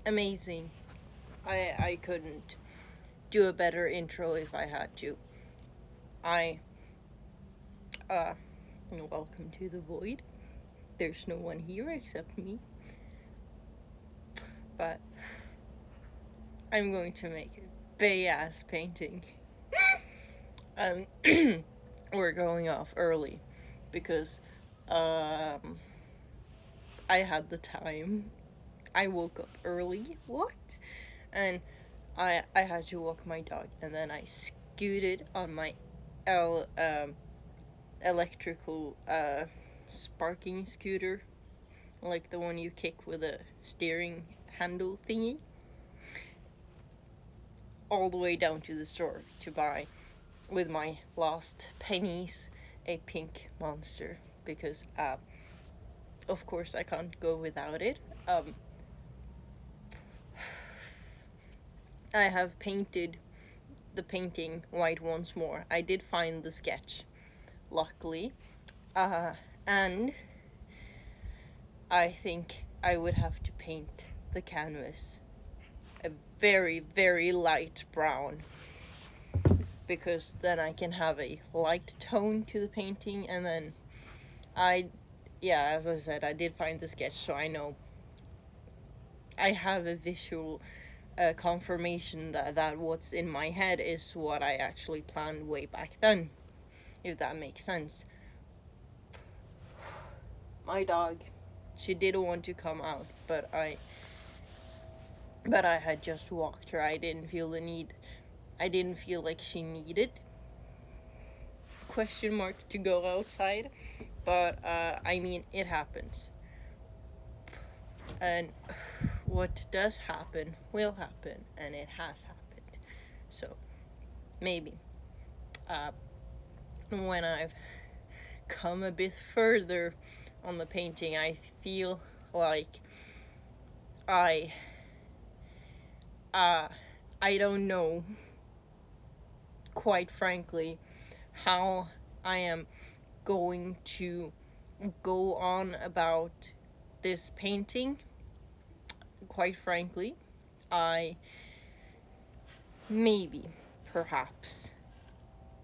amazing. I couldn't do a better intro if I had to. I uh welcome to the void. There's no one here except me. But I'm going to make a big ass painting. um we're going off early because um I had the time. I woke up early. What? And I had to walk my dog, and then I scooted on my L electrical sparking scooter, like the one you kick with a steering handle thingy, all the way down to the store to buy, with my last pennies, a pink monster, because of course I can't go without it. I have painted the painting white once more. I did find the sketch, luckily, and I think I would have to paint the canvas a very, very light brown, because then I can have a light tone to the painting. And then as I said, I did find the sketch, so I know I have a visual confirmation that what's in my head is what I actually planned way back then, if that makes sense. My dog, she did want to come out, but I had just walked her. I didn't feel the need. I didn't feel like she needed to go outside. But I mean, it happens. And what does happen will happen, and it has happened. So maybe when I've come a bit further on the painting, I feel like I don't know, quite frankly, how I am going to go on about this painting. Quite frankly, perhaps.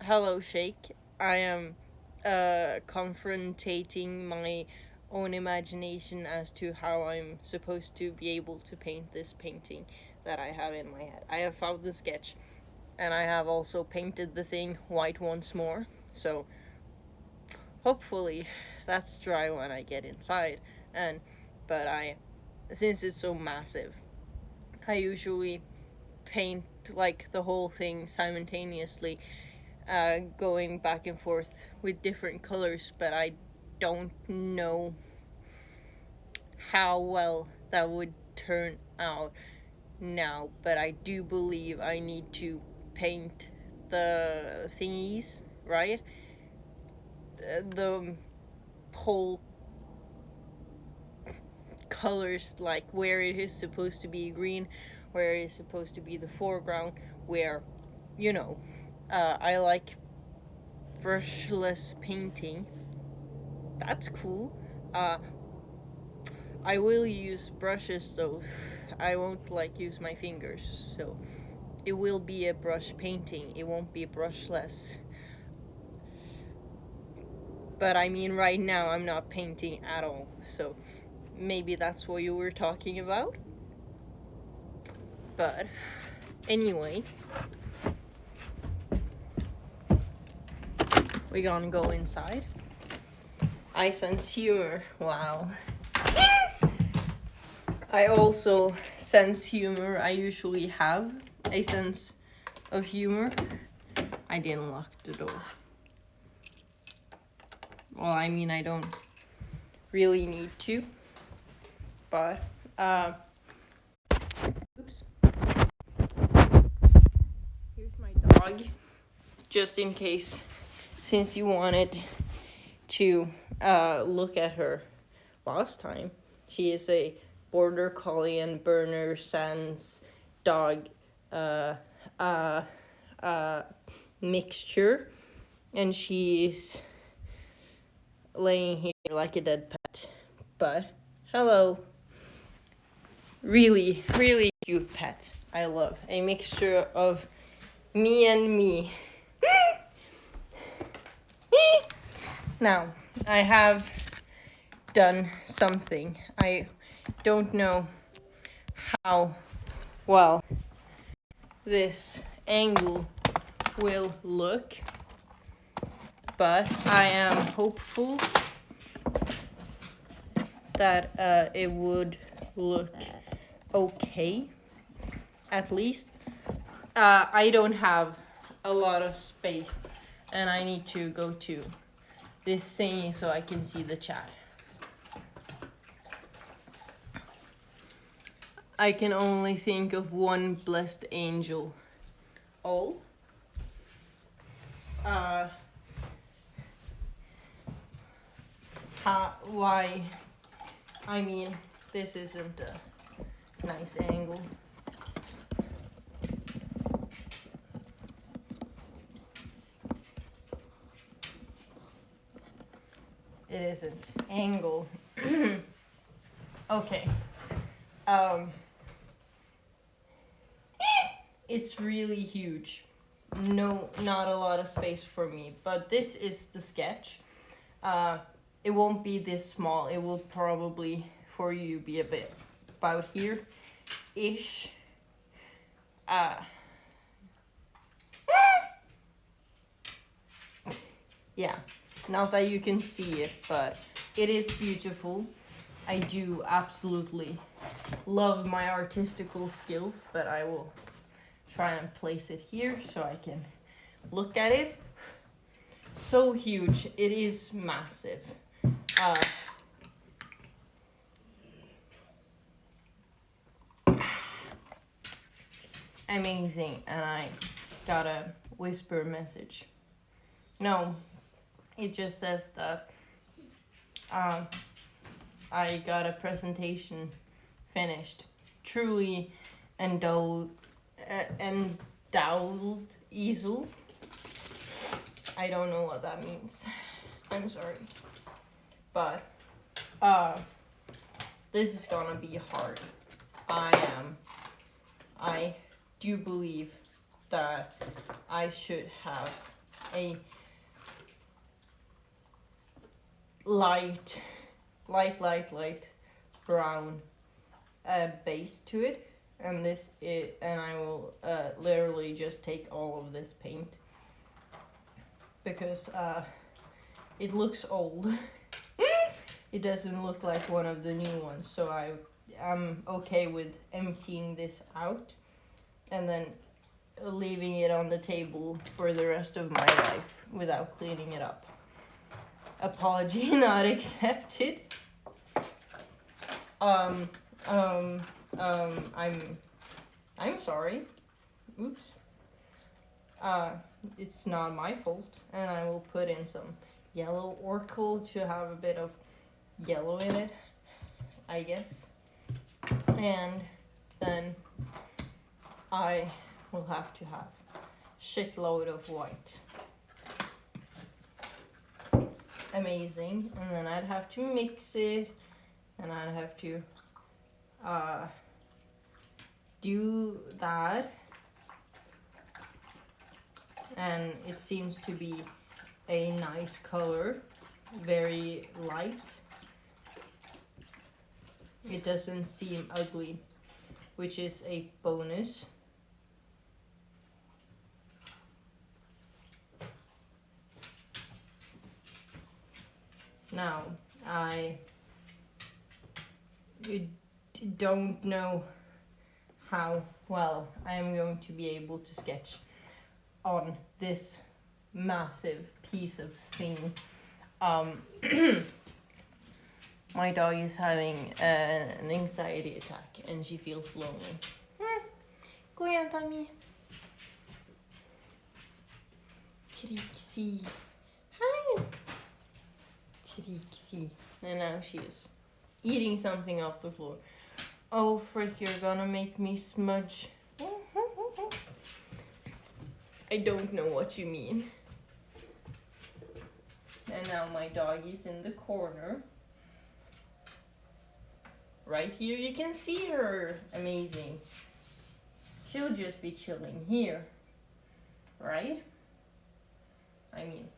Hello, Shake. I am confrontating my own imagination as to how I'm supposed to be able to paint this painting that I have in my head. I have found the sketch, and I have also painted the thing white once more, so hopefully that's dry when I get inside. But since it's so massive, I usually paint like the whole thing simultaneously, going back and forth with different colors, but I don't know how well that would turn out now. But I do believe I need to paint the thingies, right? The whole colors, like where it is supposed to be green, where it is supposed to be the foreground, where, I like brushless painting. That's cool. I will use brushes though. I won't use my fingers, so it will be a brush painting. It won't be brushless. But I mean, right now I'm not painting at all, so maybe that's what you were talking about. But anyway, we're gonna go inside. I sense humor. Wow. I also sense humor. I usually have a sense of humor. I didn't lock the door. Well, I mean, I don't really need to. But, oops. Here's my dog. Just in case, since you wanted to look at her last time. She is a border collie and Berner Sans dog mixture, and she's laying here like a dead pet. But hello. really, really cute pet. I love a mixture of me and me. Now, I have done something. I don't know how well this angle will look, but I am hopeful that it would look okay, at least. I don't have a lot of space, and I need to go to this thingy so I can see the chat. I can only think of one blessed angel. Oh? Why? I mean, this isn't a nice angle. It isn't. Angle. Okay. It's really huge. No, not a lot of space for me. But this is the sketch. It won't be this small. It will probably, for you, be a bit about here-ish. Yeah, not that you can see it, but it is beautiful. I do absolutely love my artistical skills, but I will try and place it here so I can look at it. So huge. It is massive. Amazing. And I got a whisper message. No, it just says that I got a presentation finished. Truly endowed easel. I don't know what that means. I'm sorry. But this is gonna be hard. I do believe that I should have a light brown base to it, and I will literally just take all of this paint because it looks old. It doesn't look like one of the new ones, so I'm okay with emptying this out and then leaving it on the table for the rest of my life without cleaning it up. Apology not accepted. I'm sorry. Oops. It's not my fault, and I will put in some yellow orchid to have a bit of yellow in it, I guess. And then I will have to have shitload of white. Amazing. And then I'd have to mix it, and I'd have to do that. And it seems to be a nice color, very light. It doesn't seem ugly, which is a bonus. Now, I don't know how well I am going to be able to sketch on this massive piece of thing. My dog is having an anxiety attack and she feels lonely. Go igen, Tammy. Trixie. Hi. Trixie. And now she is eating something off the floor. Oh, frick, you're gonna make me smudge. I don't know what you mean. And now my dog is in the corner, right here. You can see her. Amazing. She'll just be chilling here, right? I mean,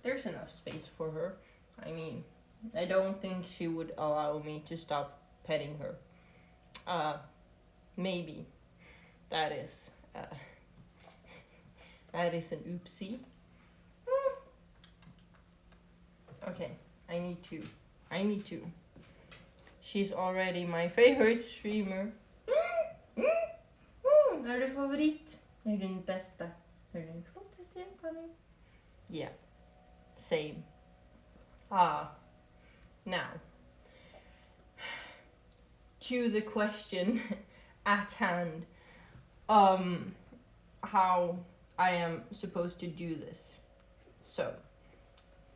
there's enough space for her. I mean, I don't think she would allow me to stop petting her. Maybe. That is an oopsie. Okay, I need to. She's already my favorite streamer. Är du favorit? Är din bästa? Är din flottaste egentligen? Yeah, same. Now, to the question at hand, how I am supposed to do this. So,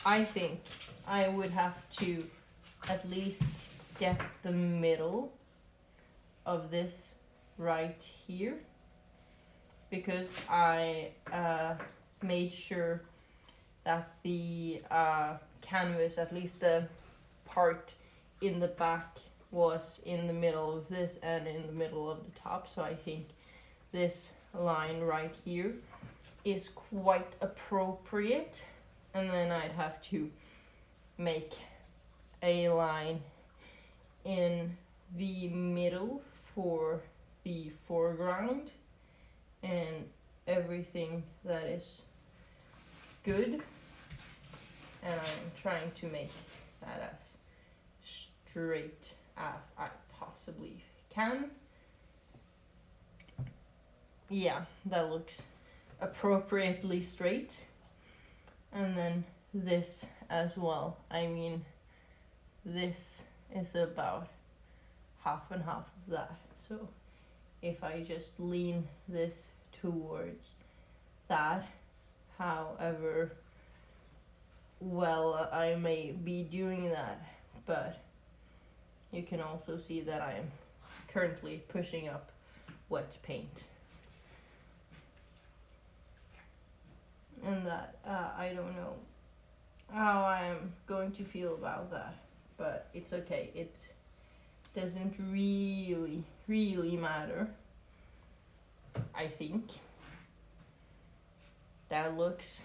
I think I would have to at least get the middle of this right here, because I made sure that the canvas, at least the part in the back, was in the middle of this and in the middle of the top. So I think this line right here is quite appropriate, and then I'd have to make a line in the middle for the foreground and everything that is good, and I'm trying to make that as straight as I possibly can. Yeah, that looks appropriately straight. And then this as well. I mean, this is about half and half of that. So if I just lean this towards that, however well I may be doing that, but you can also see that I am currently pushing up wet paint. And that, I don't know how I'm going to feel about that, but it's okay. It doesn't really matter. I think that looks,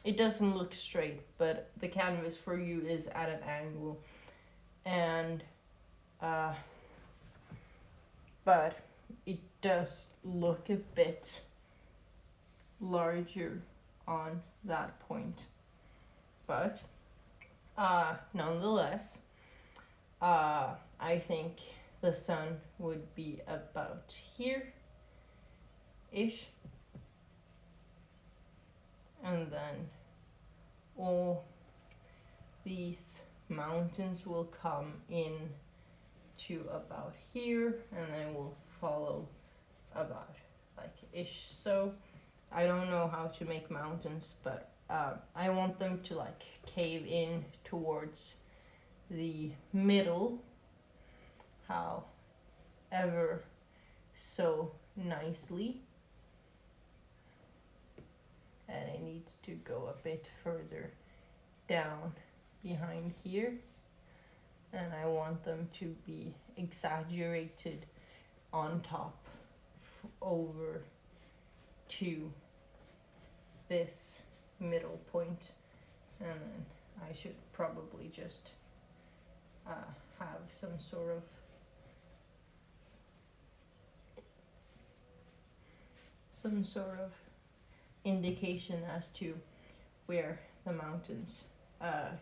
it doesn't look straight, but the canvas for you is at an angle, and but it does look a bit larger on that point. But nonetheless, I think the sun would be about here-ish. And then all these mountains will come in to about here, and then will follow about like ish so. I don't know how to make mountains, but I want them to like cave in towards the middle, however so nicely. And it needs to go a bit further down behind here, and I want them to be exaggerated on top over to this middle point, and then I should probably just have some sort of indication as to where the mountains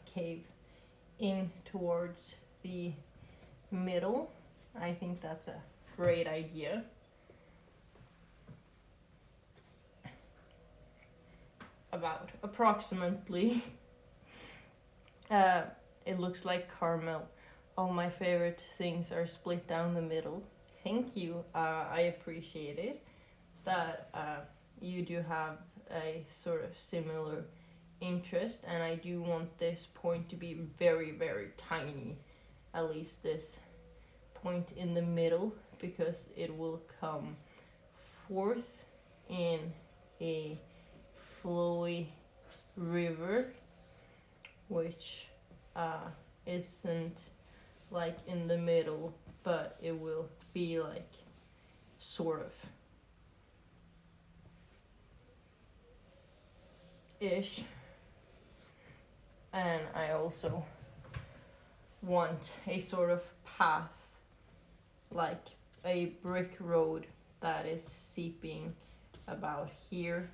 cave in towards the middle. I think that's a great idea. About approximately. It looks like caramel. All my favorite things are split down the middle. Thank you. I appreciate it. That you do have a sort of similar interest, and I do want this point to be very, very tiny. At least this point in the middle, because it will come forth in a flowy river, which isn't like in the middle, but it will be like sort of ish. And I also want a sort of path, like a brick road that is seeping about here,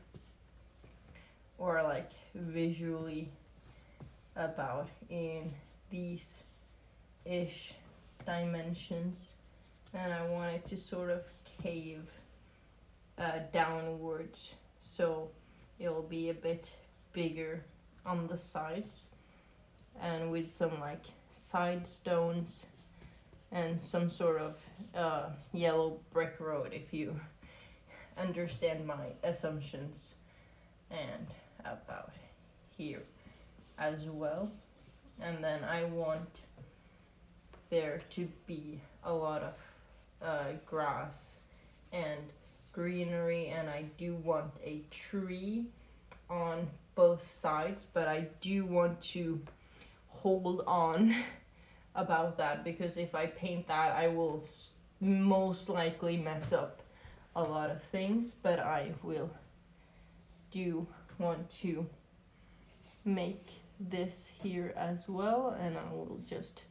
or like visually about in these ish dimensions. And I want it to sort of cave downwards, so it'll be a bit bigger on the sides, and with some like side stones and some sort of yellow brick road, if you understand my assumptions, and about here as well. And then I want there to be a lot of grass and greenery, and I do want a tree on both sides, but I do want to hold on about that, because if I paint that, I will most likely mess up a lot of things. But I will do want to make this here as well, and I will just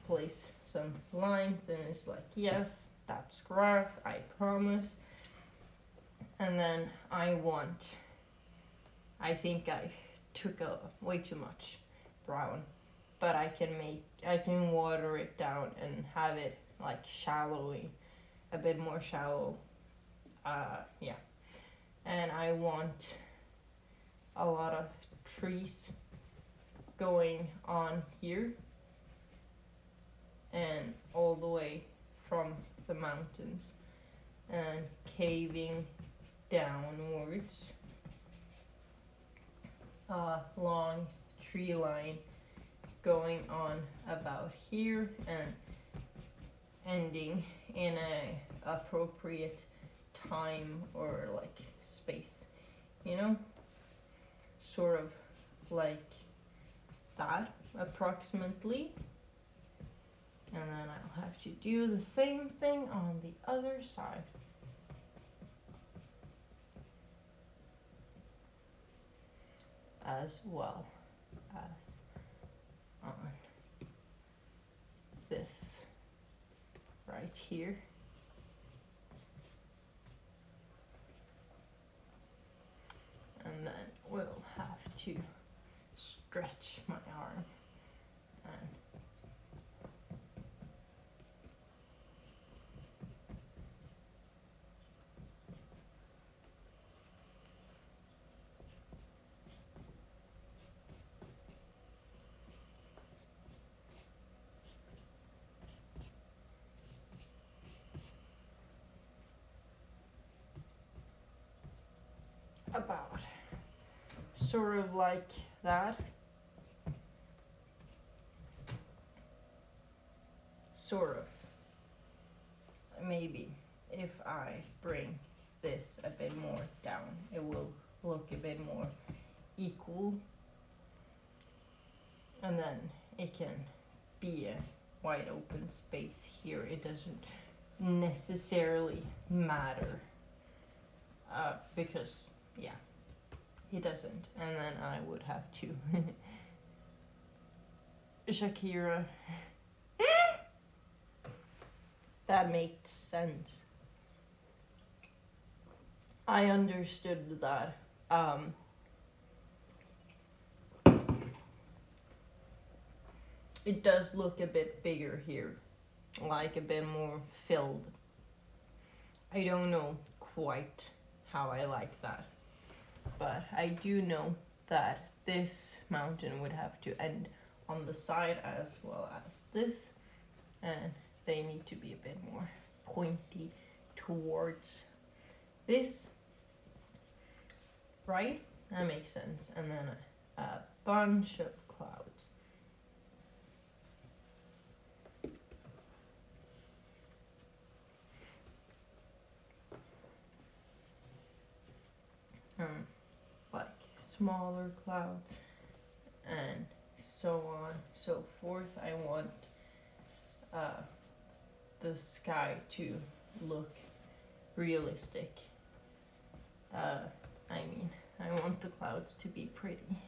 place some lines, and it's like, yes, that's grass, I promise. And then I think I took way too much brown, but I can water it down and have it like shallowing, a bit more shallow. Yeah. And I want a lot of trees going on here and all the way from the mountains and caving downwards. Long tree line going on about here and ending in a appropriate time or like space, you know, sort of like that approximately. And then I'll have to do the same thing on the other side. As well as on this right here. And then we'll have to stretch my arm and about sort of like that. Sort of. Maybe if I bring this a bit more down, it will look a bit more equal. And then it can be a wide open space here. It doesn't necessarily matter. Because, yeah, he doesn't. And then I would have to Shakira. That makes sense. I understood that. It does look a bit bigger here, like a bit more filled. I don't know quite how I like that, but I do know that this mountain would have to end on the side as well as this, and they need to be a bit more pointy towards this, right? That makes sense. And then a bunch of clouds. Like smaller clouds and so on, so forth. I want uh, the sky to look realistic. I mean, I want the clouds to be pretty.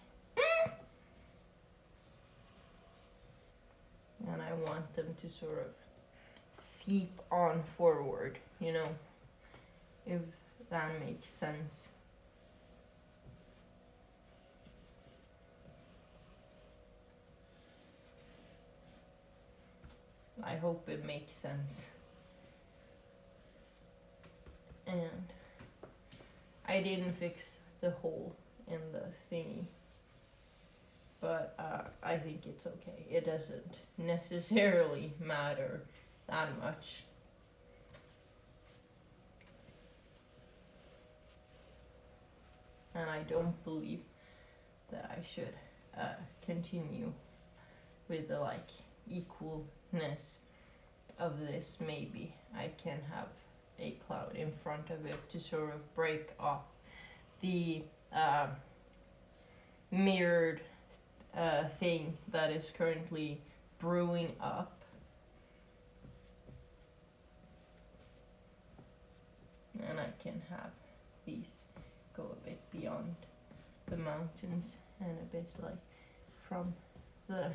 And I want them to sort of seep on forward, you know, if that makes sense. I hope it makes sense. And I didn't fix the hole in the thingy, but I think it's okay. It doesn't necessarily matter that much. And I don't believe that I should continue with the like equalness of this. Maybe I can have a cloud in front of it to sort of break off the mirrored thing that is currently brewing up. And I can have these go a bit beyond the mountains and a bit like from the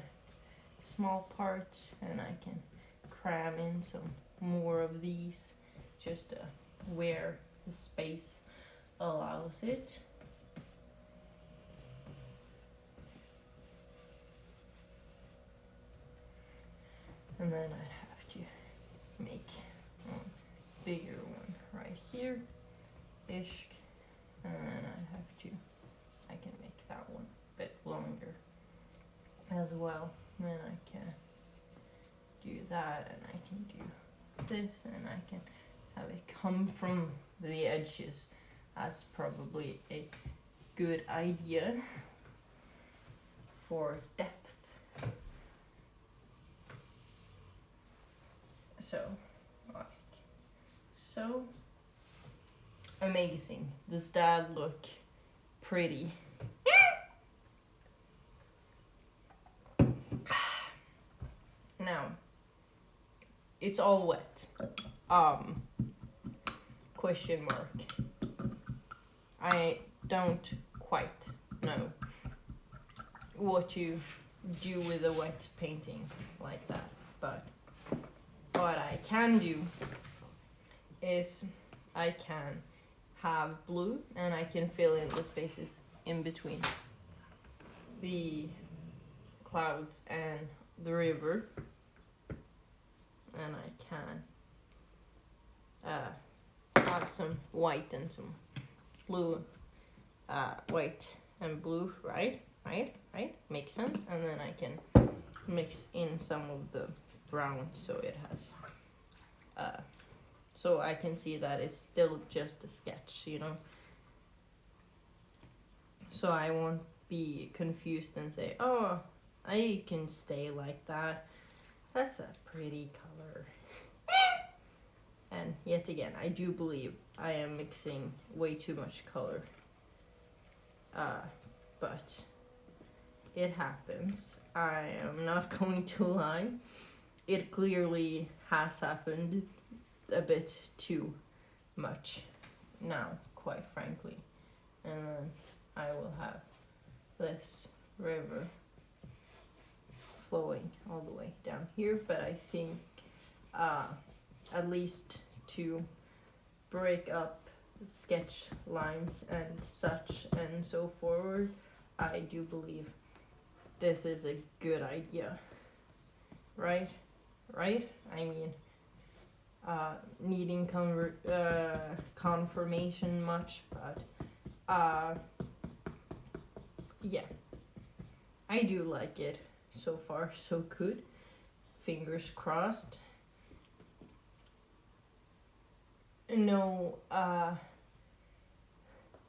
small parts, and I can cram in some more of these just where the space allows it. And then I'd have to make a bigger one right here ish, and then I can make that one a bit longer as well. And then I can do that, and I can do this, and I can have it come from the edges. That's probably a good idea for depth. So, like, so amazing. Does that look pretty? Now, it's all wet. Question mark. I don't quite know what you do with a wet painting like that, but what I can do is I can have blue and I can fill in the spaces in between the clouds and the river, and I can have some white and some blue, white and blue, right? Makes sense. And then I can mix in some of the brown so it has, so I can see that it's still just a sketch, you know? So I won't be confused and say, oh, I can stay like that. That's a pretty color. And yet again, I do believe I am mixing way too much color. But it happens. I am not going to lie. It clearly has happened a bit too much now, quite frankly. And then I will have this river flowing all the way down here, but I think at least to break up sketch lines and such and so forward, I do believe this is a good idea, right? I mean, needing confirmation much, but yeah, I do like it. So far, so good. Fingers crossed. No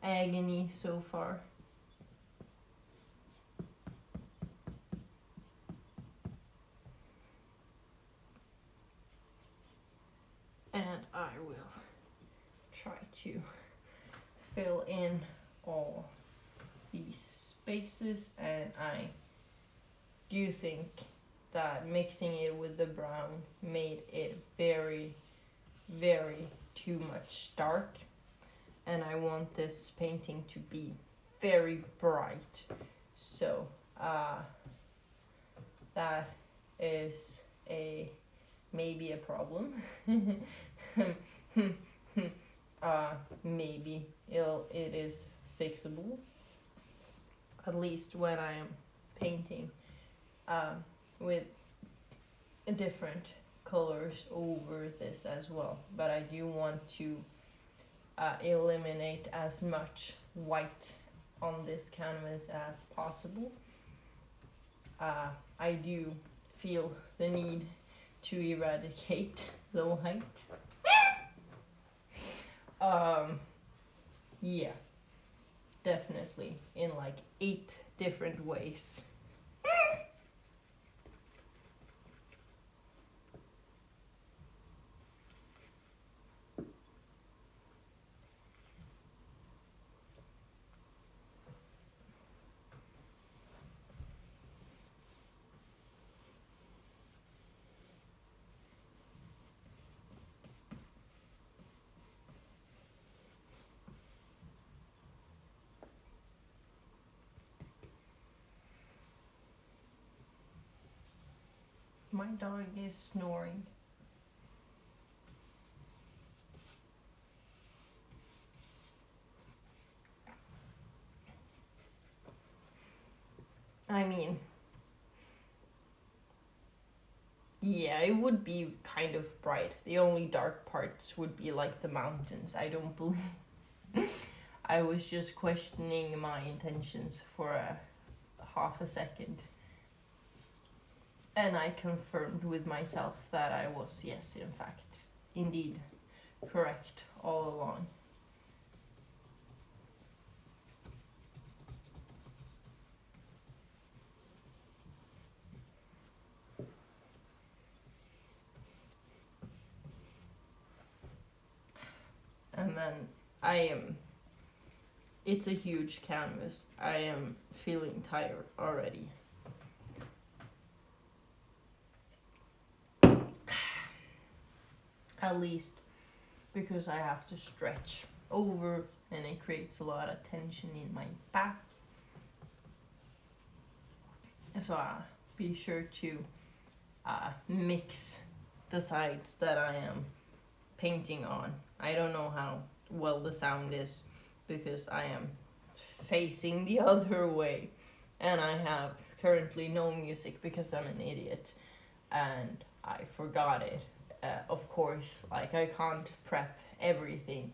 agony so far. And I will try to fill in all these spaces, and I do think that mixing it with the brown made it very, very too much dark, and I want this painting to be very bright. So that is maybe a problem. Maybe it is fixable, at least when I am painting with different colors over this as well. But I do want to eliminate as much white on this canvas as possible. I do feel the need to eradicate the white. Yeah, definitely in like 8 different ways. My dog is snoring. I mean, yeah, it would be kind of bright. The only dark parts would be like the mountains. I don't believe. I was just questioning my intentions for a half a second. And I confirmed with myself that I was, yes, in fact, indeed, correct all along. And then it's a huge canvas. I am feeling tired already. At least because I have to stretch over and it creates a lot of tension in my back. So be sure to mix the sides that I am painting on. I don't know how well the sound is because I am facing the other way and I have currently no music because I'm an idiot and I forgot it. Of course, like I can't prep everything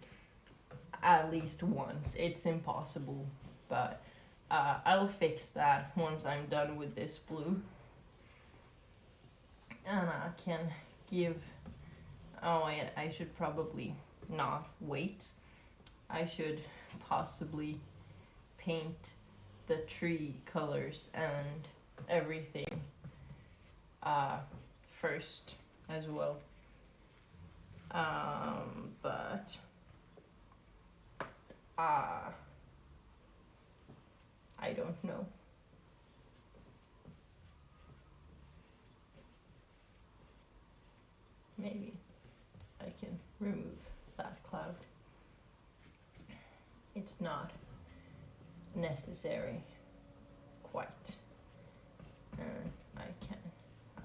at least once. It's impossible, but I'll fix that once I'm done with this blue. And I can give, oh wait, I should probably not wait. I should possibly paint the tree colors and everything first as well. But I don't know. Maybe I can remove that cloud. It's not necessary quite. And I can have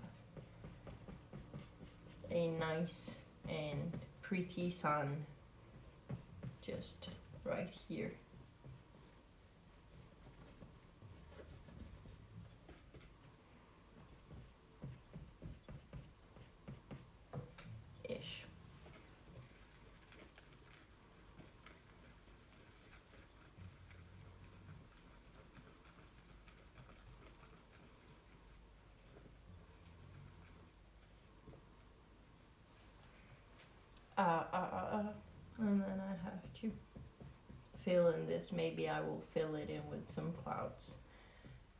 a nice and pretty sun just right here. Ish. And then I'd have to fill in this. Maybe I will fill it in with some clouds.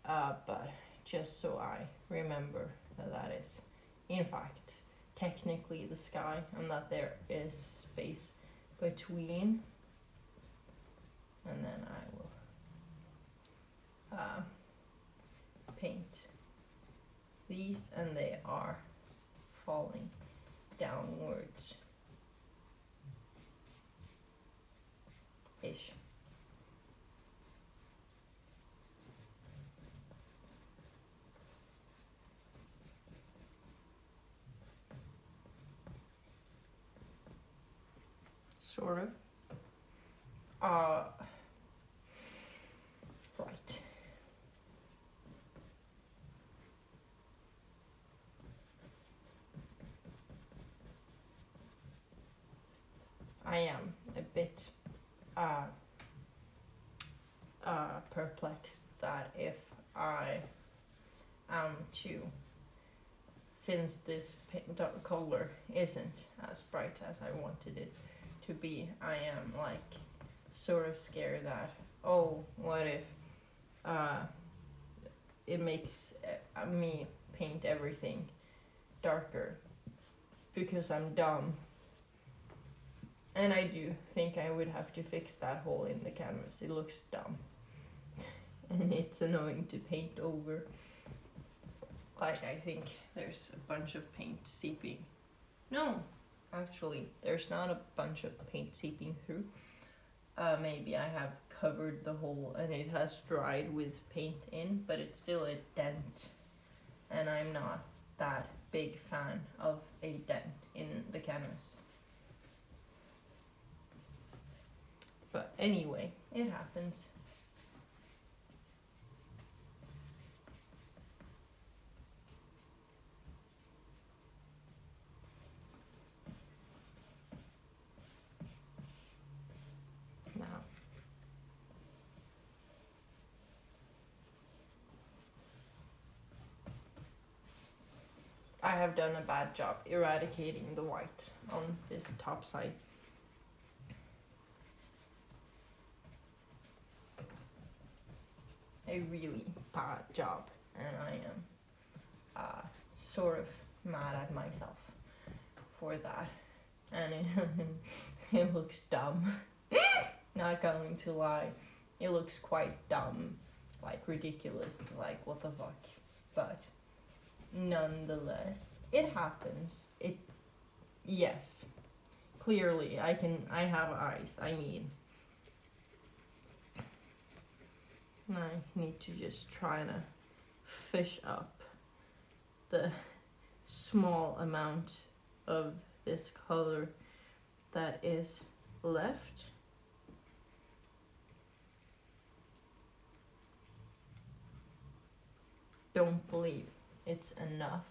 But just so I remember that is, in fact, technically the sky and that there is space between. And then I will paint these, and they are falling downwards ish. Sort of. Right. I am a bit perplexed that if I am to, since this color isn't as bright as I wanted it to be, I am like sort of scared that, oh, what if it makes me paint everything darker because I'm dumb. And I do think I would have to fix that hole in the canvas. It looks dumb. And it's annoying to paint over. Like, I think there's a bunch of paint seeping. No, actually, there's not a bunch of paint seeping through. Maybe I have covered the hole and it has dried with paint in, but it's still a dent. And I'm not that big fan of a dent in the canvas. But anyway, it happens. Now, I have done a bad job eradicating the white on this top side. A really bad job, and I am sort of mad at myself for that, and it looks dumb. Not going to lie, it looks quite dumb, like ridiculous, like what the fuck, but nonetheless, it happens. Yes, clearly I have eyes, I mean. I need to just try to fish up the small amount of this color that is left. Don't believe it's enough.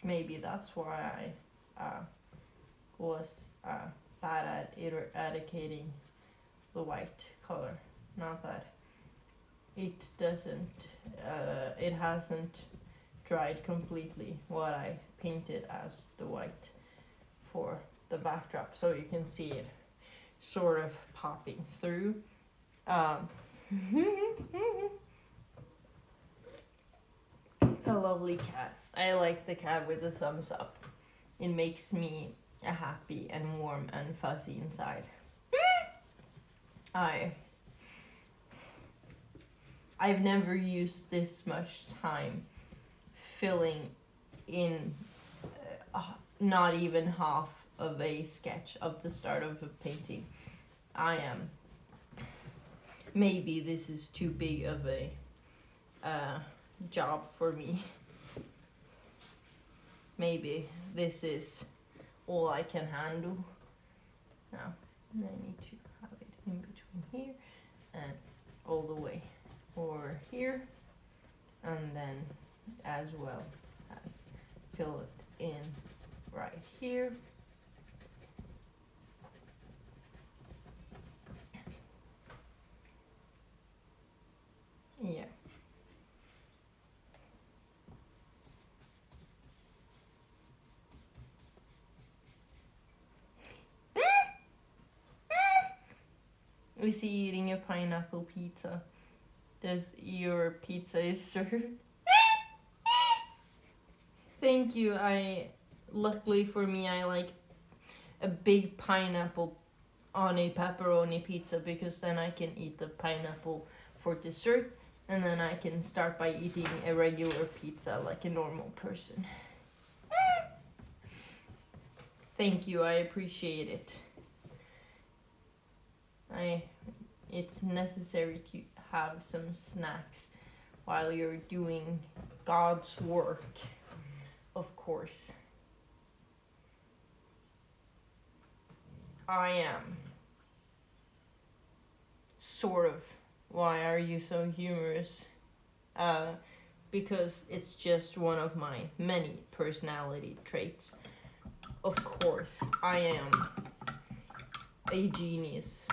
Maybe that's why I was bad at eradicating the white color. Not that it doesn't, it hasn't dried completely what I painted as the white for the backdrop, so you can see it sort of popping through. A lovely cat. I like the cat with the thumbs up. It makes me happy and warm and fuzzy inside. I've never used this much time filling in not even half of a sketch of the start of a painting. Maybe this is too big of a job for me. Maybe this is all I can handle. Now, I need to have it in between here and all the way over here, and then as well as fill it in right here. Yeah. Is he eating a pineapple pizza? Does your pizza is served? Thank you. Luckily for me, I like a big pineapple on a pepperoni pizza, because then I can eat the pineapple for dessert And then I can start by eating a regular pizza like a normal person. Thank you, I appreciate it. It's necessary to have some snacks while you're doing God's work, of course. I am. Sort of. Why are you so humorous? Because it's just one of my many personality traits. Of course, I am a genius.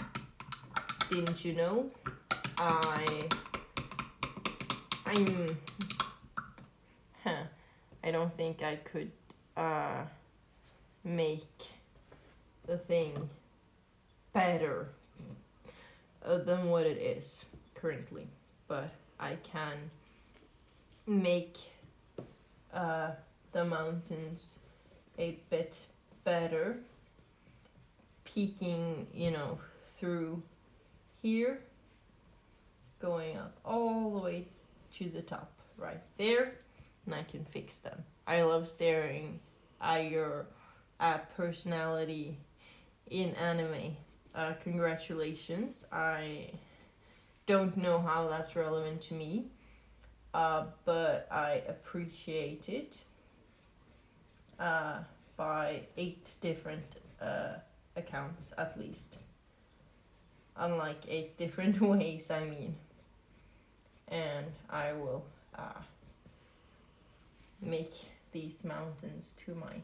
Didn't you know? I don't think I could make the thing better than what it is currently, but I can make the mountains a bit better, peeking, through here, going up all the way to the top right there, and I can fix them. I love staring at your personality in anime. Congratulations. I don't know how that's relevant to me, but I appreciate it by 8 different accounts at least. Unlike 8 different ways, I mean. And I will make these mountains to my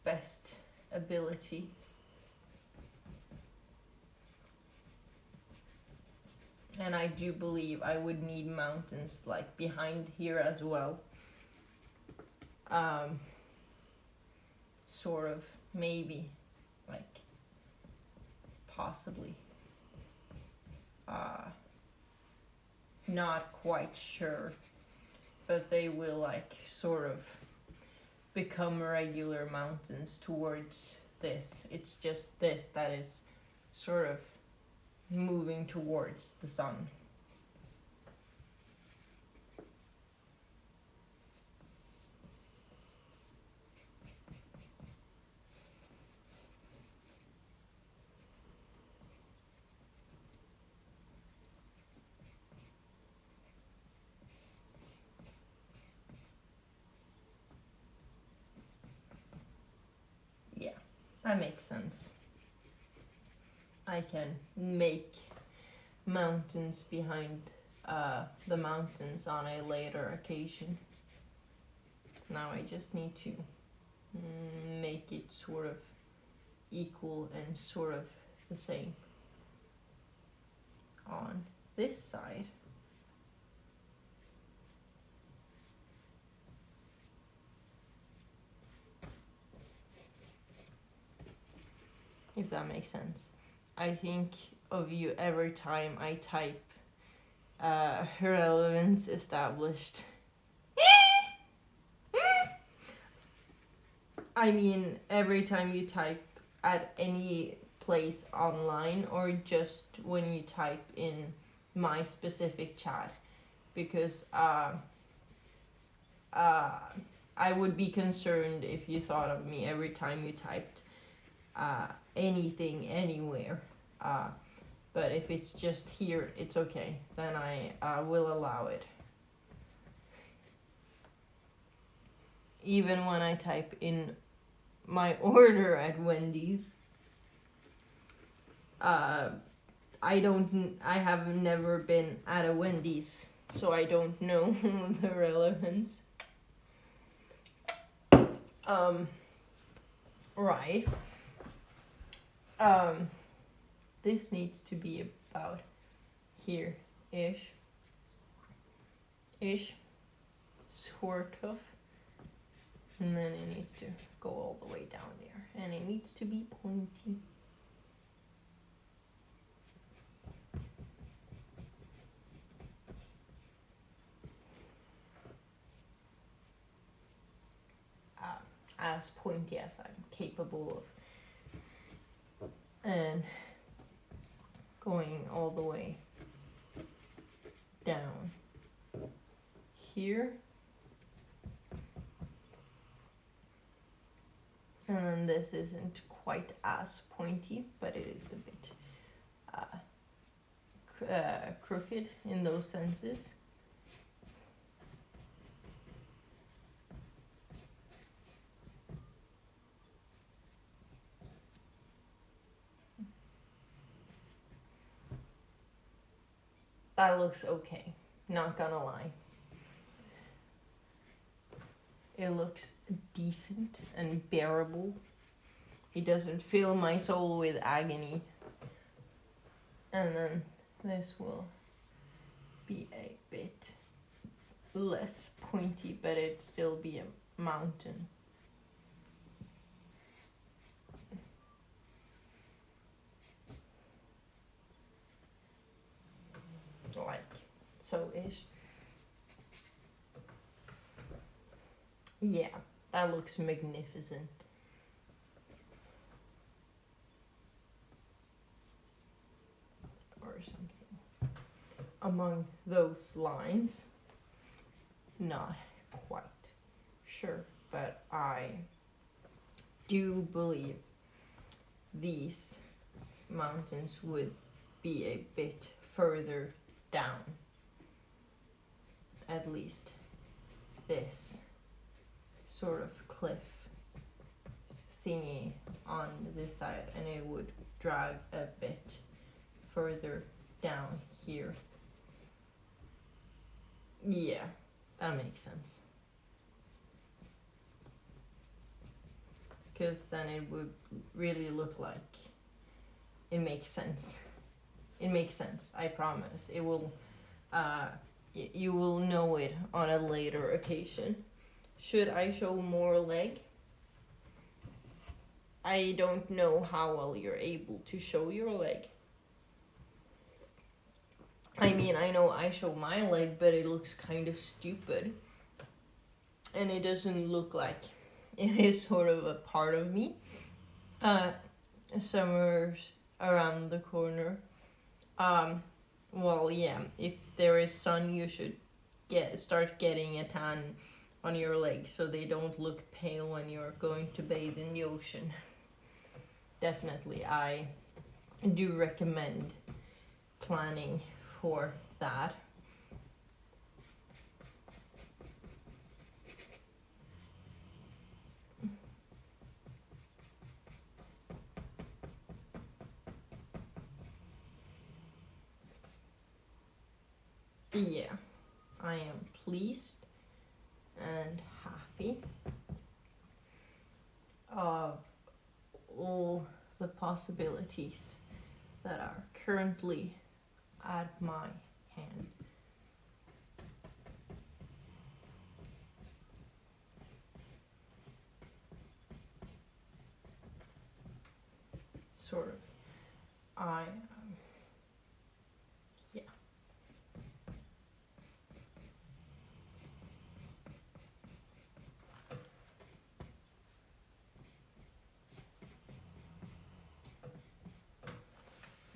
best ability. And I do believe I would need mountains like behind here as well. Sort of, maybe, like, possibly. Not quite sure, but they will like sort of become regular mountains towards this. It's just this that is sort of moving towards the sun. Yeah, that makes sense. I can make mountains behind the mountains on a later occasion. Now I just need to make it sort of equal and sort of the same on this side. If that makes sense. I think of you every time I type relevance established. I mean, every time you type at any place online or just when you type in my specific chat, because I would be concerned if you thought of me every time you typed anything anywhere. But if it's just here, it's okay. Then I will allow it. Even when I type in my order at Wendy's, I have never been at a Wendy's, so I don't know the relevance. Right. This needs to be about here-ish. Sort of. And then it needs to go all the way down there. And it needs to be pointy. As pointy as I'm capable of. And going all the way down. here. And then this isn't quite as pointy, but it is a bit crooked in those senses. That looks okay, not gonna lie. It looks decent and bearable. It doesn't fill my soul with agony. And then this will be a bit less pointy, but it'd still be a mountain. Like so-ish. Yeah, that looks magnificent. Or something. Among those lines. Not quite sure, but I do believe these mountains would be a bit further down. At least this sort of cliff thingy on this side, and it would drive a bit further down here. Yeah, that makes sense. Because then it would really look like it makes sense. It makes sense, I promise. It will, you will know it on a later occasion. Should I show more leg? I don't know how well you're able to show your leg. I mean, I know I show my leg, but it looks kind of stupid. And it doesn't look like it is sort of a part of me. Summer's around the corner. Well, yeah, if there is sun, you should start getting a tan on your legs so they don't look pale when you're going to bathe in the ocean. Definitely, I do recommend planning for that. Yeah, I am pleased and happy of all the possibilities that are currently at my hand. Sort of. Yeah.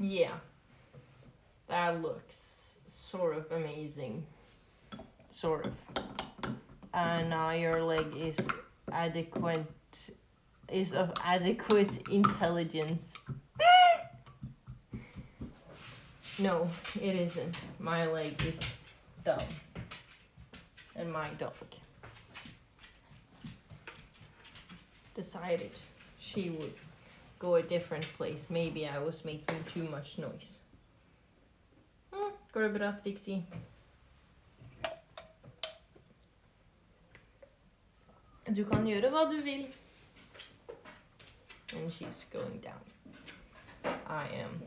Yeah, that looks sort of amazing. Sort of. And now your leg is of adequate intelligence. No, it isn't. My leg is dumb. And my dog decided she would go a different place. Maybe I was making too much noise. Går det bra, Trixie? Du kan göra vad du vill. And she's going down. I am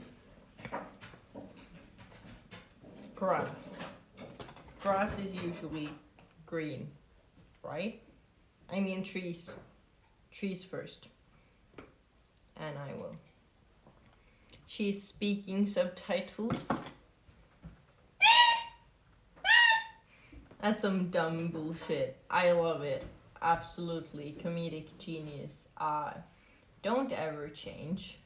grass. Grass is usually green, right? I mean trees. Trees first. And I will. She's speaking subtitles. That's some dumb bullshit. I love it. Absolutely. Comedic genius. Don't ever change.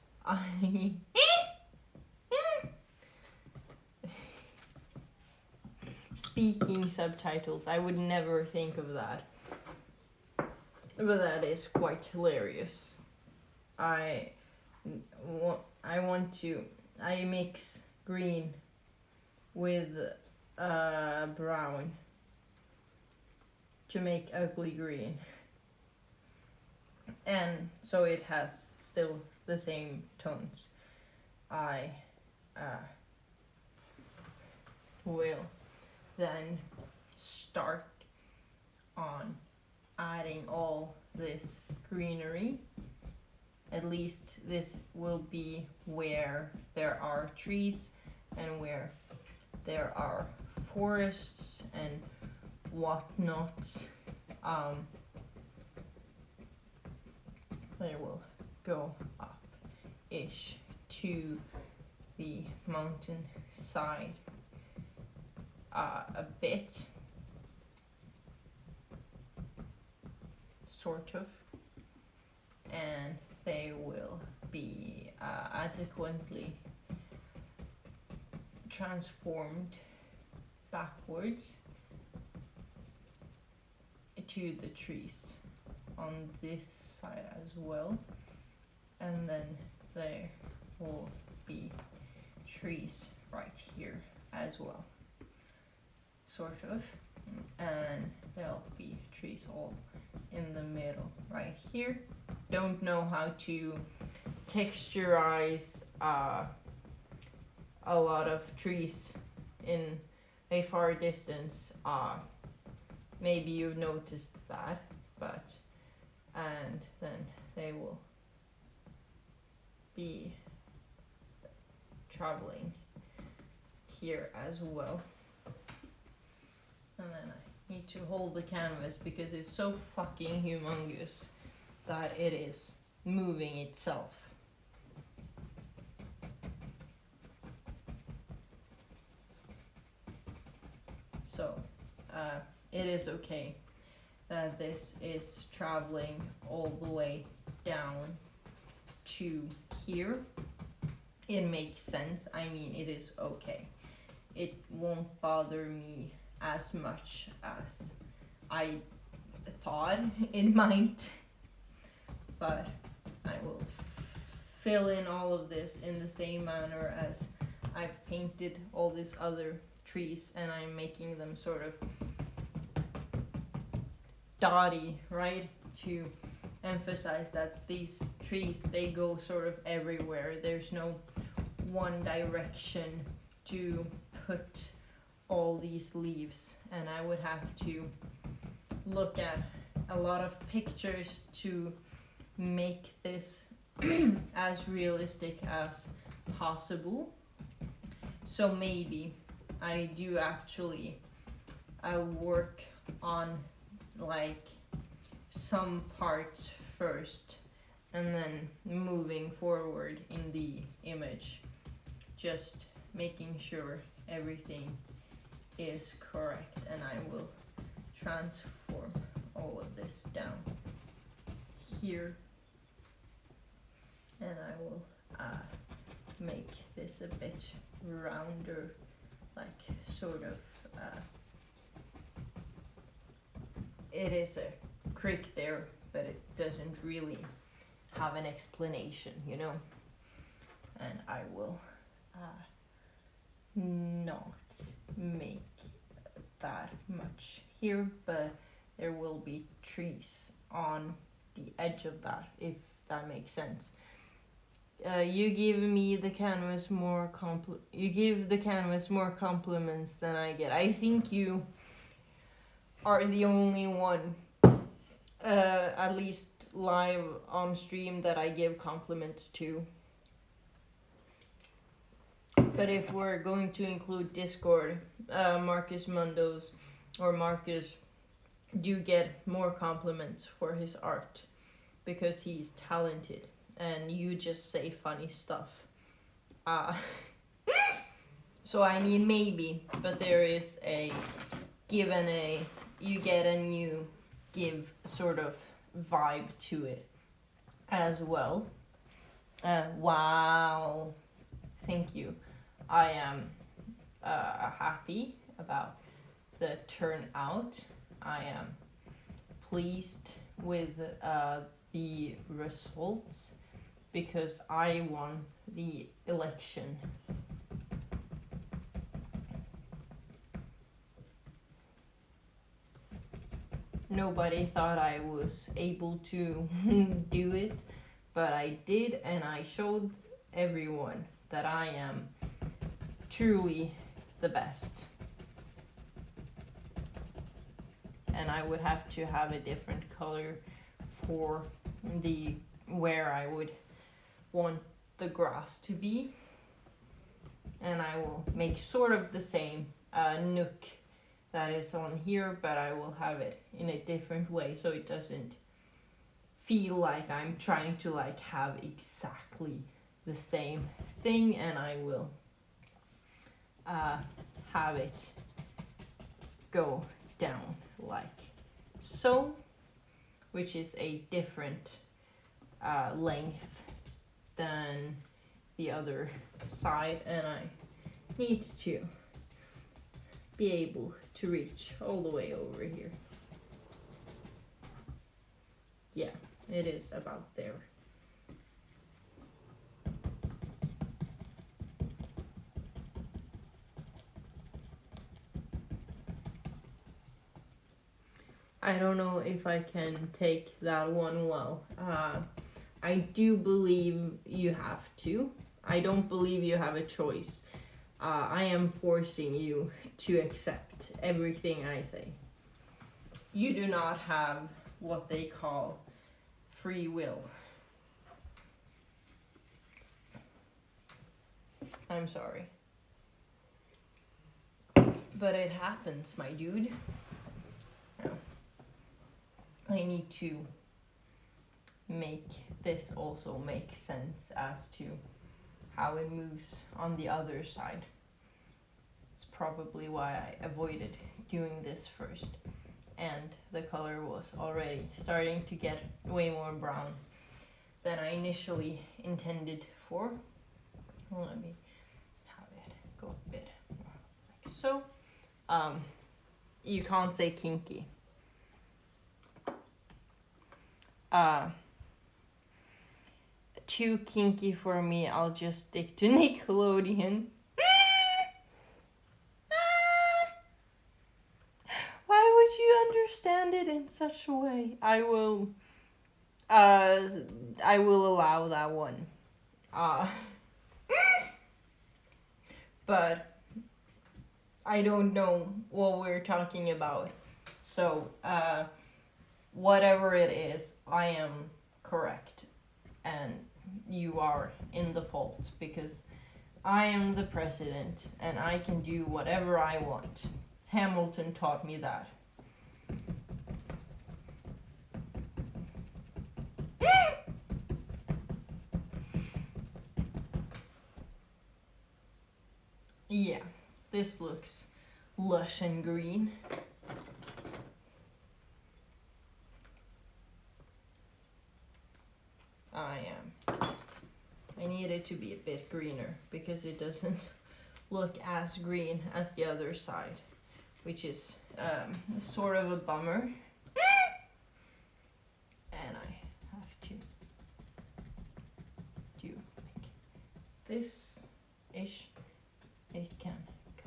speaking subtitles. I would never think of that. But that is quite hilarious. I mix green with brown to make ugly green. And so it has still the same tones. I will then start on adding all this greenery. At least this will be where there are trees and where there are forests and whatnot. They will go up-ish to the mountain side a bit, sort of, and they will be adequately transformed backwards to the trees on this side as well, and then there will be trees right here as well, sort of, and there'll be trees all in the middle right here. Don't know how to texturize a lot of trees in a far distance. Maybe you've noticed that, but and then they will be traveling here as well. And then I need to hold the canvas because it's so fucking humongous that it is moving itself. So it is okay that this is traveling all the way down to here. It makes sense. I mean, it is okay. It won't bother me as much as I thought it might, but I will fill in all of this in the same manner as I've painted all these other trees, and I'm making them sort of dotty, right, to emphasize that these trees, they go sort of everywhere. There's no one direction to put all these leaves, and I would have to look at a lot of pictures to make this as realistic as possible. So maybe I do actually work on like some parts first and then moving forward in the image, just making sure everything is correct, and I will transform all of this down here, and I will make this a bit rounder, like sort of it is a creek there, but it doesn't really have an explanation, you know. And I will not make that much here, but there will be trees on the edge of that, if that makes sense. You give me the canvas more you give the canvas more compliments than I get. I think you are the only one, at least live on stream, that I give compliments to. But if we're going to include Discord, Marcus Mundos or Marcus do get more compliments for his art because he's talented and you just say funny stuff. So I mean, maybe, but there is a give and a you get and you give sort of vibe to it as well. Wow, thank you. I am happy about the turnout. I am pleased with the results because I won the election. Nobody thought I was able to do it, but I did, and I showed everyone that I am truly the best. And I would have to have a different color for the where I would want the grass to be. And I will make sort of the same nook that is on here, but I will have it in a different way so it doesn't feel like I'm trying to like have exactly the same thing, and I will have it go down like so, which is a different length than the other side, and I need to be able to reach all the way over here. Yeah, it is about there. I don't know if I can take that one well. I do believe you have to. I don't believe you have a choice. I am forcing you to accept everything I say. You do not have what they call free will. I'm sorry. But it happens, my dude. Now, I need to make this also make sense as to how it moves on the other side. It's probably why I avoided doing this first. And the color was already starting to get way more brown than I initially intended for. Let me have it go a bit more like so. You can't say kinky. Too kinky for me, I'll just stick to Nickelodeon. Why would you understand it in such a way? I will allow that one. But I don't know what we're talking about. So, whatever it is, I am correct. And you are in the fault because I am the president and I can do whatever I want. Hamilton taught me that. Yeah, this looks lush and green. I need it to be a bit greener because it doesn't look as green as the other side, which is sort of a bummer. And I have to do like this-ish. It can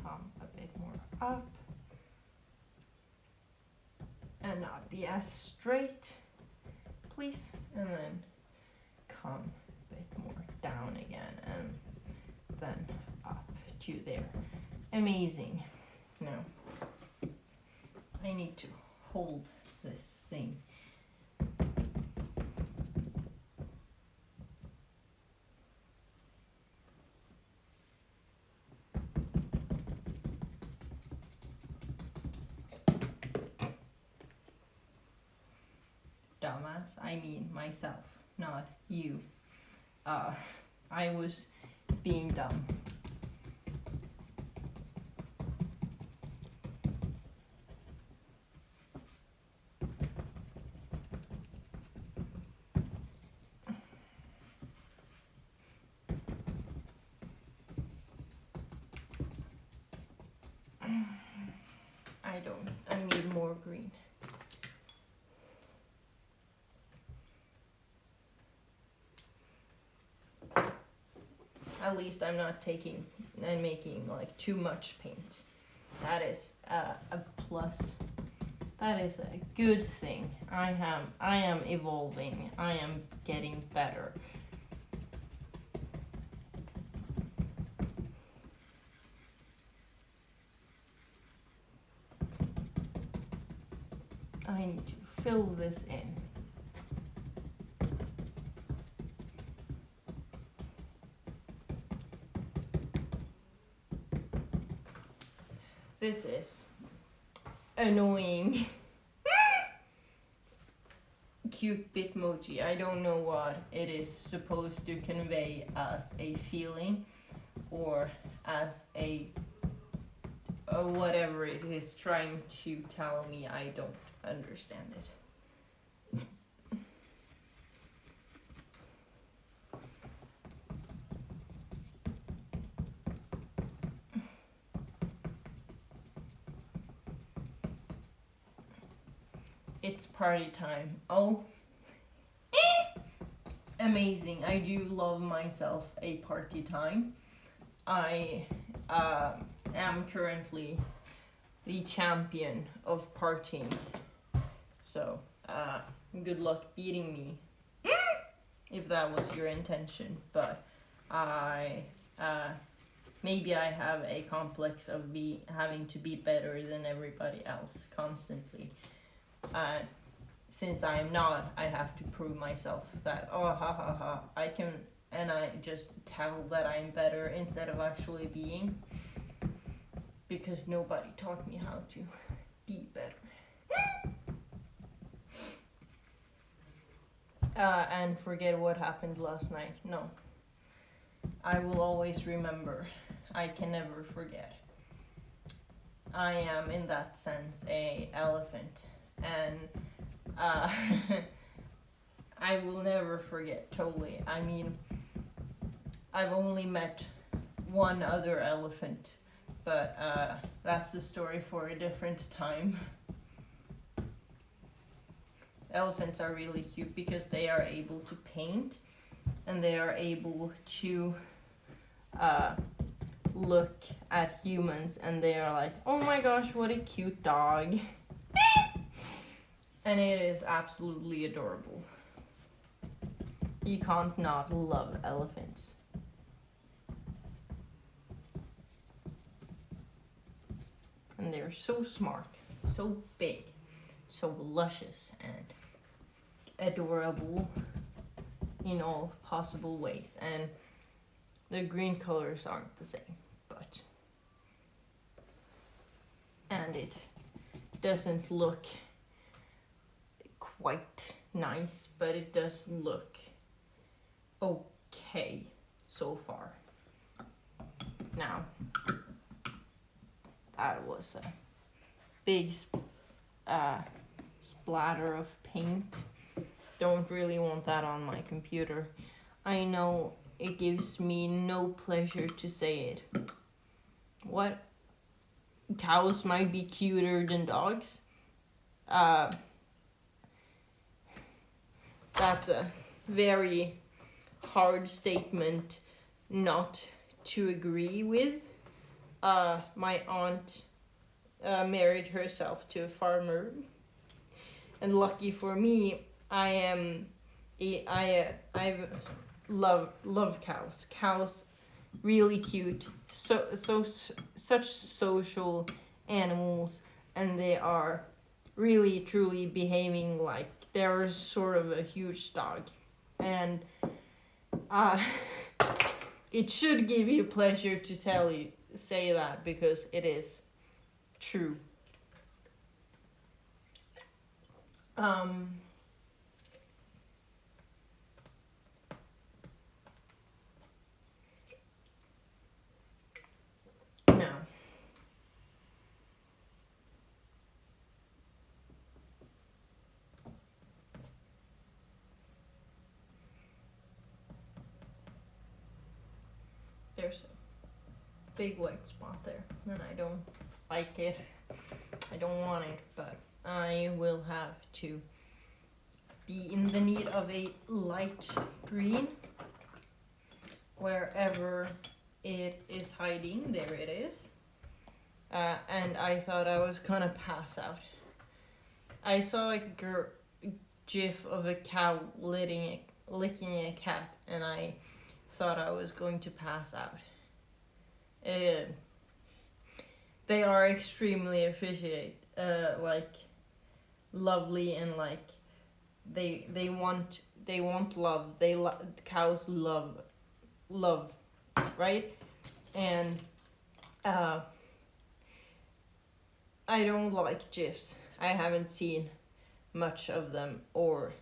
come a bit more up and not be as straight, please, and then come a bit more down again and then up to there. Amazing. Now I need to hold this thing. Dumbass, I mean myself, not you. I was being dumb. I don't. I need more green. At least I'm not taking and making like too much paint. That is a plus. That is a good thing. I am evolving. I am getting better. I need to fill this in. This is annoying. Cute Bitmoji. I don't know what it is supposed to convey as a feeling or as a whatever it is trying to tell me. I don't understand it. It's party time. Oh, amazing. I do love myself a party time. I am currently the champion of partying. So, good luck beating me if that was your intention. But maybe I have a complex of having to be better than everybody else constantly. Since I am not, I have to prove myself that, I can, and I just tell that I'm better instead of actually being, because nobody taught me how to be better. And forget what happened last night. No. I will always remember. I can never forget. I am, in that sense, a elephant. And I will never forget, totally. I mean, I've only met one other elephant, but that's a story for a different time. Elephants are really cute because they are able to paint and they are able to look at humans and they are like, oh my gosh, what a cute dog. And it is absolutely adorable. You can't not love elephants. And they're so smart, so big, so luscious and adorable in all possible ways. And the green colors aren't the same, but... And it doesn't look quite nice, but it does look okay so far. Now, that was a big splatter of paint. Don't really want that on my computer. I know it gives me no pleasure to say it. What? Cows might be cuter than dogs? That's a very hard statement not to agree with. My aunt married herself to a farmer, and lucky for me, I love cows. Cows, really cute. Such social animals, and they are really truly behaving like they're sort of a huge dog, and it should give you pleasure to say that, because it is true. Now, there's a big white spot there, and I don't like it. I don't want it, but I will have to be in the need of a light green. Wherever it is hiding, there it is. And I thought I was gonna pass out. I saw a gif of a cow licking a cat, and I thought I was going to pass out. They are extremely like lovely, and like they want love. Cows love, right? And I don't like gifs. I haven't seen much of them or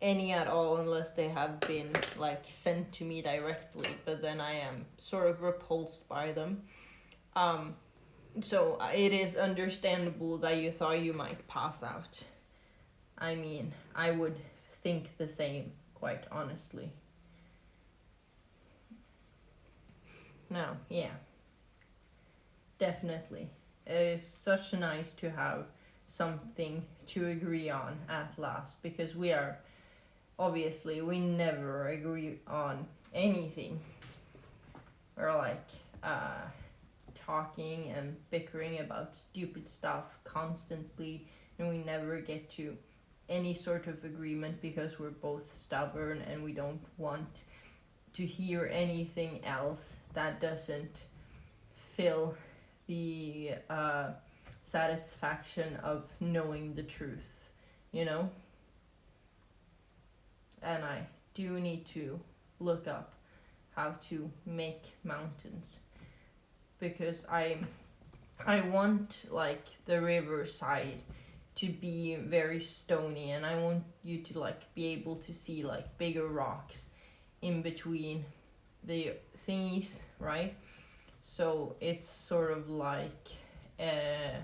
any at all unless they have been like sent to me directly, but then I am sort of repulsed by them. So it is understandable that you thought you might pass out. I mean, I would think the same, quite honestly. No, yeah. Definitely. It's such nice to have something to agree on at last, because we never agree on anything. We're like talking and bickering about stupid stuff constantly, and we never get to any sort of agreement because we're both stubborn and we don't want to hear anything else that doesn't fill the satisfaction of knowing the truth, you know? And I do need to look up how to make mountains, because I want like the riverside to be very stony, and I want you to like be able to see like bigger rocks in between the thingies, right? So it's sort of like a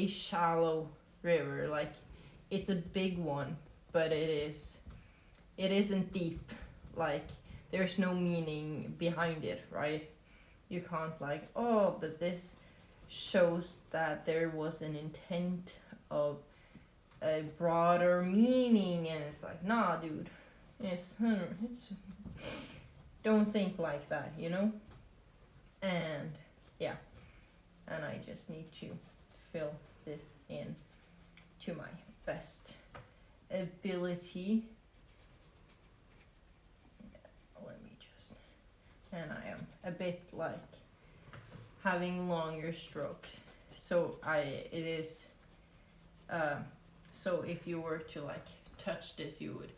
shallow river. Like it's a big one, but it isn't deep. Like there's no meaning behind it, right? You can't like, oh, but this shows that there was an intent of a broader meaning, and it's like, nah, dude, it's don't think like that, you know? And yeah, and I just need to fill this in to my best ability. Let me just, and I am a bit like having longer strokes, so so if you were to like touch this, you would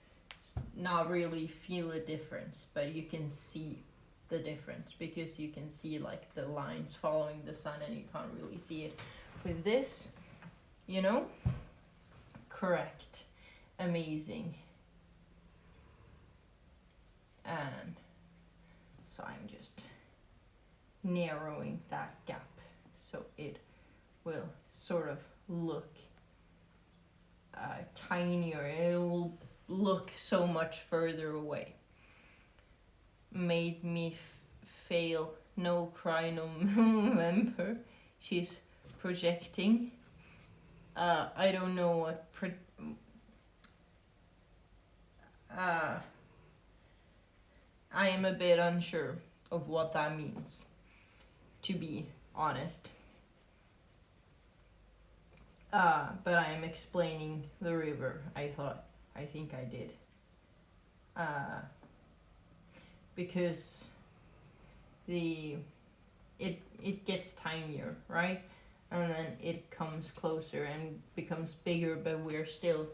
not really feel a difference, but you can see the difference because you can see like the lines following the sun, and you can't really see it with this, you know? Correct. Amazing. And so I'm just narrowing that gap so it will sort of look tinier. It will look so much further away. Made me fail. No cry, no November. She's projecting. I don't know what I am a bit unsure of what that means, to be honest. But I am explaining the river. I think I did. Because it gets tinier, right? And then it comes closer and becomes bigger, but we're still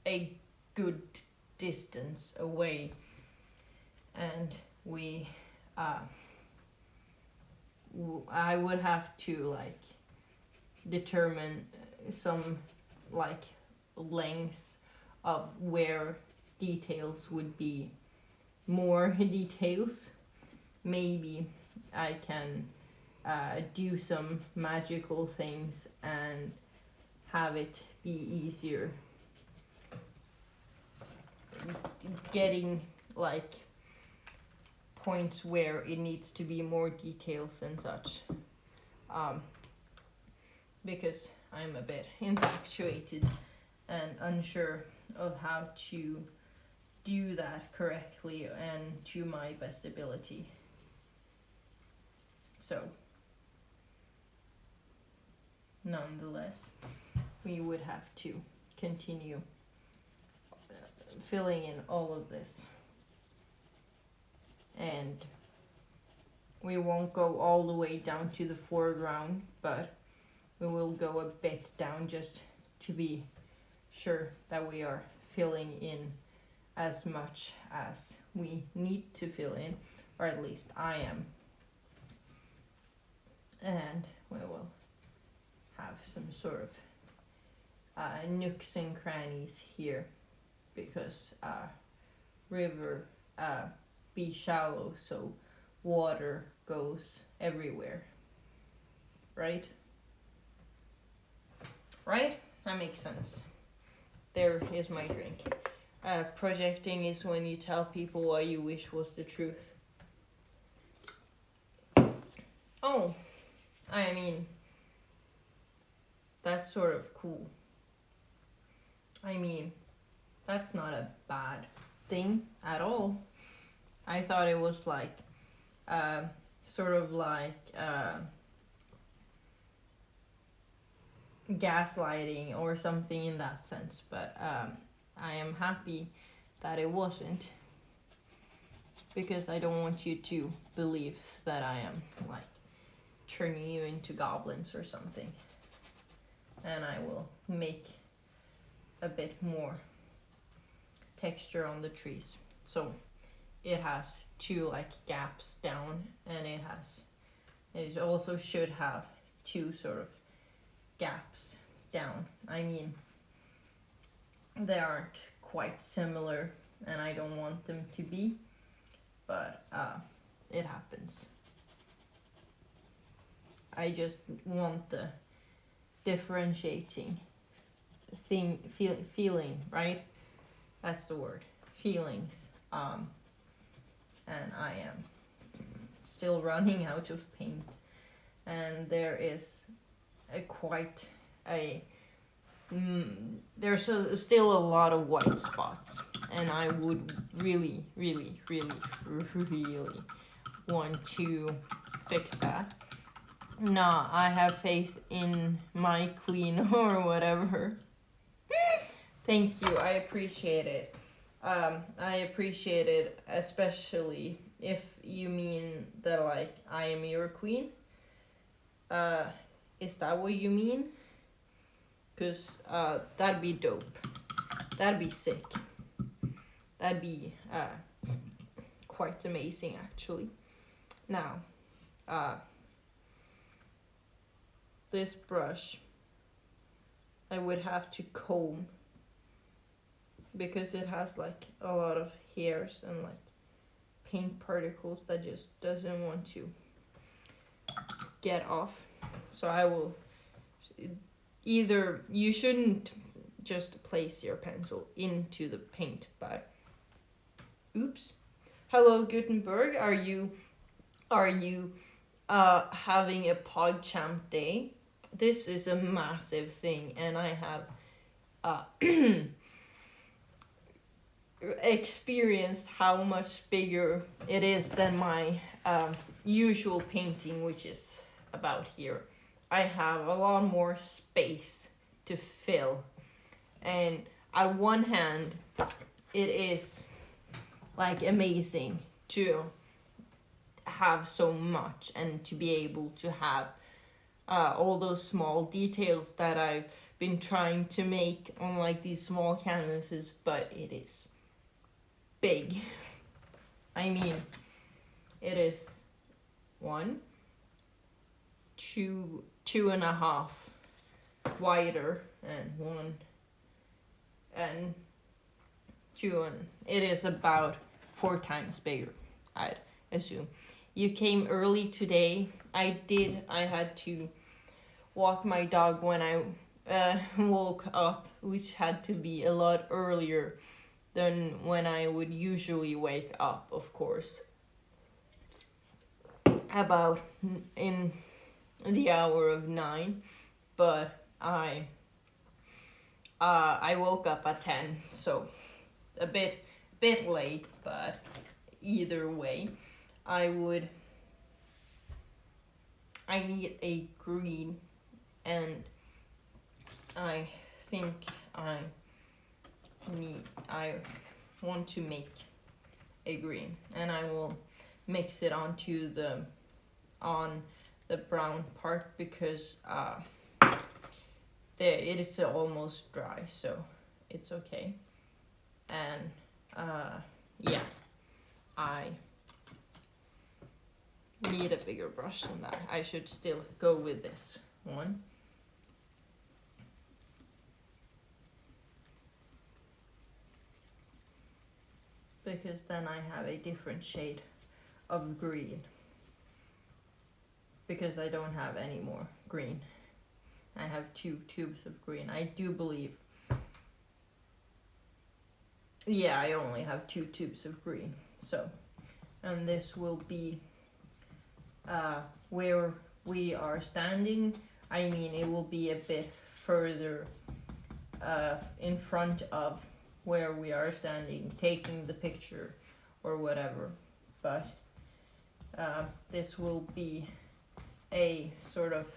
a good distance away. And I would have to like determine some like length of where details would be more details. Maybe I can do some magical things and have it be easier getting like points where it needs to be more details and such. Because I'm a bit infatuated and unsure of how to do that correctly and to my best ability. So, nonetheless, we would have to continue filling in all of this. And we won't go all the way down to the foreground, but we will go a bit down just to be sure that we are filling in as much as we need to fill in, or at least I am. And we will have some sort of nooks and crannies here, because river be shallow, so water goes everywhere, right? Right? That makes sense. There is my drink. Projecting is when you tell people what you wish was the truth. Oh, I mean, that's sort of cool. I mean, that's not a bad thing at all. I thought it was like, sort of like, gaslighting or something in that sense, but I am happy that it wasn't, because I don't want you to believe that I am like turning you into goblins or something. And I will make a bit more texture on the trees, so it has two like gaps down, and it also should have two sort of gaps down. I mean, they aren't quite similar, and I don't want them to be, but it happens. I just want the differentiating thing, feeling, right? That's the word, feelings. And I am still running out of paint, and there is there's still a lot of white spots, and I would really want to fix that. Nah, I have faith in my queen or whatever. Thank you, I appreciate it. I appreciate it, especially if you mean that like I am your queen. Is that what you mean? Because that'd be dope. That'd be sick. That'd be quite amazing, actually. Now, this brush I would have to comb, because it has like a lot of hairs and like paint particles that just doesn't want to get off. So I will either, you shouldn't just place your pencil into the paint, but oops. Hello Gutenberg, are you having a PogChamp day? This is a massive thing, and I have experienced how much bigger it is than my usual painting, which is about here. I have a lot more space to fill, and on one hand it is like amazing to have so much and to be able to have all those small details that I've been trying to make on like these small canvases, but it is big. I mean, it is 1, 2, 2.5 wider, and 1 and 2, and it is about 4 times bigger, I'd assume. You came early today. I had to walk my dog when I woke up, which had to be a lot earlier than when I would usually wake up, of course. about in the hour of 9, but I woke up at 10, so a bit late, but either way, I need a green, and I think I want to make a green, and I will mix it on the brown part, because it is almost dry, so it's okay. And yeah, I need a bigger brush than that. I should still go with this one. Because then I have a different shade of green. Because I don't have any more green. I have 2 tubes of green. I do believe. Yeah, I only have 2 tubes of green. So, and this will be where we are standing. I mean, it will be a bit further in front of where we are standing, taking the picture or whatever. But this will be a sort of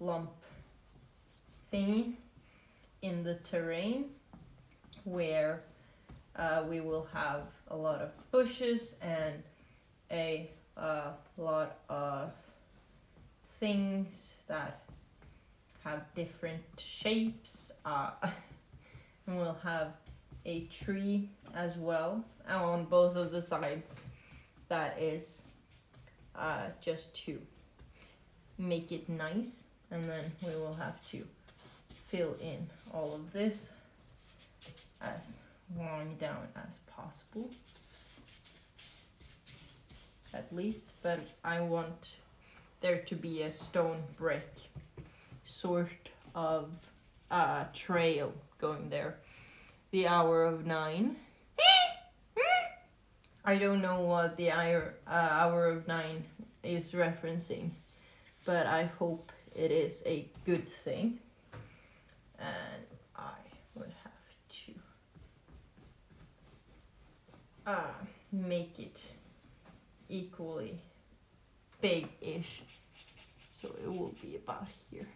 lump thingy in the terrain, where we will have a lot of bushes and a lot of things that have different shapes, and we'll have a tree as well on both of the sides. That is just to make it nice, and then we will have to fill in all of this as long down as possible, at least. But I want there to be a stone brick sort of trail going there. The hour of 9. I don't know what the hour of 9 is referencing, but I hope it is a good thing. And I would have to make it equally big-ish, so it will be about here.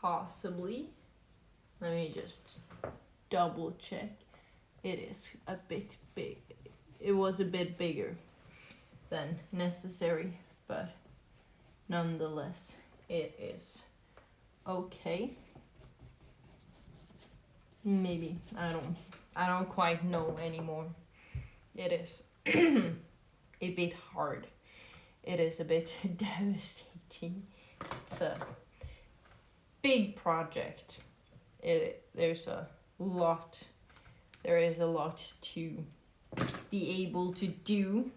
Possibly. Let me just double check. It is a bit big. It was a bit bigger than necessary, but nonetheless, it is okay. Maybe. I don't quite know anymore. It is a bit hard. It is a bit devastating. It's a big project. There is a lot to be able to do,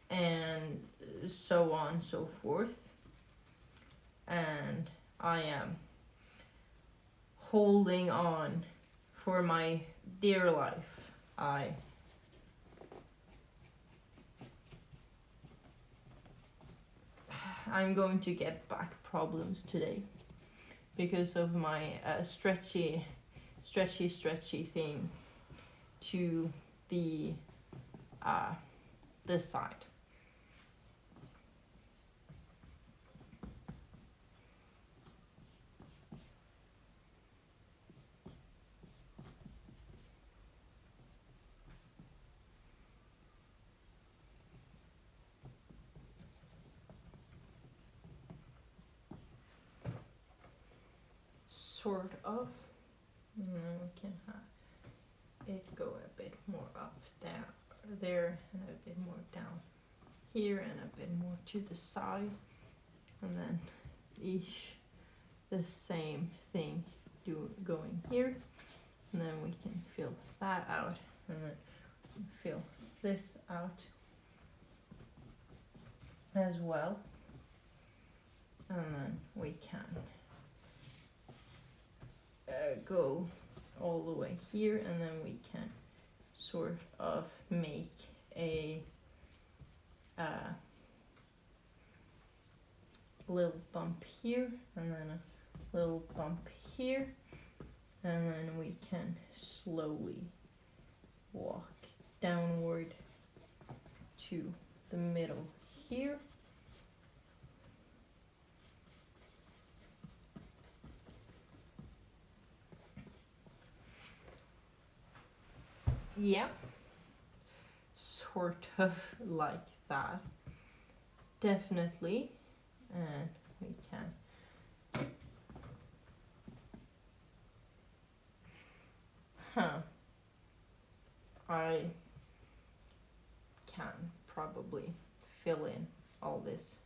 and so on and so forth. And I am holding on for my dear life. I'm going to get back problems today because of my stretchy thing to the this side. Sort of. And then we can have it go a bit more up there, and a bit more down here, and a bit more to the side, and then each the same thing going here, and then we can fill that out, and then fill this out as well, and then we can go all the way here, and then we can sort of make a little bump here, and then a little bump here, and then we can slowly walk downward to the middle here. Yeah, sort of like that. Definitely. And we can. I can probably fill in all this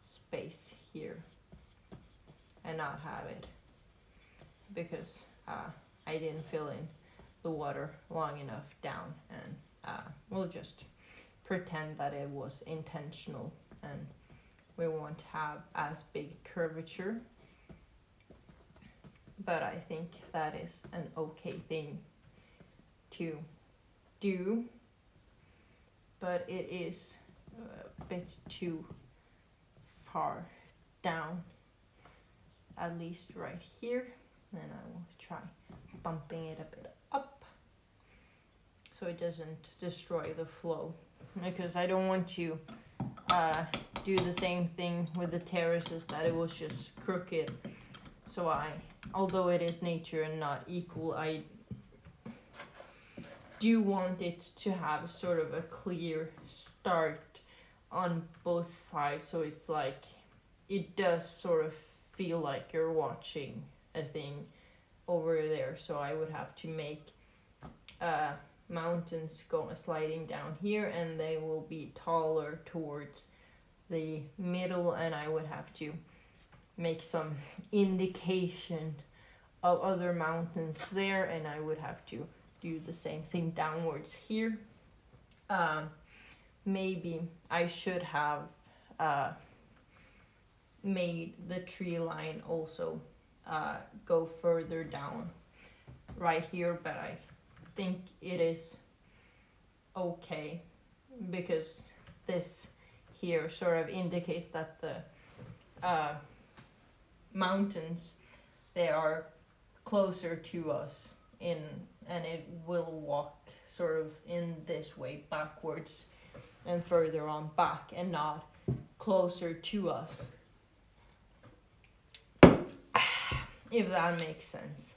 space here and not have it, because I didn't fill in the water long enough down, and we'll just pretend that it was intentional, and we won't have as big curvature. But I think that is an okay thing to do, but it is a bit too far down, at least right here. Then I will try bumping it a bit up so it doesn't destroy the flow, because I don't want to do the same thing with the terraces, that it was just crooked. So although it is nature and not equal, I do want it to have sort of a clear start on both sides, so it's like it does sort of feel like you're watching a thing over there. So I would have to make mountains sliding down here, and they will be taller towards the middle, and I would have to make some indication of other mountains there, and I would have to do the same thing downwards here. Maybe I should have made the tree line also go further down right here, but I think it is okay, because this here sort of indicates that the mountains, they are closer to us, and it will walk sort of in this way backwards and further on back, and not closer to us, if that makes sense.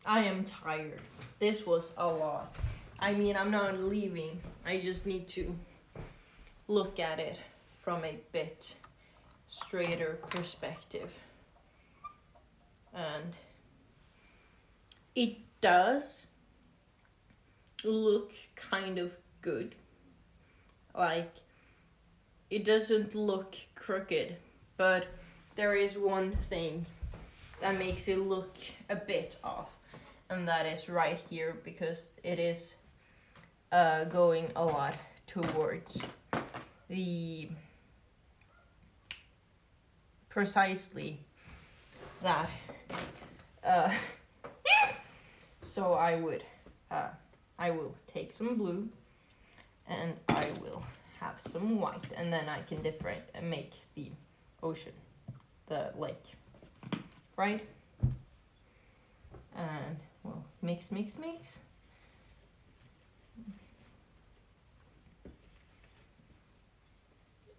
I am tired. This was a lot. I mean, I'm not leaving. I just need to look at it from a bit straighter perspective. And it does look kind of good. Like, it doesn't look crooked, but there is one thing that makes it look a bit off, and that is right here, because it is going a lot towards the precisely that. So I will take some blue, and I will have some white, and then I can make the ocean, the lake, right? And we'll mix.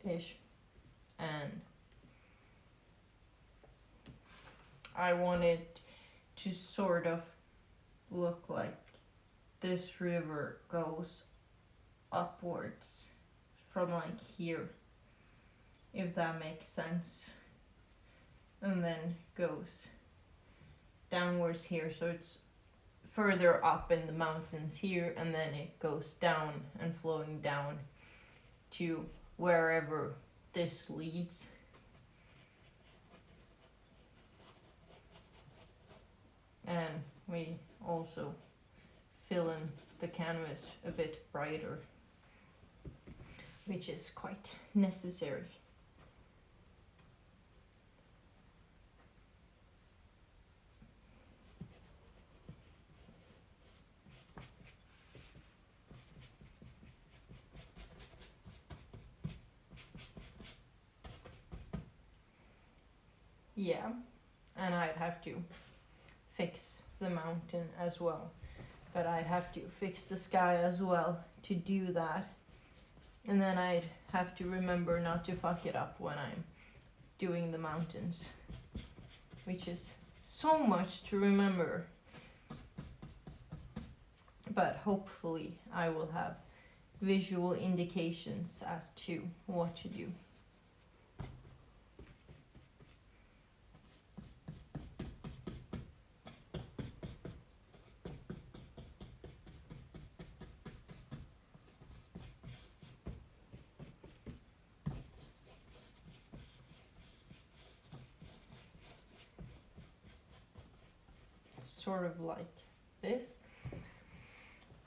Ish. And I want it to sort of look like this river goes upwards from like here, if that makes sense, and then goes downwards here, so it's further up in the mountains here, and then it goes down and flowing down to wherever this leads. And we also fill in the canvas a bit brighter, which is quite necessary. Yeah, and I'd have to fix the mountain as well. But I'd have to fix the sky as well to do that. And then I'd have to remember not to fuck it up when I'm doing the mountains, which is so much to remember. But hopefully I will have visual indications as to what to do. Sort of like this.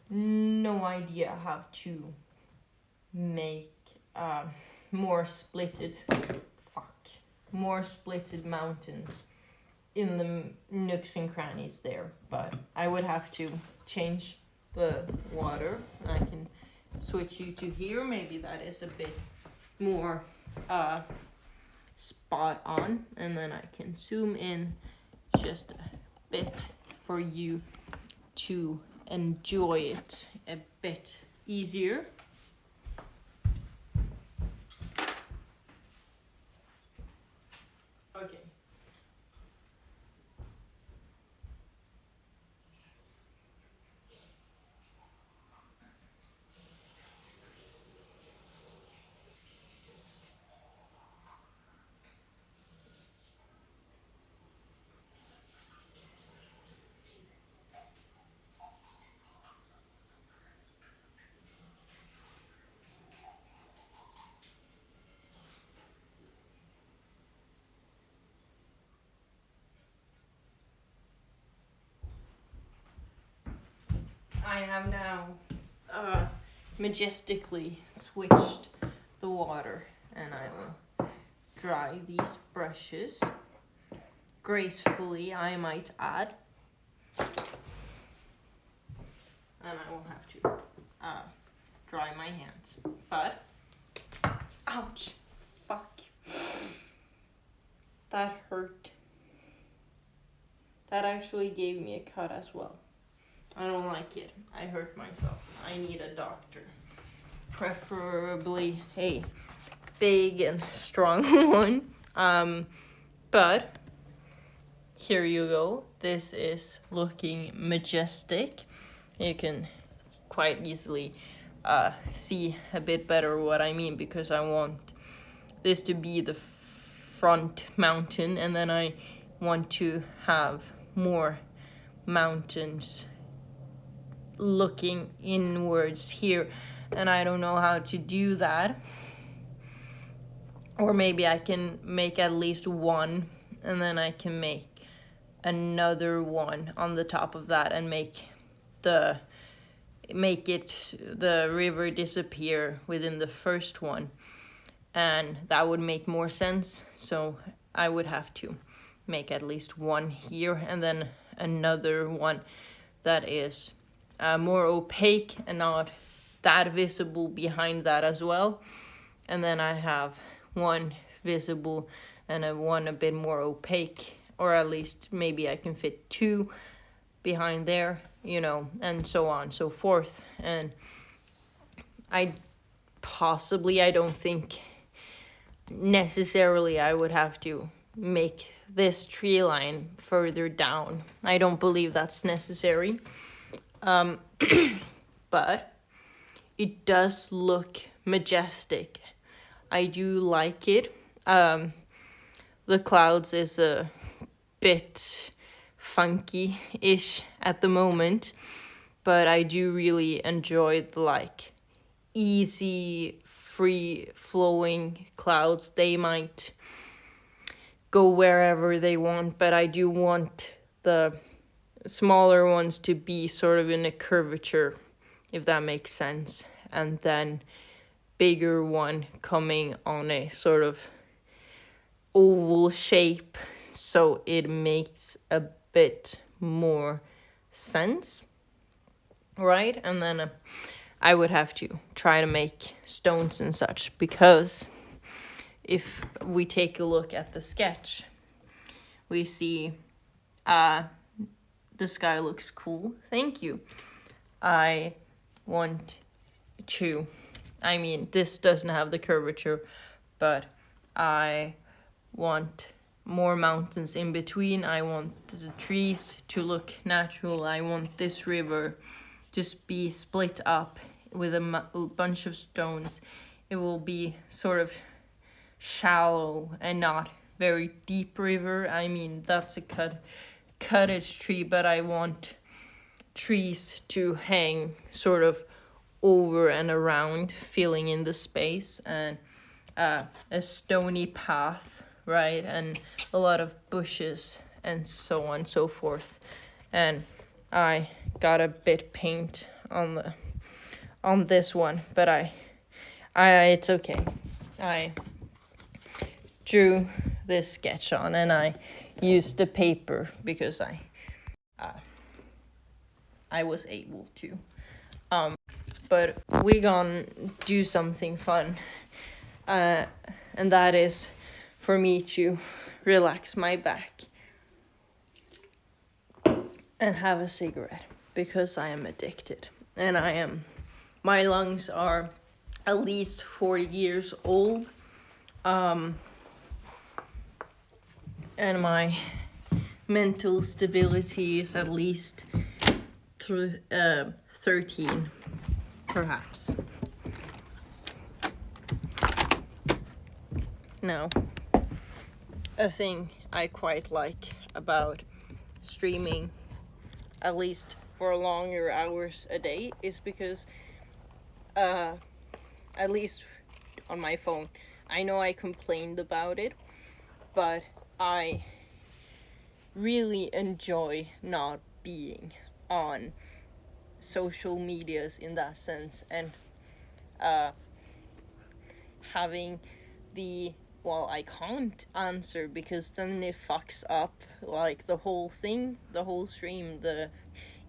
No idea how to make more splitted mountains in the nooks and crannies there, but I would have to change the water. I can switch you to here. Maybe that is a bit more spot on, and then I can zoom in just a bit for you to enjoy it a bit easier. Okay. I have now majestically switched the water, and I will dry these brushes gracefully, I might add. And I will have to dry my hands. But, ouch, fuck. That hurt. That actually gave me a cut as well. I don't like it. I hurt myself. I need a doctor. Preferably a big and strong one. But here you go. This is looking majestic. You can quite easily see a bit better what I mean, because I want this to be the front mountain, and then I want to have more mountains looking inwards here, and I don't know how to do that. Or maybe I can make at least one, and then I can make another one on the top of that and make the river disappear within the first one, and that would make more sense. So I would have to make at least one here, and then another one that is more opaque and not that visible behind that as well. And then I have one visible and one a bit more opaque, or at least maybe I can fit two behind there, and so on, so forth. And I don't think necessarily I would have to make this tree line further down. I don't believe that's necessary. But it does look majestic. I do like it. The clouds is a bit funky-ish at the moment, but I do really enjoy the easy, free-flowing clouds. They might go wherever they want, but I do want the smaller ones to be sort of in a curvature, if that makes sense, and then bigger one coming on a sort of oval shape, so it makes a bit more sense, right? And then I would have to try to make stones and such, because if we take a look at the sketch, we see the sky looks cool. Thank you. I want to, I mean, this doesn't have the curvature, but I want more mountains in between. I want the trees to look natural. I want this river just be split up with a bunch of stones. It will be sort of shallow and not very deep river. I mean, that's a cottage tree, but I want trees to hang sort of over and around, filling in the space, and a stony path, right, and a lot of bushes and so on and so forth. And I got a bit paint on this one, but I it's okay. I drew this sketch on, and I used the paper because I was able to. But we gonna do something fun, and that is for me to relax my back and have a cigarette, because I am addicted, and my lungs are at least 40 years old, and my mental stability is at least 13, perhaps. Now, a thing I quite like about streaming, at least for longer hours a day, is because at least on my phone, I know I complained about it, but I really enjoy not being on social medias in that sense, and having I can't answer, because then it fucks up like the whole thing, the whole stream, the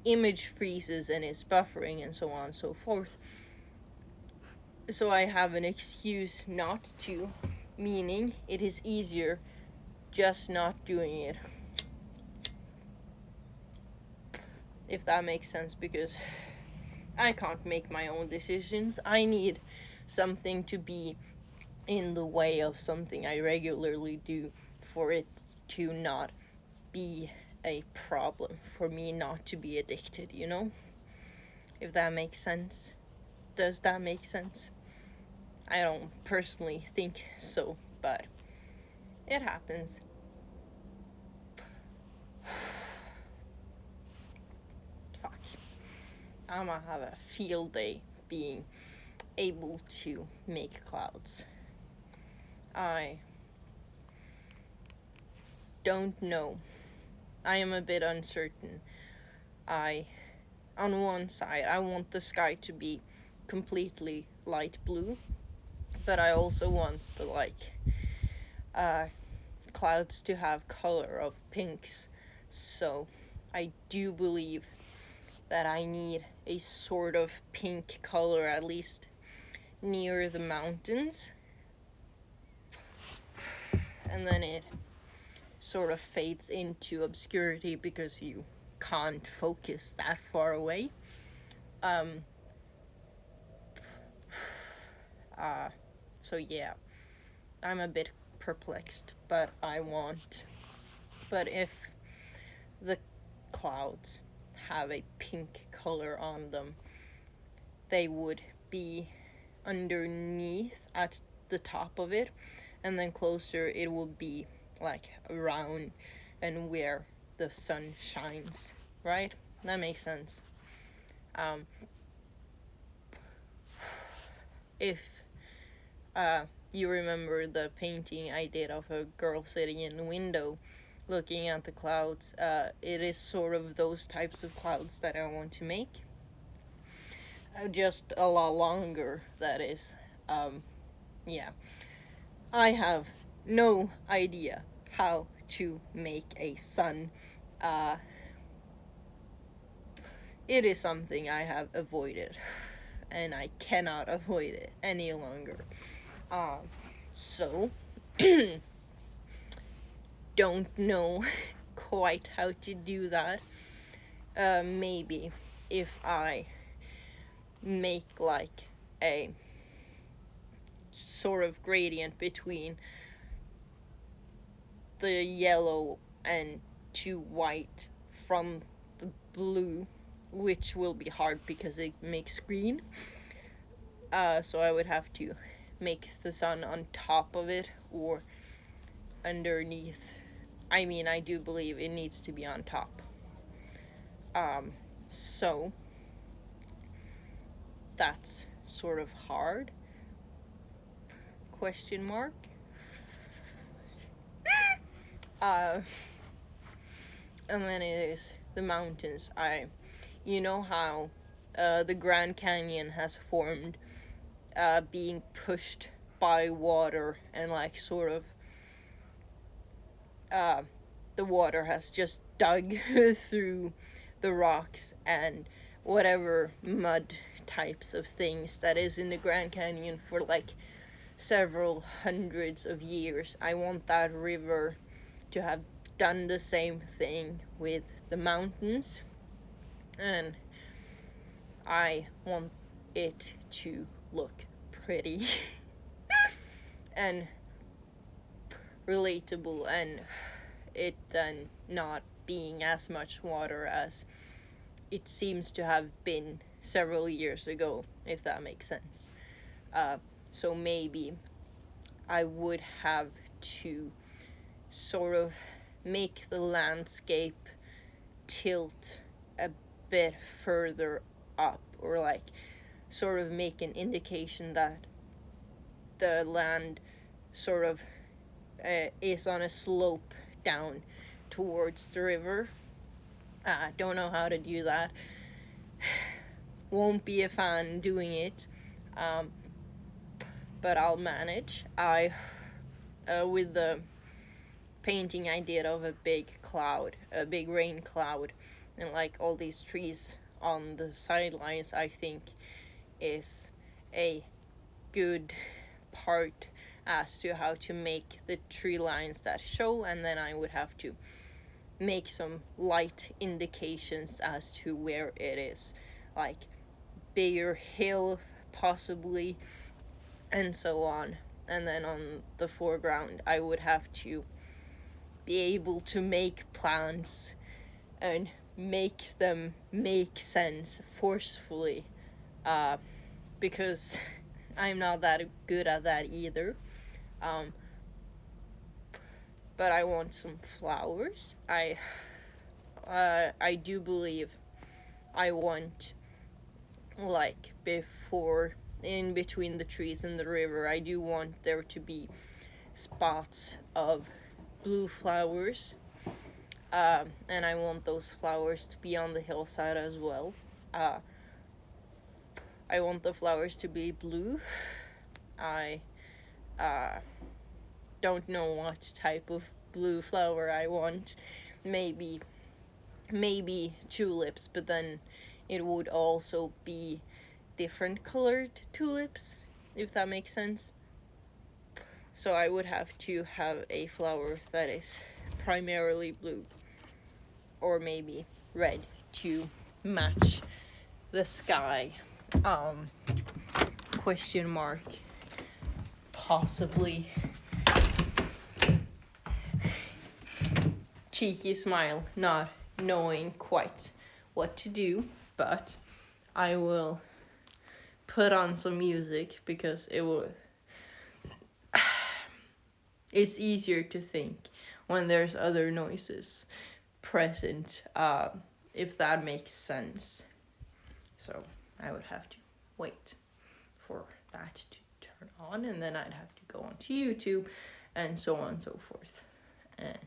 image freezes and it's buffering and so on and so forth. So I have an excuse not to, meaning it is easier just not doing it. If that makes sense, because I can't make my own decisions. I need something to be in the way of something I regularly do for it to not be a problem, for me not to be addicted, you know? If that makes sense. Does that make sense? I don't personally think so, but it happens. Fuck. I'm gonna have a field day being able to make clouds. I don't know. I am a bit uncertain. On one side, I want the sky to be completely light blue, but I also want the clouds to have color of pinks. So I do believe that I need a sort of pink color, at least near the mountains, and then it sort of fades into obscurity because you can't focus that far away. So yeah, I'm a bit perplexed, but if the clouds have a pink color on them, they would be underneath at the top of it, and then closer it would be like around and where the sun shines, right? That makes sense. If you remember the painting I did of a girl sitting in the window looking at the clouds, it is sort of those types of clouds that I want to make. Just a lot longer, that is. Yeah. I have no idea how to make a sun. It is something I have avoided, and I cannot avoid it any longer. So, don't know quite how to do that. Maybe if I make like a sort of gradient between the yellow and to white from the blue, which will be hard because it makes green. So I would have to make the sun on top of it or underneath. I mean, I do believe it needs to be on top. So that's sort of hard. Question mark. And then it is the mountains. You know how the Grand Canyon has formed, being pushed by water, and like sort of the water has just dug through the rocks and whatever mud types of things that is in the Grand Canyon for like several hundreds of years. I want that river to have done the same thing with the mountains, and I want it to look pretty and relatable, and it then not being as much water as it seems to have been several years ago, if that makes sense. So maybe I would have to sort of make the landscape tilt a bit further up, or like sort of make an indication that the land sort of is on a slope down towards the river. Don't know how to do that. Won't be a fan doing it, but I'll manage. With the painting I did of a big cloud, a big rain cloud, and like all these trees on the sidelines, I think is a good part as to how to make the tree lines that show, and then I would have to make some light indications as to where it is, like bigger hill possibly, and so on. And then on the foreground I would have to be able to make plans and make them make sense forcefully, because I'm not that good at that either. But I want some flowers. I do believe I want, like, before, in between the trees and the river, I do want there to be spots of blue flowers, and I want those flowers to be on the hillside as well. I want the flowers to be blue. I don't know what type of blue flower I want. Maybe tulips, but then it would also be different colored tulips, if that makes sense. So I would have to have a flower that is primarily blue, or maybe red, to match the sky. Question mark. Possibly. Cheeky smile, not knowing quite what to do, but I will put on some music because it's easier to think when there's other noises present, if that makes sense. So I would have to wait for that to turn on, and then I'd have to go onto YouTube and so on and so forth. And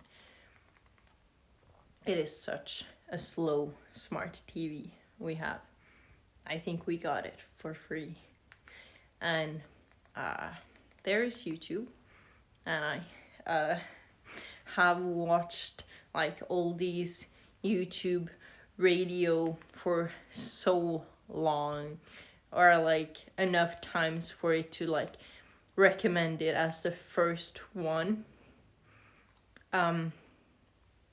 it is such a slow smart TV we have. I think we got it for free. And there is YouTube, and I have watched like all these YouTube radio for so long, or like enough times for it to like recommend it as the first one. Um,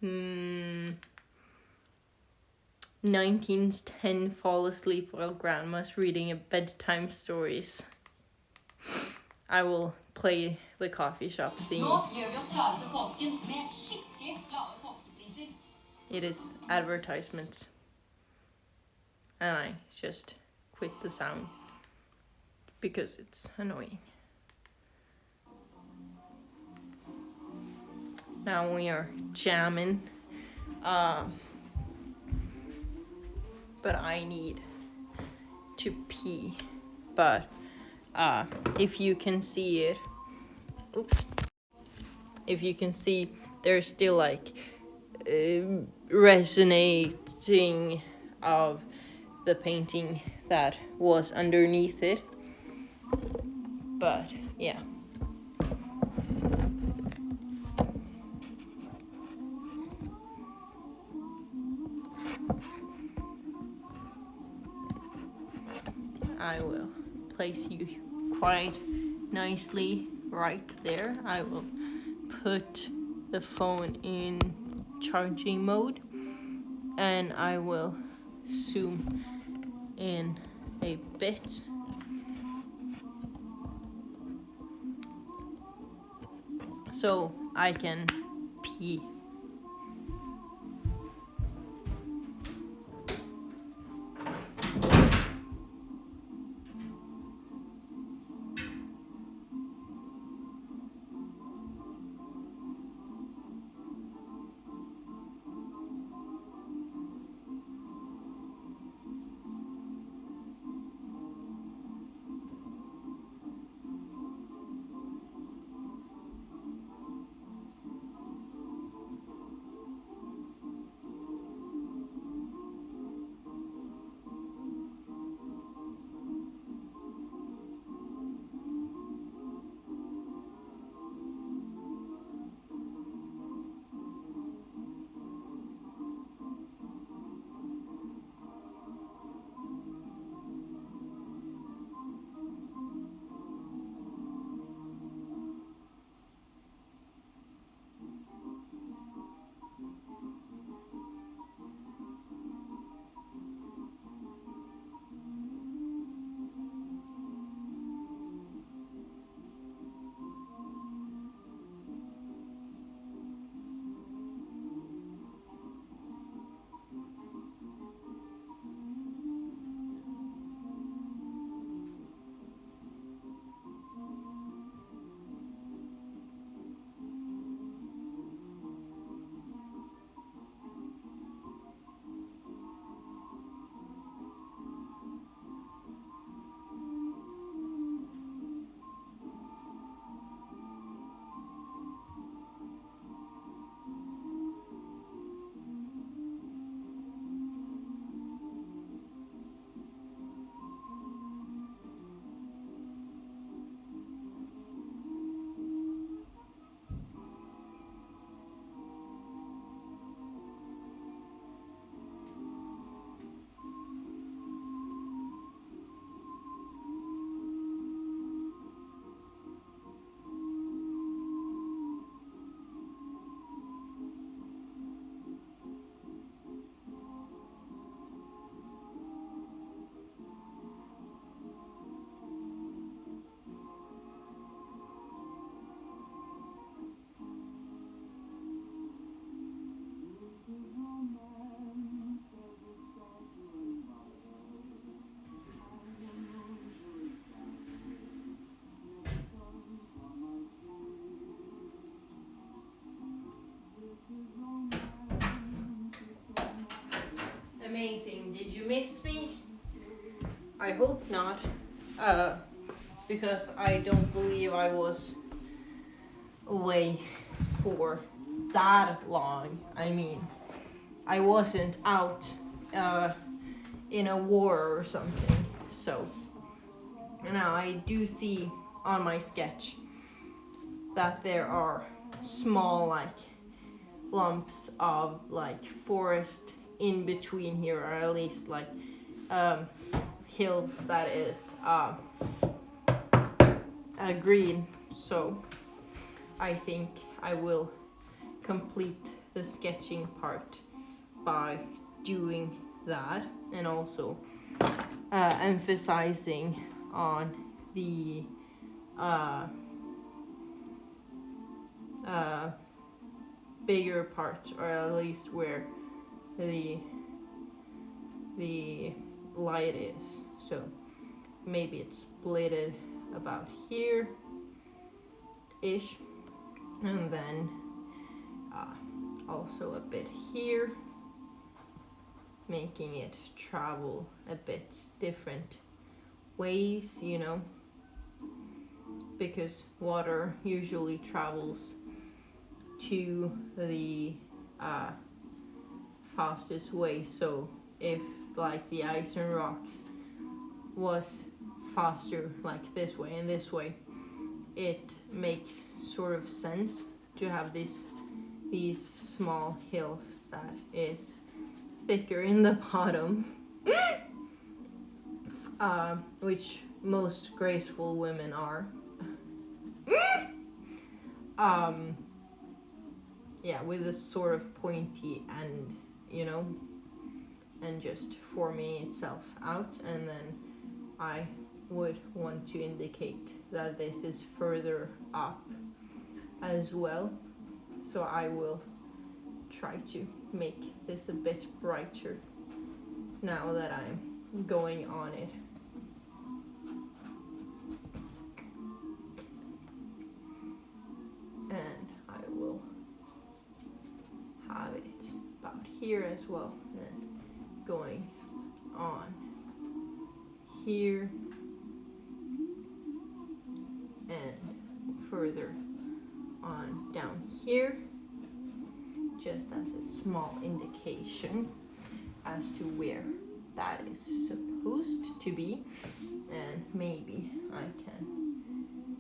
mm, 1910 fall asleep while grandma's reading a bedtime stories. I will play the coffee shop theme. It is advertisements. And I just quit the sound because it's annoying. Now we are jamming. But I need to pee. But if you can see it, if you can see, there's still like resonating of the painting that was underneath it. But yeah. I will place you quite nicely right there. I will put the phone in charging mode and I will zoom in a bit. So I can pee. Amazing. Did you miss me? I hope not. Because I don't believe I was away for that long. I mean, I wasn't out in a war or something. So now I do see on my sketch that there are small like lumps of like forest in between here, or at least like hills that is green. So I think I will complete the sketching part by doing that, and also emphasizing on the bigger part, or at least where the light is. So maybe it's splitted about here ish, and then also a bit here, making it travel a bit different ways, you know, because water usually travels to the fastest way. So if like the ice and rocks was faster like this way and this way, it makes sort of sense to have these small hills that is thicker in the bottom, which most graceful women are. Yeah, with a sort of pointy end, you know, and just forming itself out, and then I would want to indicate that this is further up as well. So I will try to make this a bit brighter now that I'm going on it. And I will have it about here as well, and going on here and further on down here, just as a small indication as to where that is supposed to be. And maybe I can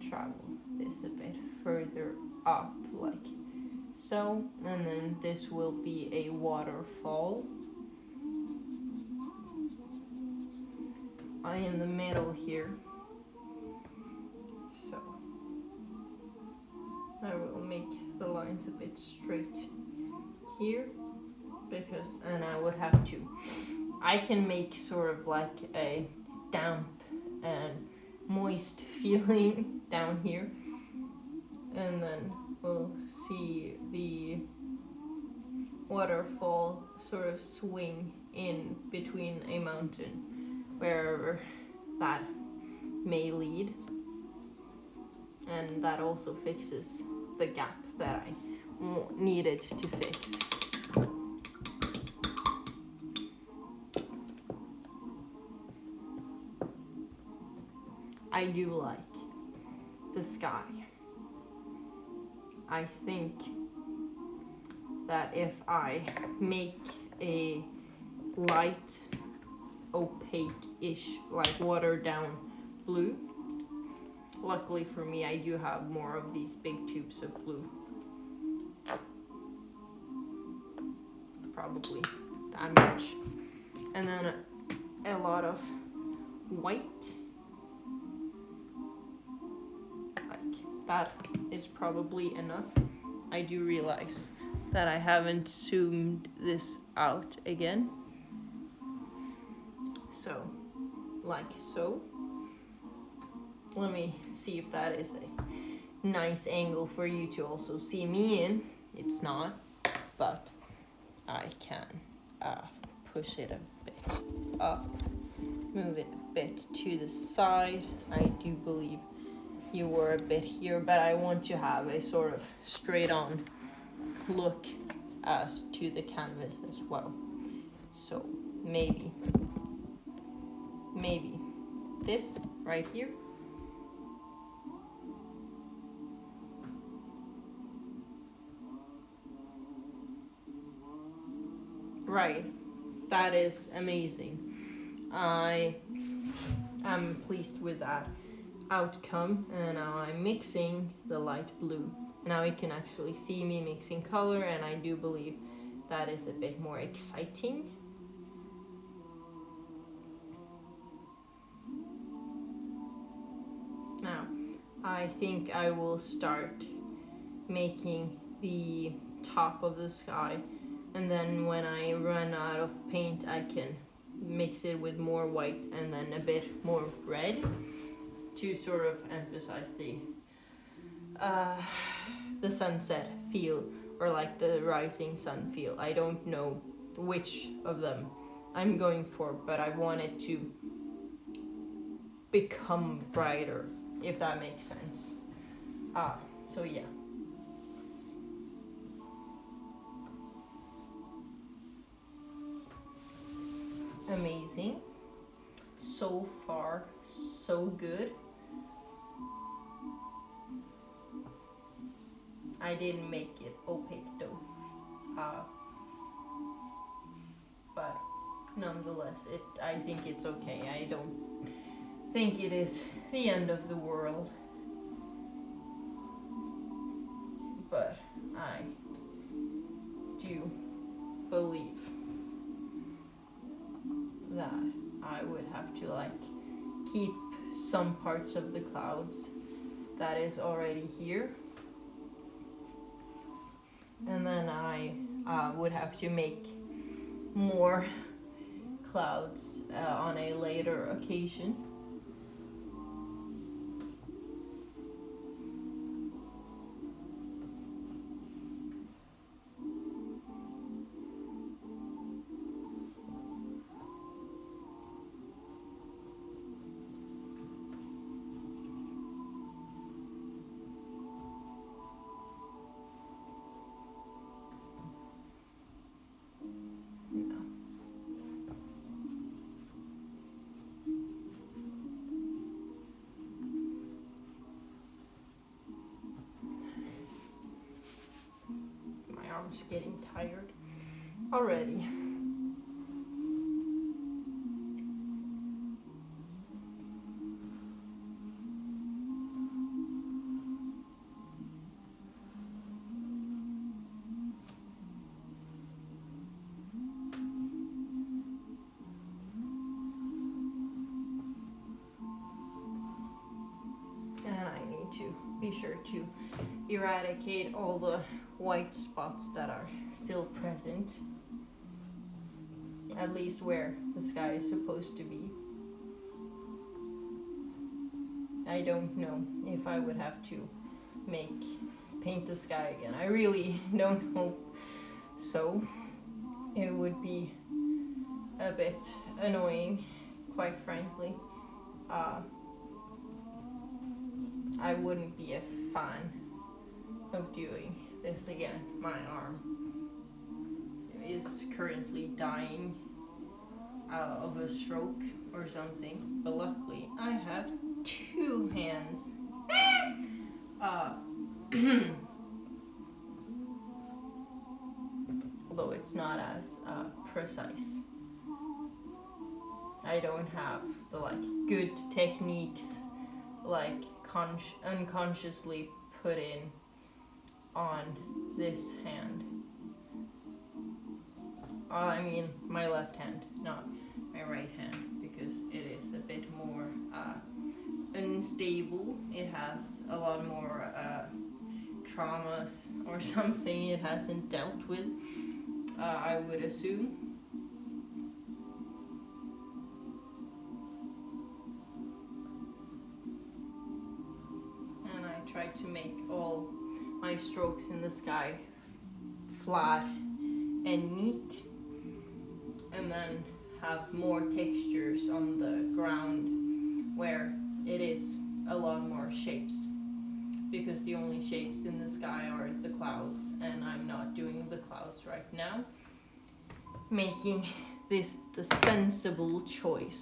travel this a bit further up like so, and then this will be a waterfall in the middle here. So I will make the lines a bit straight here, because, and I would have to, I can make sort of like a damp and moist feeling down here, and then we'll see the waterfall sort of swing in between a mountain, wherever that may lead, and that also fixes the gap that I needed to fix. I do like the sky. I think that if I make a light opaque-ish, like watered down blue, luckily for me I do have more of these big tubes of blue, probably that much, and then a lot of white, like that is probably enough. I do realize that I haven't zoomed this out again, so like so. Let me see if that is a nice angle for you to also see me in. It's not, but I can push it a bit up, move it a bit to the side. I do believe you were a bit here, but I want to have a sort of straight on look as to the canvas as well. So maybe this right here. Right, that is amazing. I am pleased with that outcome, and now I'm mixing the light blue. Now you can actually see me mixing color, and I do believe that is a bit more exciting. Now, I think I will start making the top of the sky, and then when I run out of paint I can mix it with more white and then a bit more red to sort of emphasize the sunset feel, or like the rising sun feel. I don't know which of them I'm going for, but I want it to become brighter, if that makes sense. So yeah. Amazing. So far, so good. I didn't make it opaque though. But nonetheless, I think it's okay. I don't think it is the end of the world. But I do believe that I would have to like keep some parts of the clouds that is already here, and then I would have to make more clouds on a later occasion. Arms getting tired already. And I need to be sure to eradicate all the white spots that are still present, at least where the sky is supposed to be. I don't know if I would have to paint the sky again. I really don't hope so. It would be a bit annoying, quite frankly. I wouldn't be a fan of doing this again. My arm is currently dying of a stroke or something, but luckily I have two hands. Although it's not as precise. I don't have the like good techniques like unconsciously put in on this hand. I mean my left hand, not my right hand, because it is a bit more unstable. It has a lot more traumas or something it hasn't dealt with, I would assume. And I try to make all my strokes in the sky flat and neat, and then have more textures on the ground where it is a lot more shapes, because the only shapes in the sky are the clouds, and I'm not doing the clouds right now, making this the sensible choice.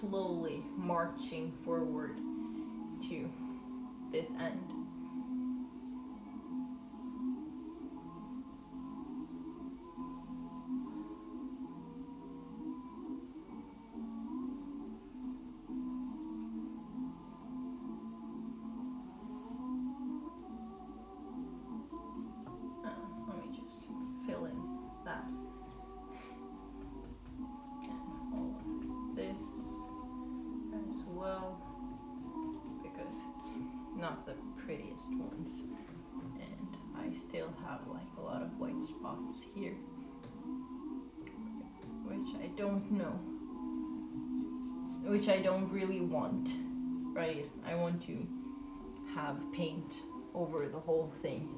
Slowly marching forward to this end. not the prettiest ones. And I still have like a lot of white spots here, which I don't know, which I don't really want, right? I want to have paint over the whole thing.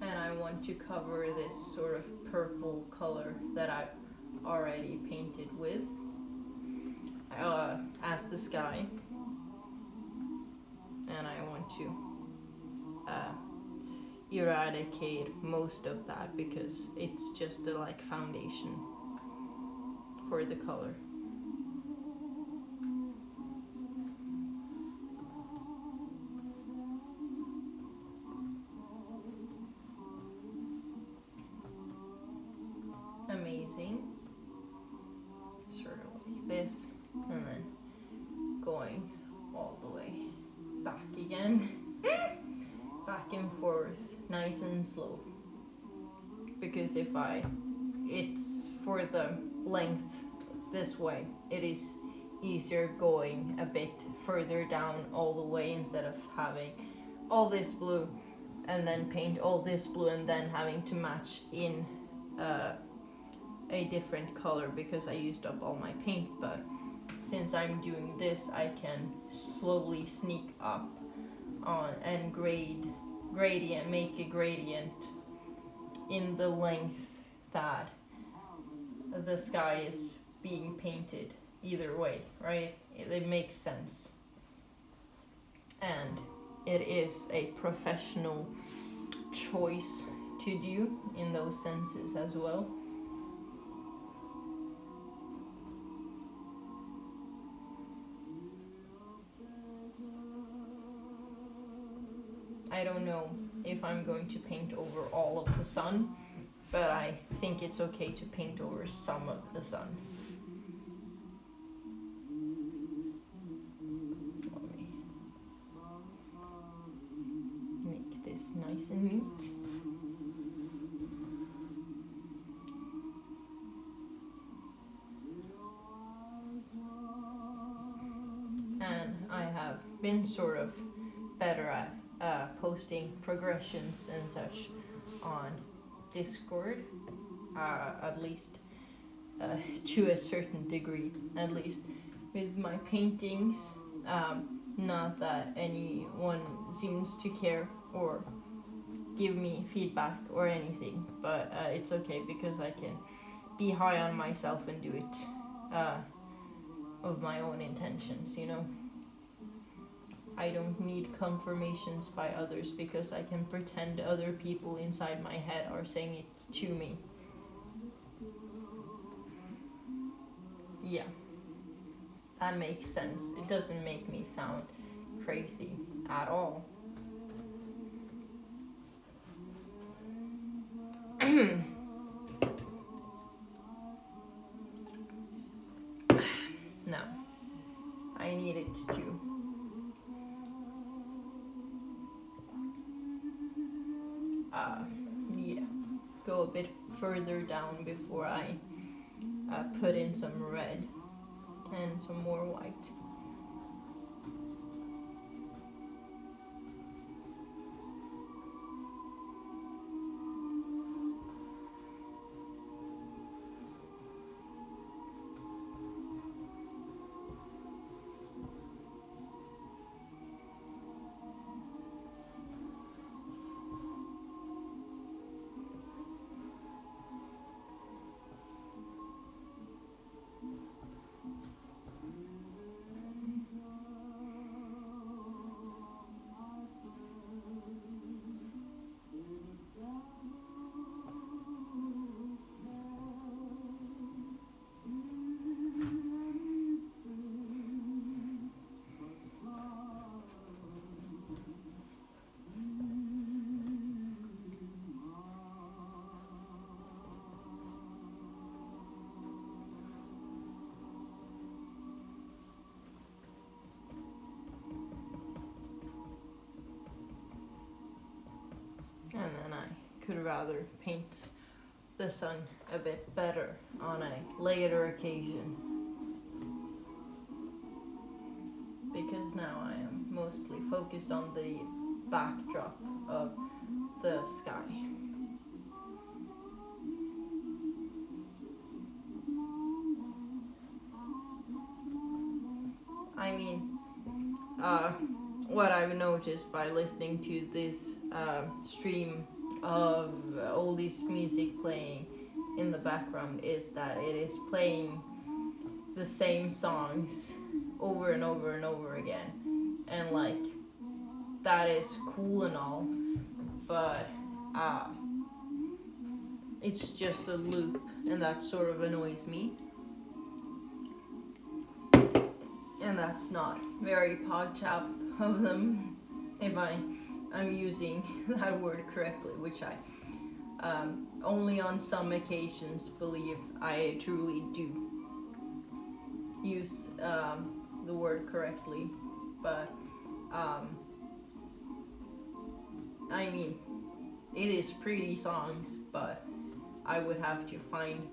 And I want to cover this sort of purple color that I've already painted with as the sky. And I want to eradicate most of that because it's just a like foundation for the color. Amazing. Sort of like this, and then going all the way back again. Back and forth, nice and slow. Because if it's for the length this way, it is easier going a bit further down all the way instead of having all this blue and then paint all this blue and then having to match in a different color because I used up all my paint. But since I'm doing this, I can slowly sneak up on and make a gradient in the length that the sky is being painted either way, right? It makes sense. And it is a professional choice to do in those senses as well. I don't know if I'm going to paint over all of the sun, but I think it's okay to paint over some of the sun. Let me make this nice and neat. And I have been sort of better at posting progressions and such on Discord, at least to a certain degree, at least with my paintings. Not that anyone seems to care or give me feedback or anything, but it's okay because I can be high on myself and do it of my own intentions, you know? I don't need confirmations by others because I can pretend other people inside my head are saying it to me. Yeah, that makes sense. It doesn't make me sound crazy at all. Now, I needed to go a bit further down before I put in some red and some more white. And then I could rather paint the sun a bit better on a later occasion. because now I am mostly focused on the backdrop of the sky. I mean, what I've noticed by listening to this stream of all this music playing in the background is that it is playing the same songs over and over and over again, and like that is cool and all, but it's just a loop, and that sort of annoys me, and that's not very PogChamp of them, if I'm using that word correctly, which I only on some occasions believe I truly do use the word correctly, but I mean, it is pretty songs, but I would have to find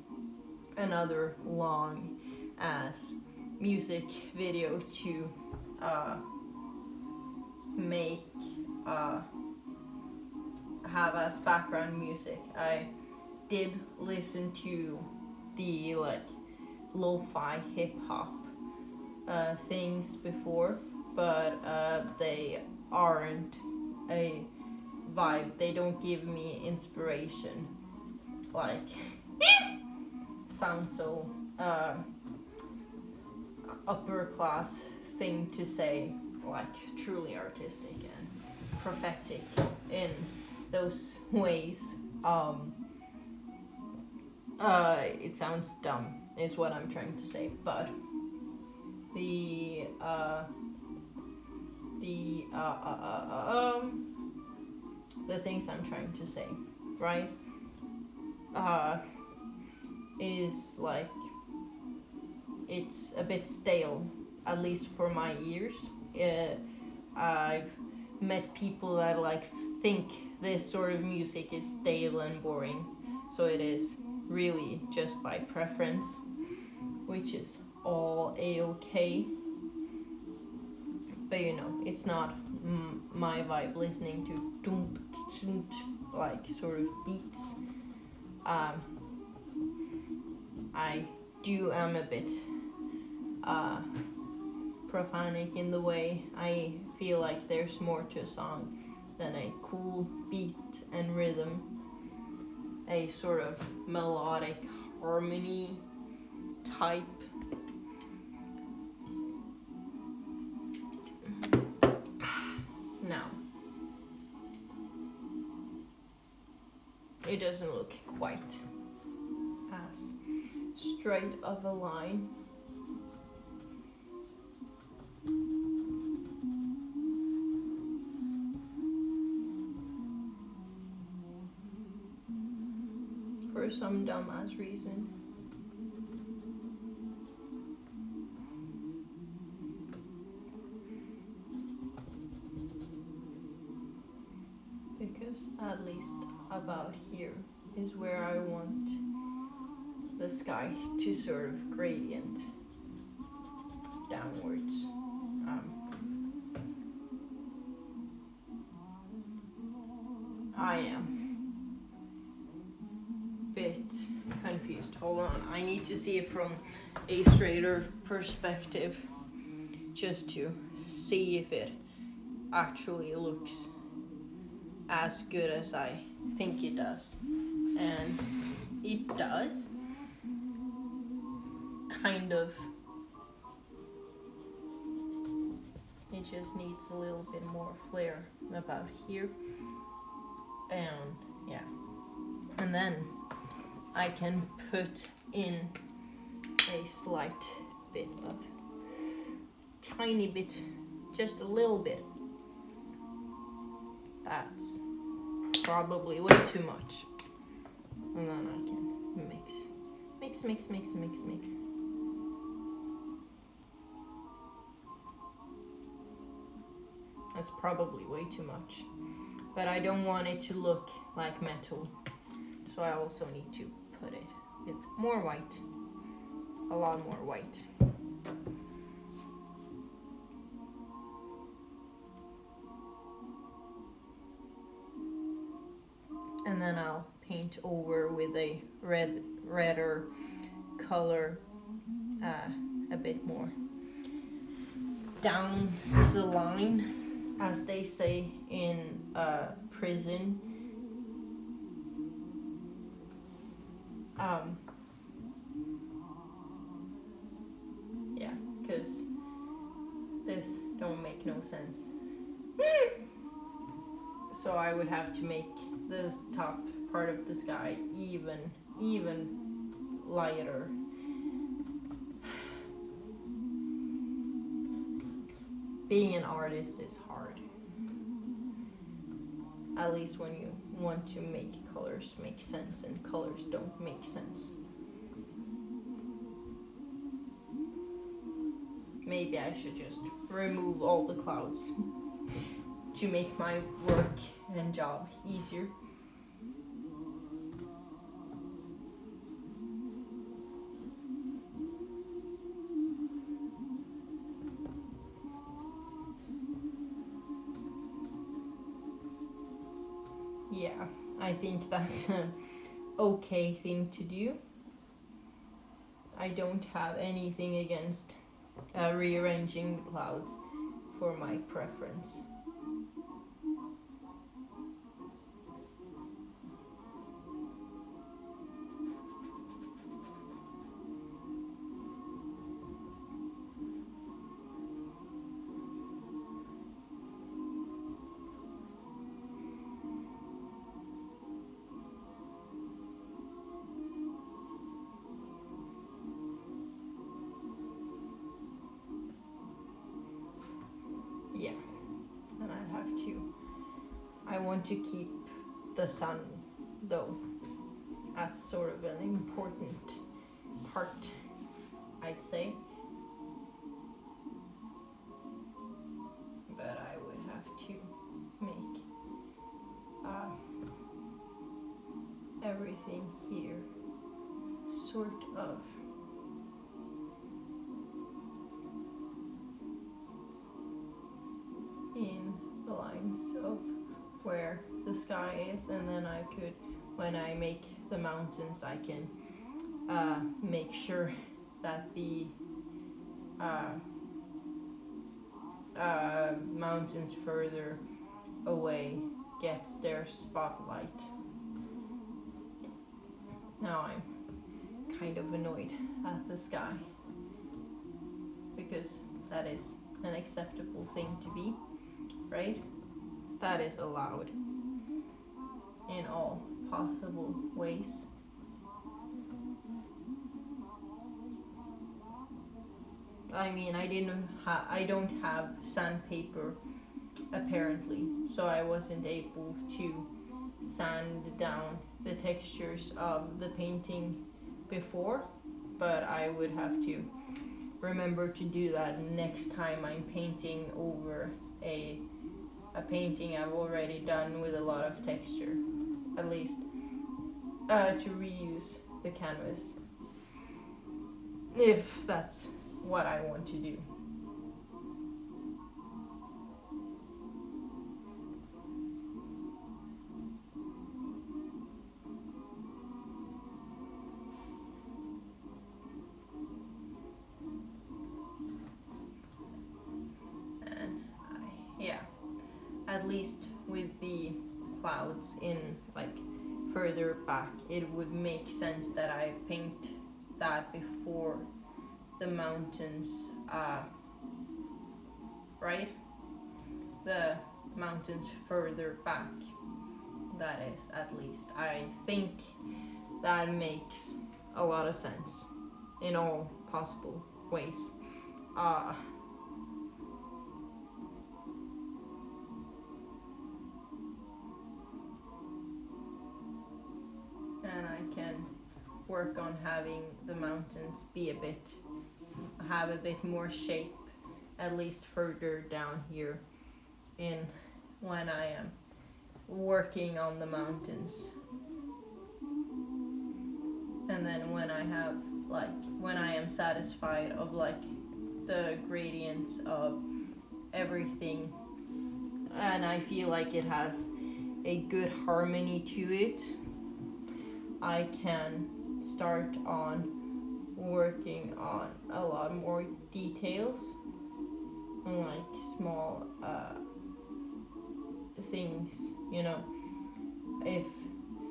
another long ass music video to make have as background music. I did listen to the like lo-fi hip-hop things before, but they aren't a vibe. They don't give me inspiration. Like, sounds so upper class thing to say, like truly artistic and prophetic in those ways. It sounds dumb is what I'm trying to say, but the things I'm trying to say, right, is like it's a bit stale, at least for my ears. I've met people that like think this sort of music is stale and boring, so it is really just by preference, which is all a-okay. But you know, it's not my vibe listening to doom like sort of beats. I am a bit profanic in the way I feel like there's more to a song than a cool beat and rhythm, a sort of melodic harmony type. Now, it doesn't look quite as straight of a line. For some dumbass reason. Because at least about here is where I want the sky to sort of gradient downwards. I am a bit confused. Hold on, I need to see it from a straighter perspective just to see if it actually looks as good as I think it does. And it does. Kind of. It just needs a little bit more flair about here. And yeah. And then I can put in a slight bit of tiny bit, just a little bit. That's probably way too much. And then I can mix. That's probably way too much. But I don't want it to look like metal. So I also need to put it with more white. A lot more white. redder color a bit more down the line, as they say in prison. Yeah, because this don't make no sense. So I would have to make the top part of the sky even lighter. Being an artist is hard. At least when you want to make colors make sense and colors don't make sense. Maybe I should just remove all the clouds to make my work and job easier. Yeah, I think that's an okay thing to do. I don't have anything against rearranging the clouds for my preference. Yeah, and I want to keep the sun though. That's sort of an important part, I'd say. But I would have to make everything here sort of in the lines of where the sky is, and then I could, when I make the mountains, I can make sure that the mountains further away gets their spotlight. Now I'm kind of annoyed at the sky because that is an acceptable thing to be, right? That is allowed in all possible ways. I mean, I don't have sandpaper apparently, so I wasn't able to sand down the textures of the painting before, but I would have to remember to do that next time I'm painting over a painting I've already done with a lot of texture, at least to reuse the canvas, if that's what I want to do. And at least with the clouds in like further back, it would make sense that I paint that before the mountains, right? The mountains further back, that is, at least. I think that makes a lot of sense in all possible ways. And I can work on having the mountains have a bit more shape, at least further down here in when I am working on the mountains. And then when I am satisfied of like the gradients of everything, and I feel like it has a good harmony to it, I can start on working on a lot more details, like small things, you know. If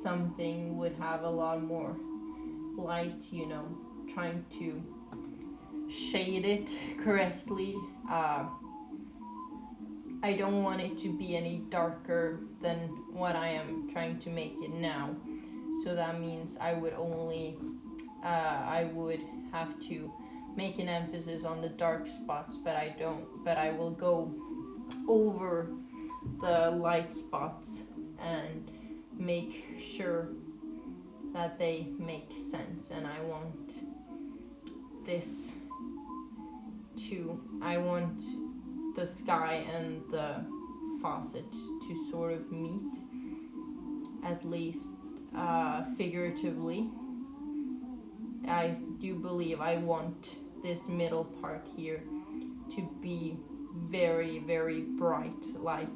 something would have a lot more light, you know, trying to shade it correctly. I don't want it to be any darker than what I am trying to make it now. So that means I would have to make an emphasis on the dark spots, but I will go over the light spots and make sure that they make sense. And I want the sky and the faucet to sort of meet, at least figuratively. I do believe I want this middle part here to be very, very bright, like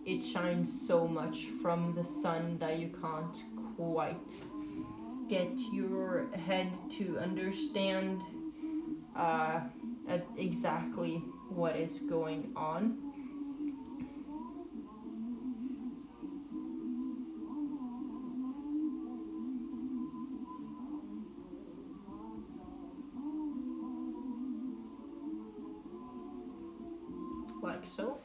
it shines so much from the sun that you can't quite get your head to understand exactly what is going on. Like so.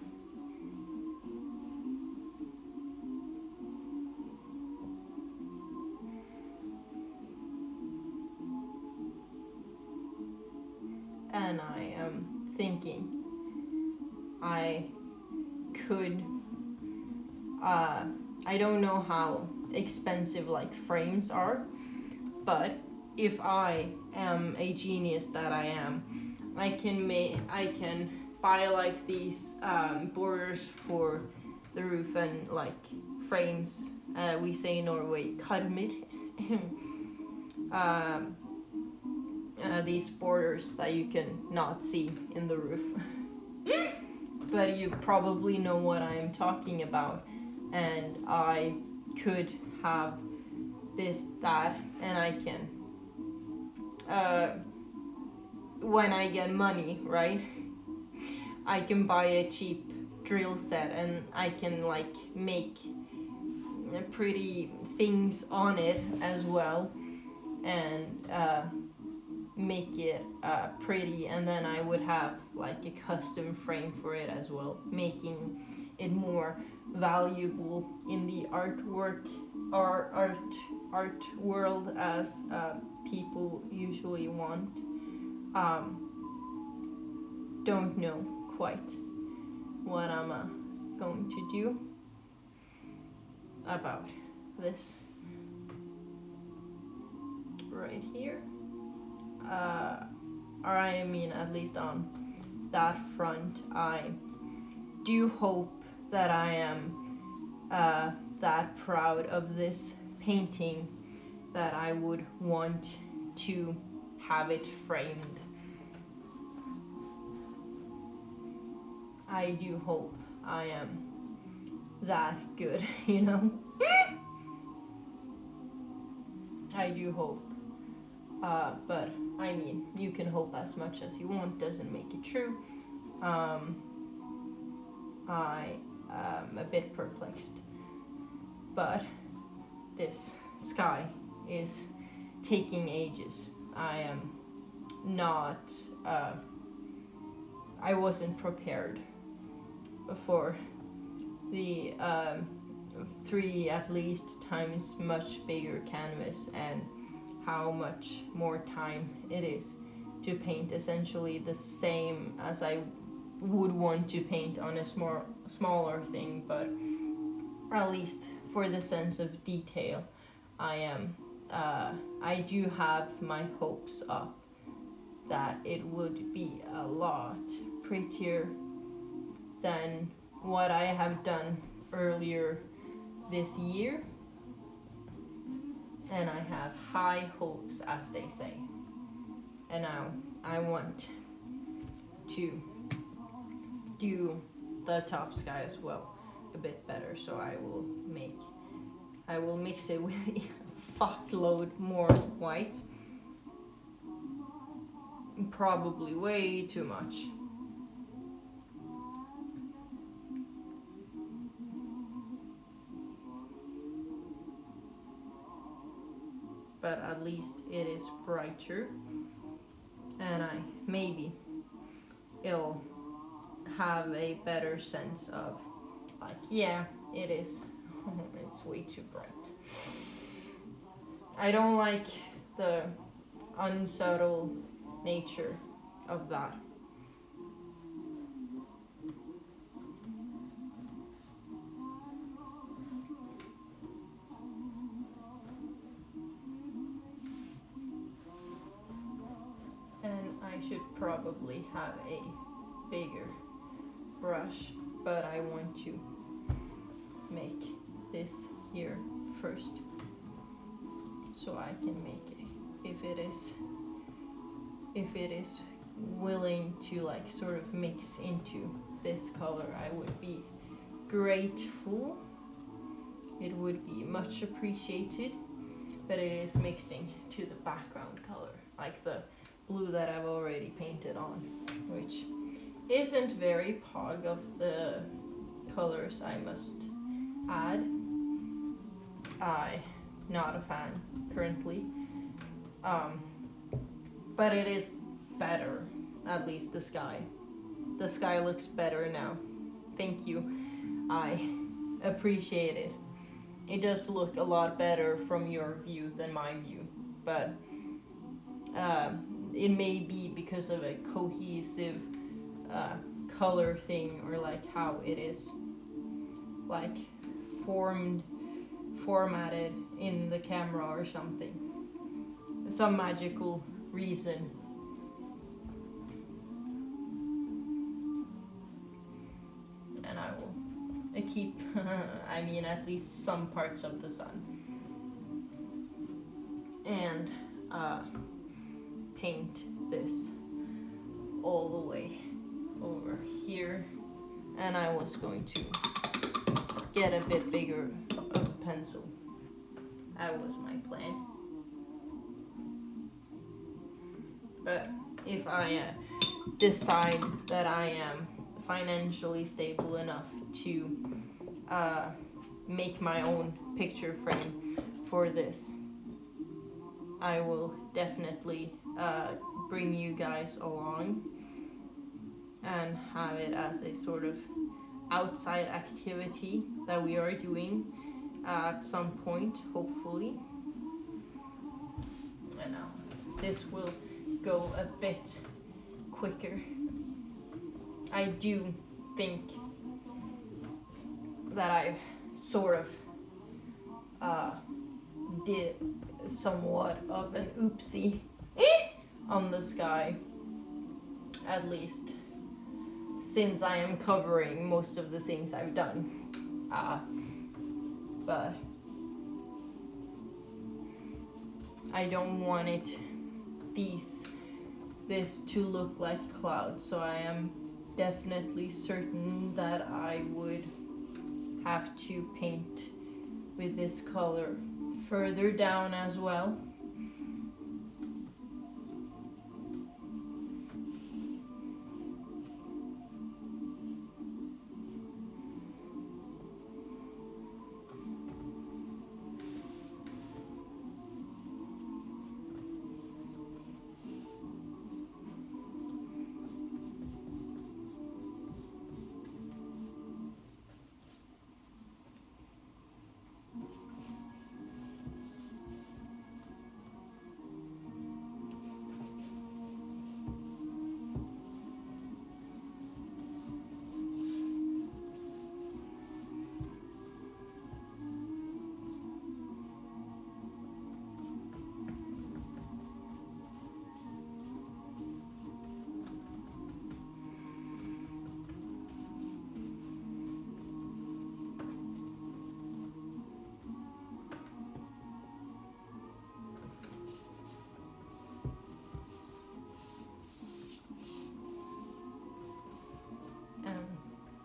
And I am thinking I could I don't know how expensive like frames are, but if I am a genius that I am, I can buy like these borders for the roof and like frames. We say in Norway kadmir. These borders that you can not see in the roof. But you probably know what I am talking about, and I could have that, and I can when I get money, right, I can buy a cheap drill set and I can like make pretty things on it as well, and make it pretty, and then I would have like a custom frame for it as well, making it more valuable in the art world as people usually want. Don't know quite what I'm going to do about this right here. Or I mean, at least on that front, I do hope that I am that proud of this painting that I would want to have it framed. I do hope I am that good, you know? I do hope. But I mean, you can hope as much as you want, doesn't make it true. I am a bit perplexed. But this sky is taking ages. I am not, I wasn't prepared for the 3 at least times much bigger canvas, and how much more time it is to paint essentially the same as I would want to paint on a smaller thing, but at least for the sense of detail, I do have my hopes up that it would be a lot prettier than what I have done earlier this year. And I have high hopes, as they say. And now I want to do the top sky as well a bit better, so I will mix it with fuckload more white. Probably way too much. But at least it is brighter, and maybe it'll have a better sense of, like, yeah, it is. It's way too bright. I don't like the unsubtle nature of that. And I should probably have a bigger brush, but I want to make this here first, so I can make it. If it is willing to, like, sort of mix into this color, I would be grateful. It would be much appreciated. But it is mixing to the background color, like the blue that I've already painted on, which isn't very pog of the colors, I must add. I'm not a fan currently, but it is better. At least the sky looks better now. Thank you, I appreciate it. It does look a lot better from your view than my view, but it may be because of a cohesive color thing, or like how it is, like, formatted in the camera or something. Some magical reason. And I will keep, I mean, at least some parts of the sun. And paint this all the way over here. And I was going to get a bit bigger of a pencil. That was my plan. But if I decide that I am financially stable enough to make my own picture frame for this, I will definitely bring you guys along and have it as a sort of outside activity that we are doing at some point, hopefully. And now this will go a bit quicker. I do think that I've sort of did somewhat of an oopsie on the sky, at least since I am covering most of the things I've done. But I don't want this to look like clouds, so I am definitely certain that I would have to paint with this color further down as well.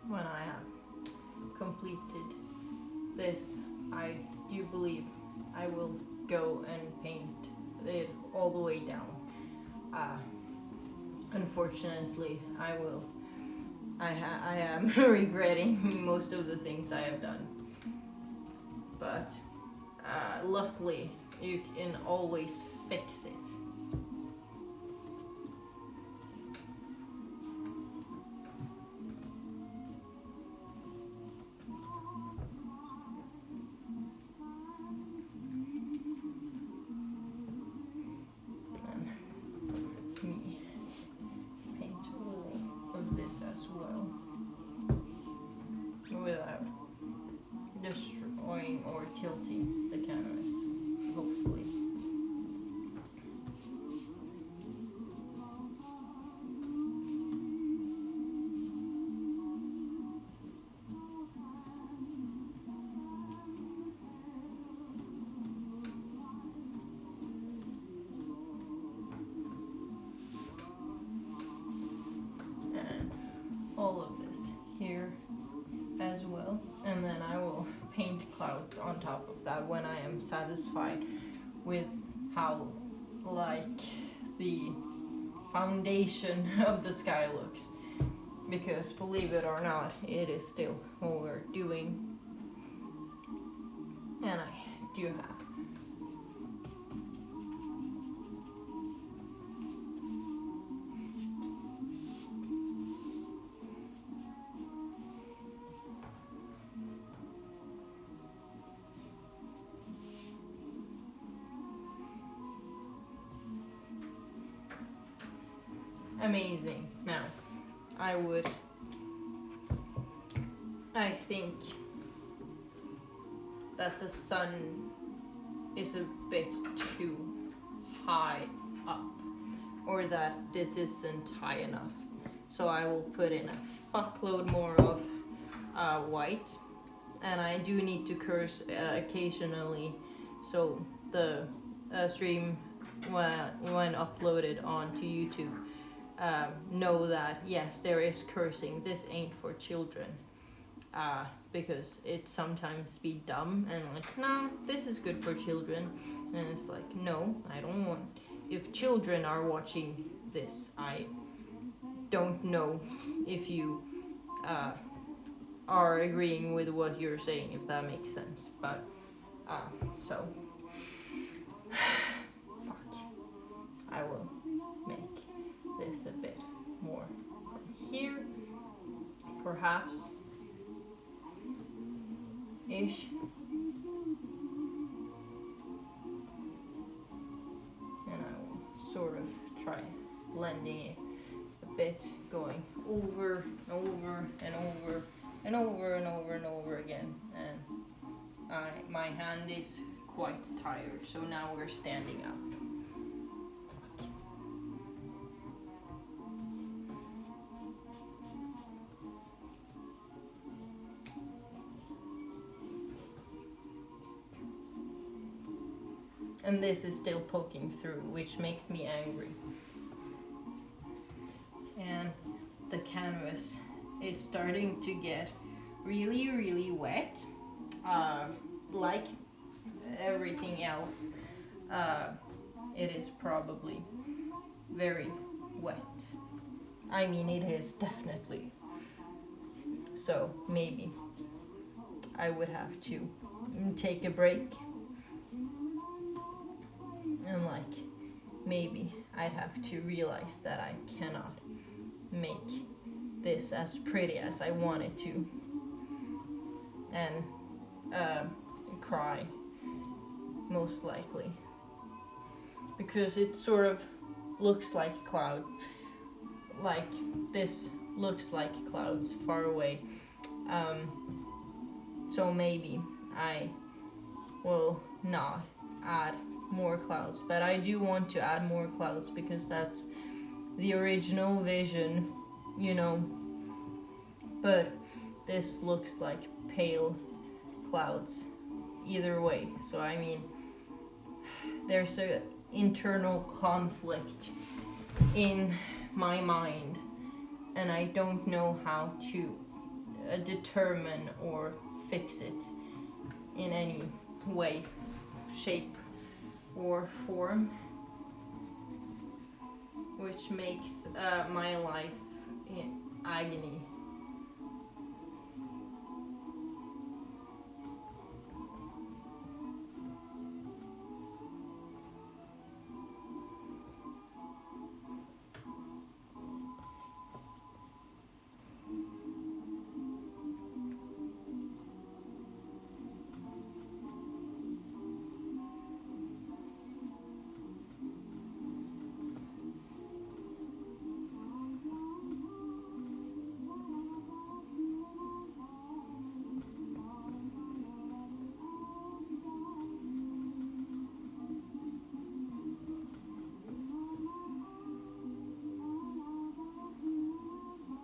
When I have completed this, I do believe I will go and paint it all the way down. Unfortunately, I am regretting most of the things I have done. But luckily, you can always fix it. As well, without destroying or tilting the canvas, hopefully. And all of this here as well, and then I will paint clouds on top of that when I am satisfied with how like the foundation of the sky looks, because believe it or not, it is still what we're doing, and I do have amazing. Now, I think that the sun is a bit too high up, or that this isn't high enough. So I will put in a fuckload more of white, and I do need to curse occasionally, so the stream when uploaded onto YouTube know that yes, there is cursing. This ain't for children, because it sometimes be dumb and like, no, this is good for children, and it's like, no, I don't want. If children are watching this, I don't know if you are agreeing with what you're saying, if that makes sense. But so fuck, I will make this a bit more from here, perhaps ish, and I will sort of try blending it a bit, going over and over and over and over and over and over again. And my hand is quite tired, so now we're standing up. And this is still poking through, which makes me angry. And the canvas is starting to get really, really wet. Like everything else, it is probably very wet. I mean, it is definitely. So maybe I would have to take a break, and like maybe I'd have to realize that I cannot make this as pretty as I want it to, and cry, most likely, because it sort of looks like a cloud, like this looks like clouds far away, so maybe I will not add more clouds, but I do want to add more clouds because that's the original vision, you know, but this looks like pale clouds either way. So I mean, there's a internal conflict in my mind, and I don't know how to determine or fix it in any way, shape, or form, which makes my life in agony.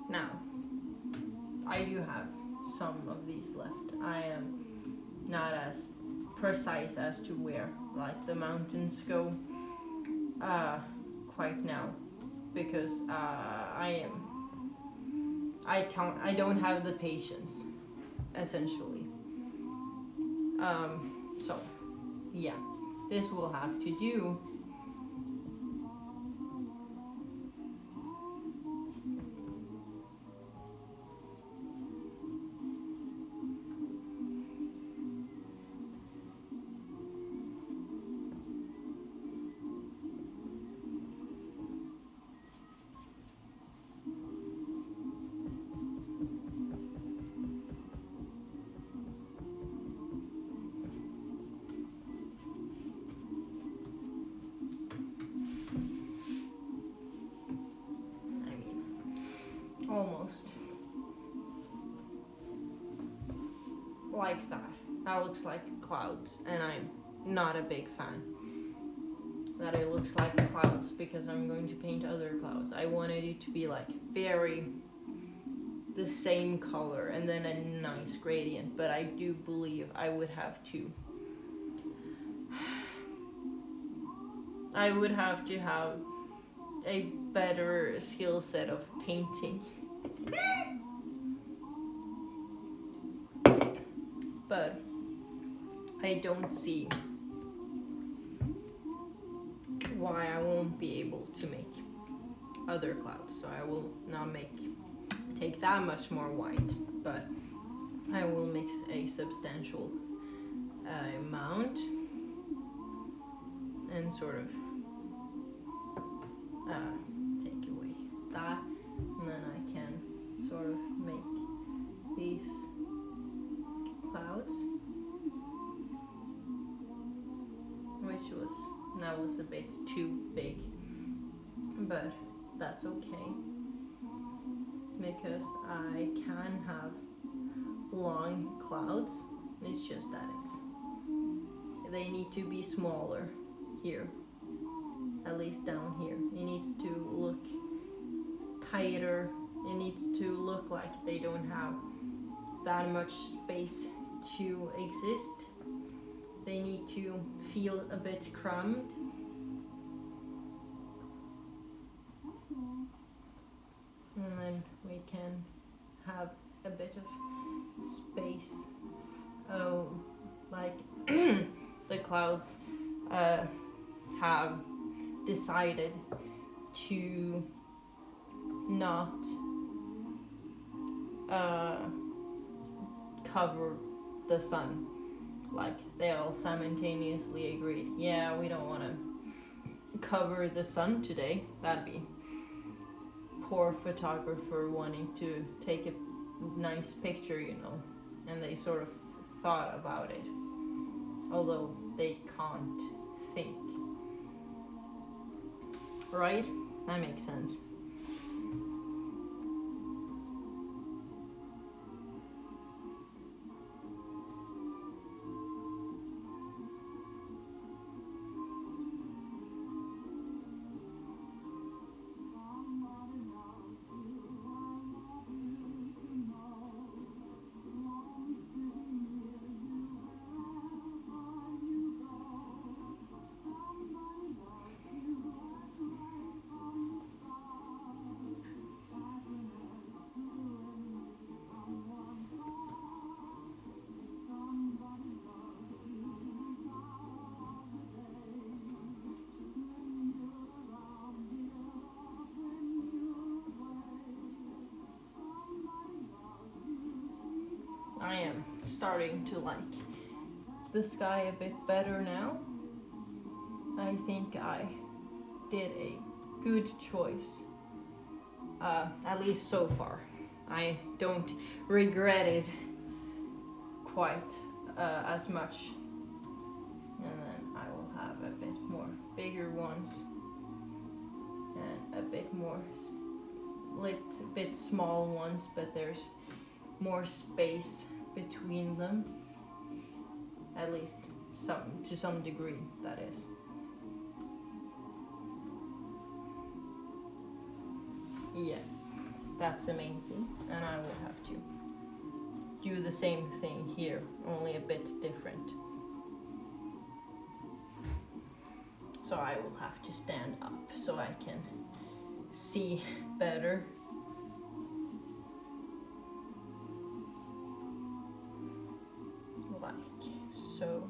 Now, I do have some of these left. I am not as precise as to where, like, the mountains go quite now, because I don't have the patience, essentially. So, yeah, this will have to do. Almost like that. That looks like clouds, and I'm not a big fan that it looks like clouds, because I'm going to paint other clouds. I wanted it to be like very the same color and then a nice gradient, but I do believe I would have to have a better skill set of painting. But I don't see why I won't be able to make other clouds. So I will not take that much more white, but I will mix a substantial amount and sort of take away that, and then I can sort of make these clouds, that was a bit too big, but that's okay, because I can have long clouds. It's just that they need to be smaller here, at least down here. It needs to look tighter. It needs to look like they don't have that much space to exist. They need to feel a bit crumbed. And then we can have a bit of space. Oh, like the clouds have decided to not cover the sun. Like, they all simultaneously agreed, yeah, we don't want to cover the sun today. That'd be poor photographer wanting to take a nice picture, you know. And they sort of thought about it, although they can't think. Right? That makes sense. am starting to like the sky a bit better now. I think I did a good choice, at least so far. I don't regret it quite as much. And then I will have a bit more bigger ones and a bit more bit small ones, but there's more space between them, at least to some degree, that is. Yeah, that's amazing, and I will have to do the same thing here, only a bit different. So I will have to stand up so I can see better. Like so.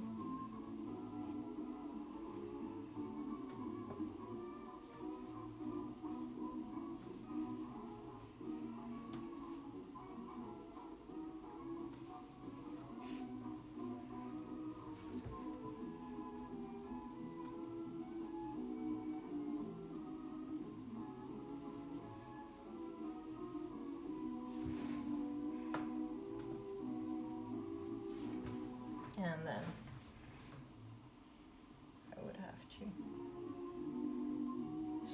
And then I would have to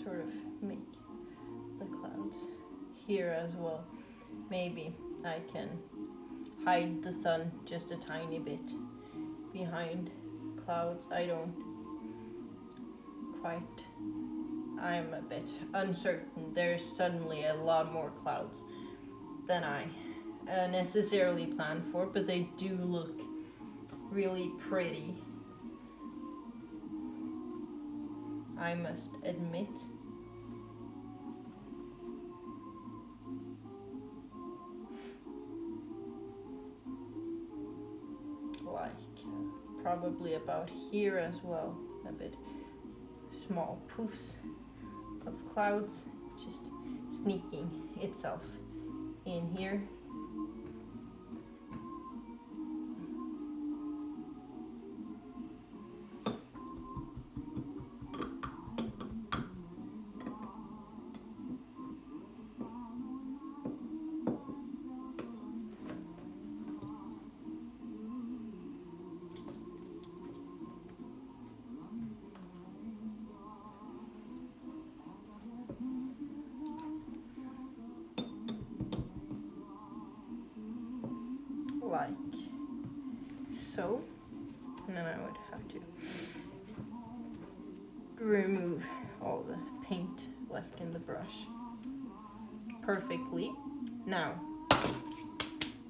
sort of make the clouds here as well. Maybe I can hide the sun just a tiny bit behind clouds. I don't quite, I'm a bit uncertain. There's suddenly a lot more clouds than I necessarily planned for, but they do look really pretty, I must admit. Like probably about here as well, a bit small poofs of clouds just sneaking itself in here. Like so, and then I would have to remove all the paint left in the brush perfectly. Now,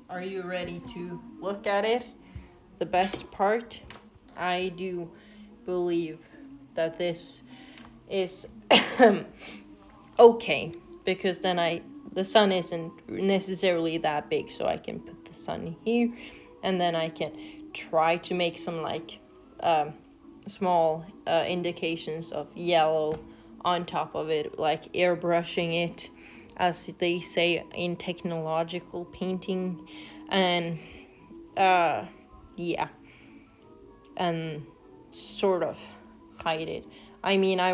are you ready to look at it? The best part, I do believe that this is okay, because then the sun isn't necessarily that big, so I can put the sun here, and then I can try to make some like small indications of yellow on top of it, like airbrushing it, as they say in technological painting, and yeah, and sort of hide it. I mean, I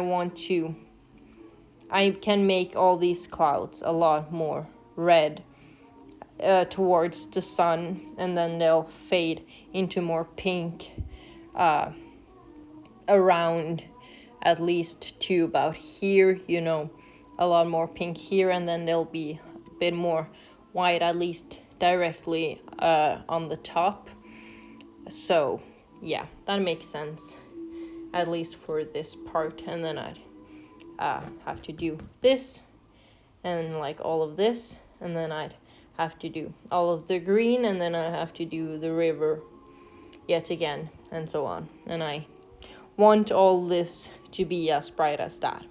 can make all these clouds a lot more red towards the sun, and then they'll fade into more pink around, at least to about here, a lot more pink here, and then they'll be a bit more white, at least directly on the top. So yeah, that makes sense, at least for this part. And then I'd have to do this and like all of this, and then I'd have to do all of the green, and then I have to do the river yet again, and so on. And I want all this to be as bright as that,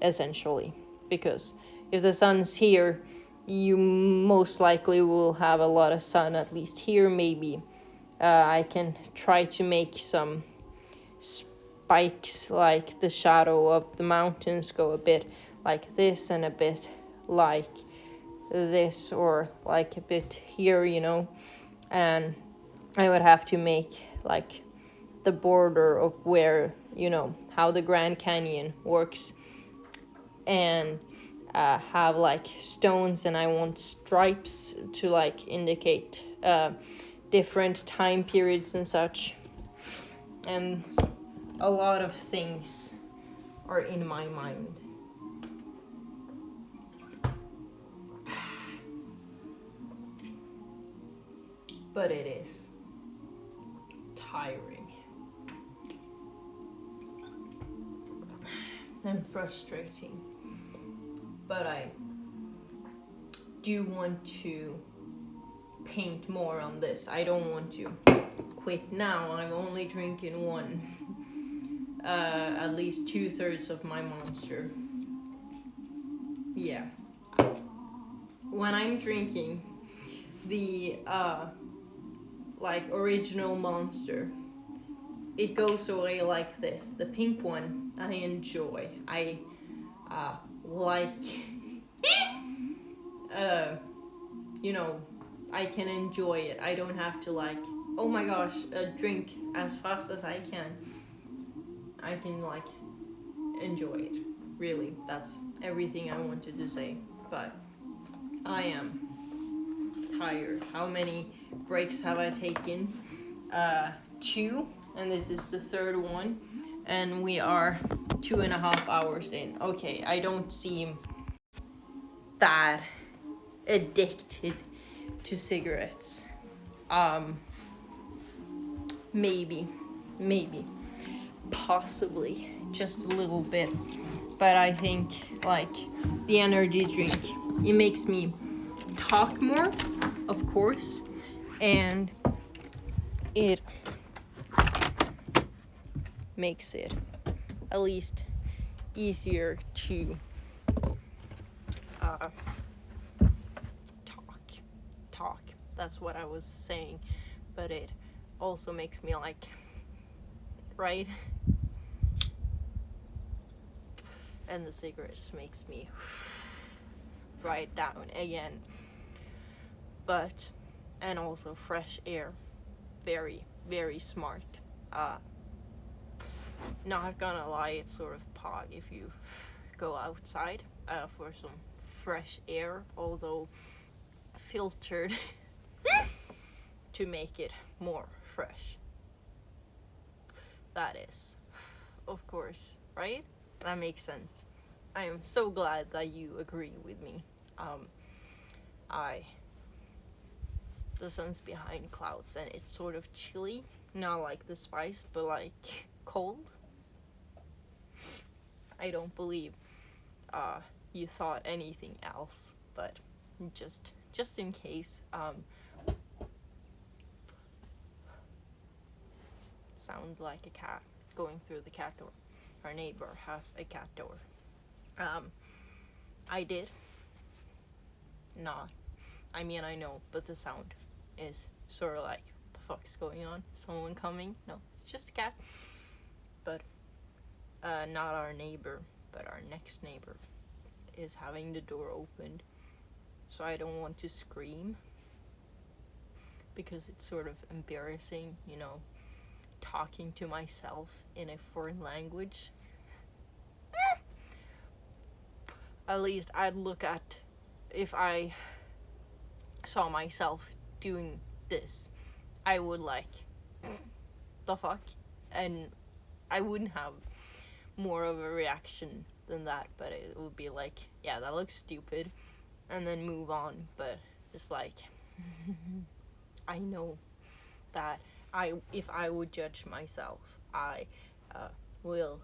essentially, because if the sun's here, you most likely will have a lot of sun, at least here. Maybe I can try to make some spikes, like the shadow of the mountains go a bit like this and a bit like this, or like a bit here, and I would have to make like the border of where, how the Grand Canyon works, and have like stones, and I want stripes to like indicate different time periods and such. And a lot of things are in my mind. But it is tiring and frustrating. But I do want to paint more on this. I don't want to quit now. I'm only drinking one. At least 2/3 of my monster. Yeah. When I'm drinking the like original monster, it goes away like this. The pink one I enjoy. I like I can enjoy it. I don't have to like, oh my gosh, drink as fast as I can. I can like enjoy it. Really, that's everything I wanted to say. But I am tired. How many breaks have I taken? 2, and this is the 3rd one, and we are 2.5 hours in. Okay, I don't seem that addicted to cigarettes. Maybe, possibly, just a little bit. But I think like the energy drink, it makes me talk more, of course, and it makes it at least easier to talk. That's what I was saying, but it also makes me like, right? And the cigarettes makes me write down again. But, and also fresh air, very, very smart. Not gonna lie, it's sort of pog if you go outside for some fresh air, although filtered to make it more fresh. That is, of course, right? That makes sense. I am so glad that you agree with me. The sun's behind clouds and it's sort of chilly, not like the spice, but like cold. I don't believe you thought anything else, but just in case. Sound like a cat going through the cat door. Our neighbor has a cat door. I did not. I mean, I know, but the sound is sort of like, what the fuck's going on? Someone coming? No, it's just a cat. But not our neighbor, but our next neighbor is having the door opened. So I don't want to scream because it's sort of embarrassing, talking to myself in a foreign language. At least I'd look at, if I saw myself doing this, I would like, the fuck? And I wouldn't have more of a reaction than that, but it would be like, yeah, that looks stupid, and then move on. But it's like, I know that if I would judge myself, I will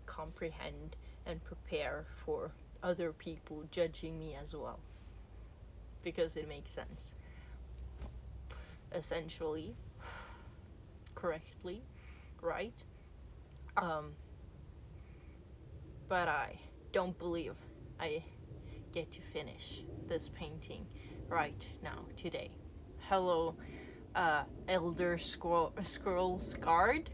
comprehend and prepare for other people judging me as well, because it makes sense, essentially, correctly, right? But I don't believe I get to finish this painting right now, today. Hello, Elder Scrolls Guard.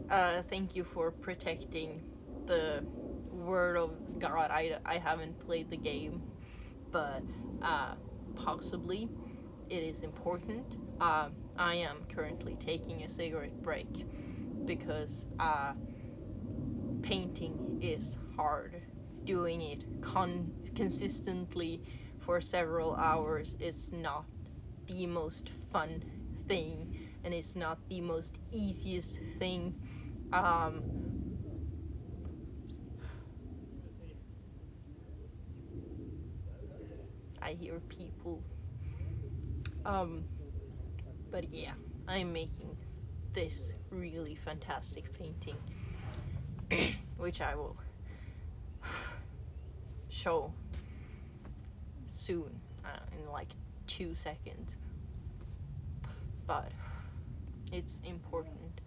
Thank you for protecting the word of God. I haven't played the game, but possibly. it is important. I am currently taking a cigarette break because painting is hard. Doing it consistently for several hours is not the most fun thing, and it's not the most easiest thing. Um, I hear people. Um, but yeah, I'm making this really fantastic painting, which I will show soon, in like 2 seconds. But it's important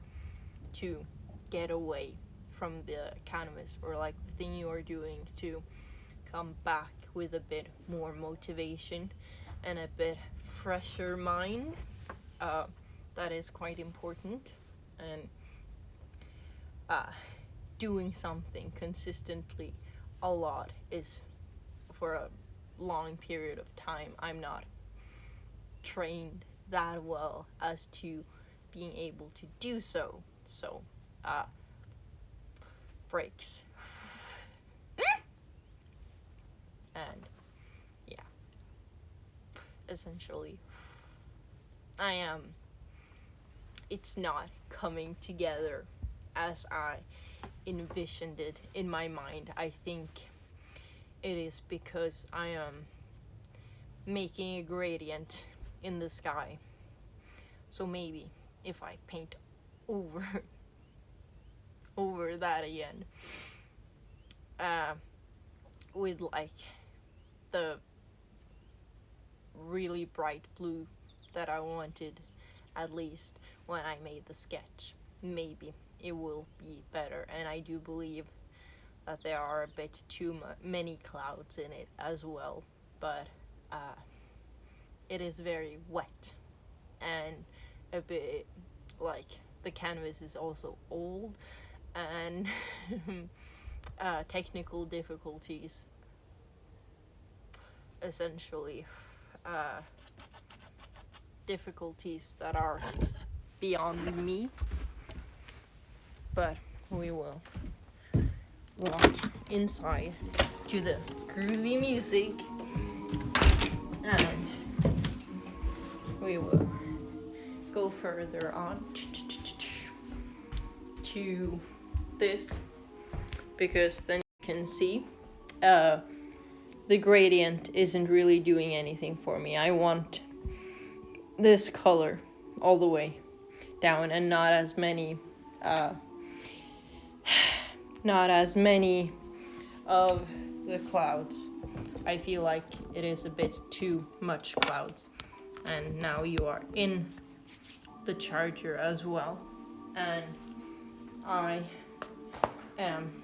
to get away from the canvas or like the thing you are doing to come back with a bit more motivation and a bit fresher mind. That is quite important, and uh, doing something consistently a lot is for a long period of time. I'm not trained that well as to being able to do so. So, breaks. And yeah, essentially, I am. It's not coming together as I envisioned it in my mind. I think it is because I am making a gradient in the sky. So maybe if I paint over over that again, uh, with like the really bright blue that I wanted, at least when I made the sketch, maybe it will be better. And I do believe that there are a bit too many clouds in it as well, but it is very wet and a bit like the canvas is also old, and technical difficulties, essentially difficulties that are beyond me. But we will walk inside to the groovy music, and we will go further on to this, because then you can see the gradient isn't really doing anything for me. I want this color all the way down and not as many of the clouds. I feel like it is a bit too much clouds. And now you are in the charger as well, and I am.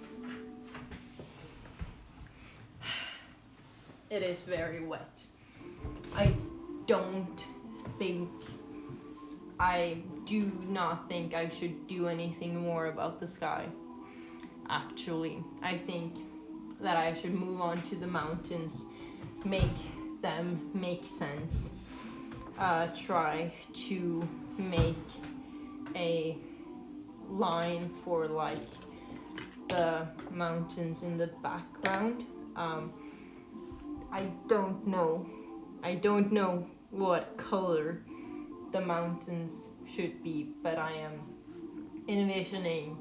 It is very wet. I do not think I should do anything more about the sky. Actually, I think that I should move on to the mountains, make them make sense. Try to make a line for like the mountains in the background. I don't know what color the mountains should be, but I am envisioning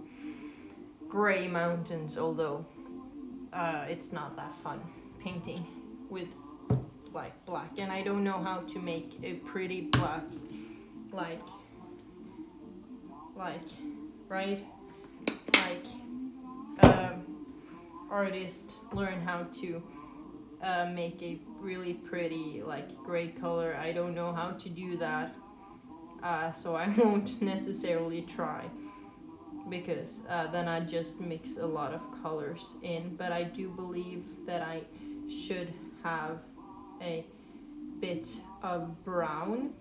gray mountains, although it's not that fun painting with like black, and I don't know how to make a pretty black, like right, like artist learn how to make a really pretty like gray color. I don't know how to do that, so I won't necessarily try, because then I just mix a lot of colors in. But I do believe that I should have a bit of brown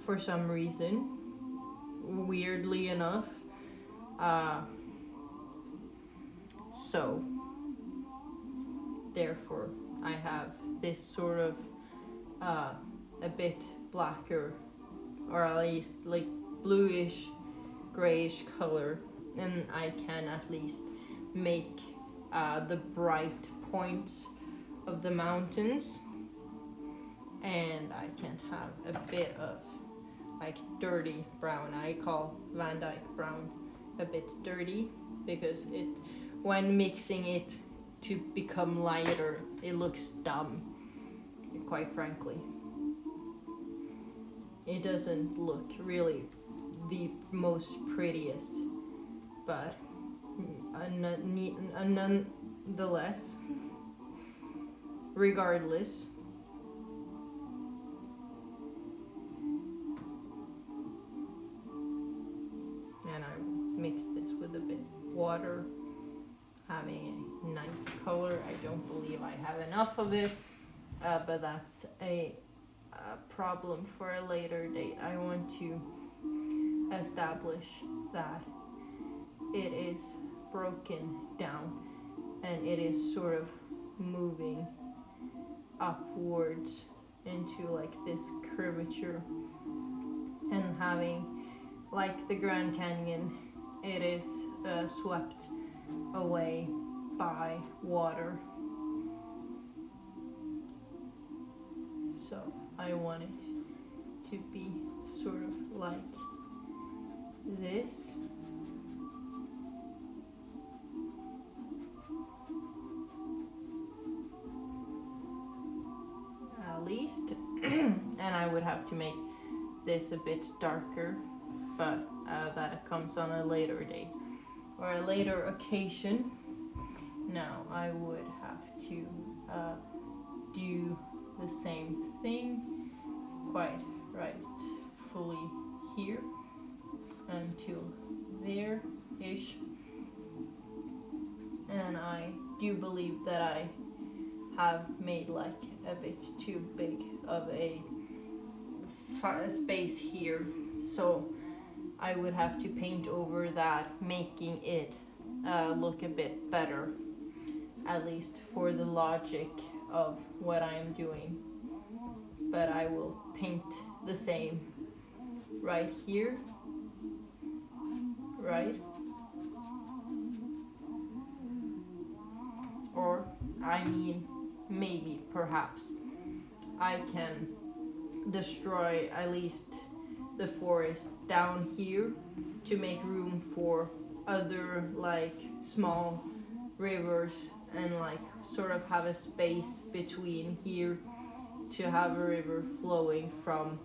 for some reason, weirdly enough. So therefore I have this sort of a bit blacker, or at least like bluish grayish color, and I can at least make the bright points of the mountains, and I can have a bit of like dirty brown. I call Van Dyke brown a bit dirty because it, when mixing it to become lighter, it looks dumb, quite frankly. It doesn't look really the most prettiest, but nonetheless, regardless, and I mix this with a bit of water, having a nice color. I don't believe I have enough of it, but that's a problem for a later date. I want to establish that it is broken down and it is sort of moving upwards into like this curvature, and having like the Grand Canyon, it is swept away by water. So I want it to be sort of like this. At least. And I would have to make this a bit darker, but that comes on a later date or a later occasion. Now I would have to do the same thing quite rightfully here until there-ish. And I do believe that I have made like a bit too big of a space here, so I would have to paint over that, making it look a bit better, at least for the logic of what I am doing. But I will paint the same right here, right? Or, I mean, maybe, perhaps, I can destroy at least the forest down here to make room for other like small rivers, and like sort of have a space between here to have a river flowing from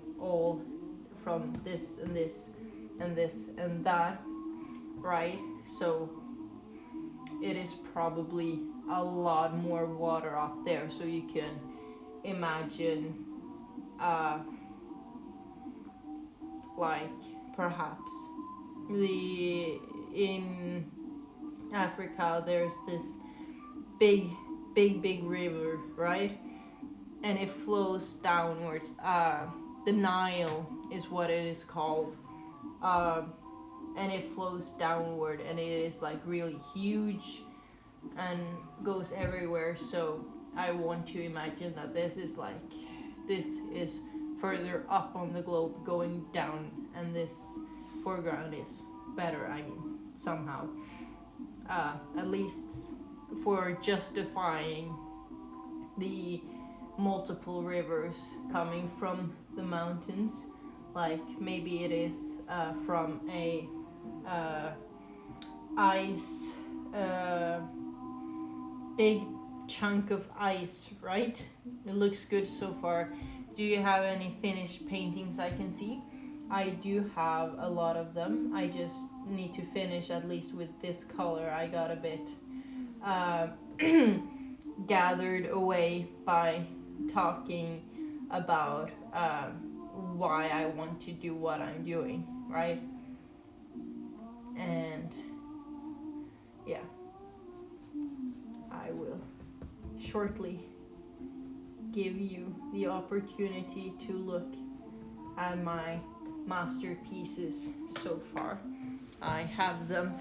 this and this and this and that, right? So it is probably a lot more water up there, so you can imagine like perhaps in Africa there's this big river, right? And it flows downwards. The Nile is what it is called. And it flows downward, and it is like really huge and goes everywhere. So I want to imagine that this is further up on the globe going down, and this foreground is better, I mean, somehow. At least for justifying the multiple rivers coming from the mountains. Like maybe it is from a ice, big chunk of ice, right? It looks good so far. Do you have any finished paintings I can see? I do have a lot of them. I just need to finish at least with this color. I got a bit gathered away by talking about why I want to do what I'm doing, right? And yeah, I will shortly give you the opportunity to look at my masterpieces so far. I have them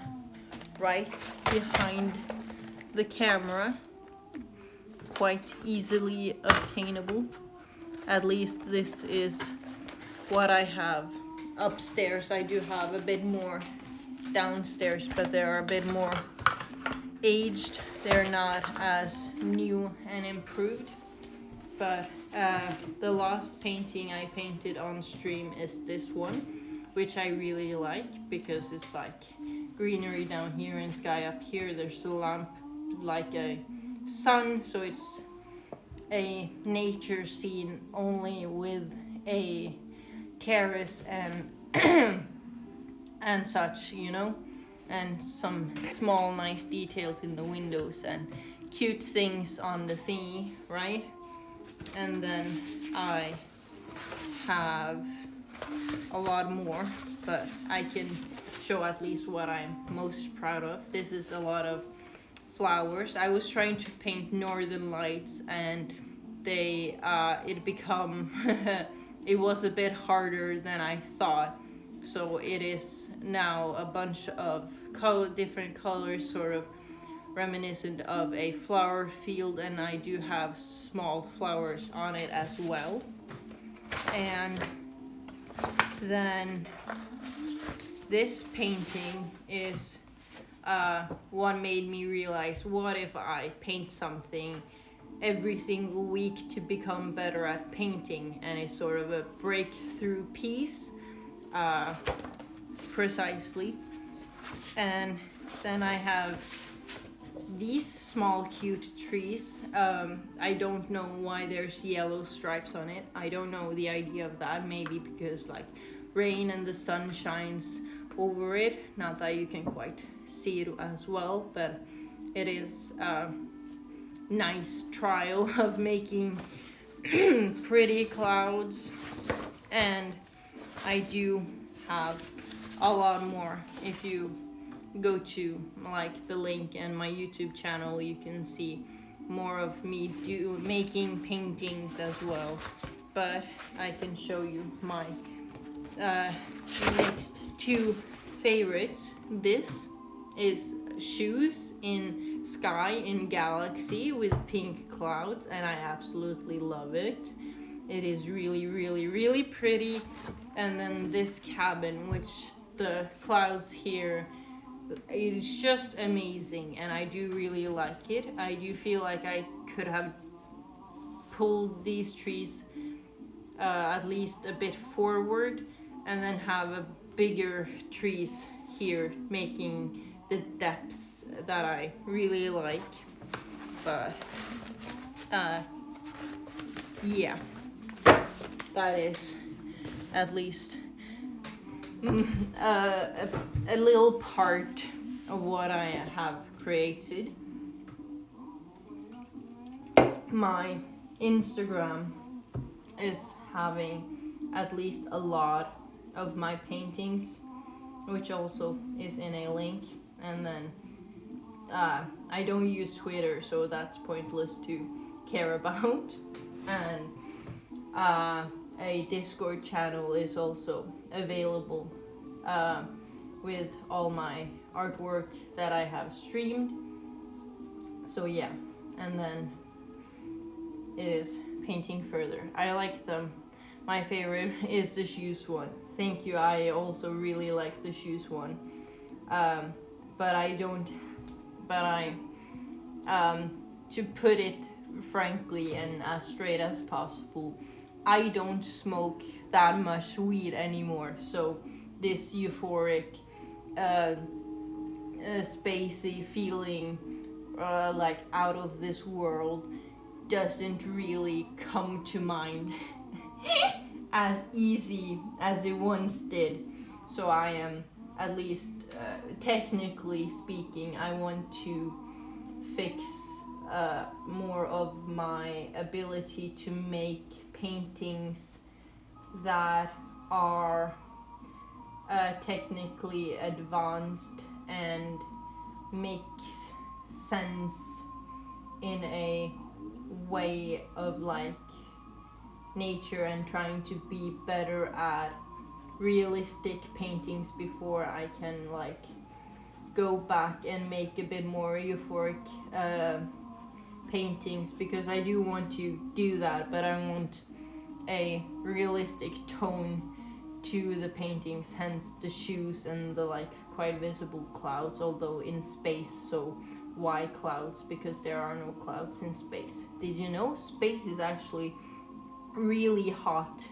right behind the camera, quite easily obtainable. At least this is what I have upstairs. I do have a bit more downstairs, but they're a bit more aged. They're not as new and improved. But the last painting I painted on stream is this one, which I really like because it's like greenery down here and sky up here. There's a lamp like a sun, so it's a nature scene only with a terrace and and such, you know, and some small nice details in the windows and cute things on the thingy, right? And then I have a lot more, but I can show at least what I'm most proud of. This is a lot of flowers. I was trying to paint northern lights, and they it was a bit harder than I thought. So it is now a bunch of different colors, sort of reminiscent of a flower field, and I do have small flowers on it as well. And then this painting is one made me realize, what if I paint something every single week to become better at painting? And it's sort of a breakthrough piece, precisely. And then I have these small cute trees. I don't know why there's yellow stripes on it. I don't know the idea of that. Maybe because like rain and the sun shines over it. Not that you can quite see it as well, but it is a nice trial of making pretty clouds. And I do have a lot more. If you go to like the link and my YouTube channel, you can see more of me making paintings as well. But I can show you my next two favorites. This is shoes in sky in galaxy with pink clouds, and I absolutely love it. It is really, really, really pretty. And then this cabin, which the clouds here, it's just amazing, and I do really like it. I do feel like I could have pulled these trees at least a bit forward, and then have a bigger trees here, making the depths that I really like. But yeah, that is at least a little part of what I have created. My Instagram is having at least a lot of my paintings, which also is in a link. And then I don't use Twitter, so that's pointless to care about. And a Discord channel is also available with all my artwork that I have streamed. So yeah, and then it is painting further. I like them. My favorite is the shoes one. Thank you. I also really like the shoes one. To put it frankly and as straight as possible, I don't smoke that much weed anymore, so this euphoric, spacey feeling, like out of this world, doesn't really come to mind as easy as it once did. So I am, at least technically speaking, I want to fix more of my ability to make paintings that are technically advanced and makes sense in a way of like nature, and trying to be better at realistic paintings before I can like go back and make a bit more euphoric paintings, because I do want to do that, but I want a realistic tone to the paintings, hence the shoes and the like quite visible clouds, although in space, so why clouds? Because there are no clouds in space. Did you know space is actually really hot,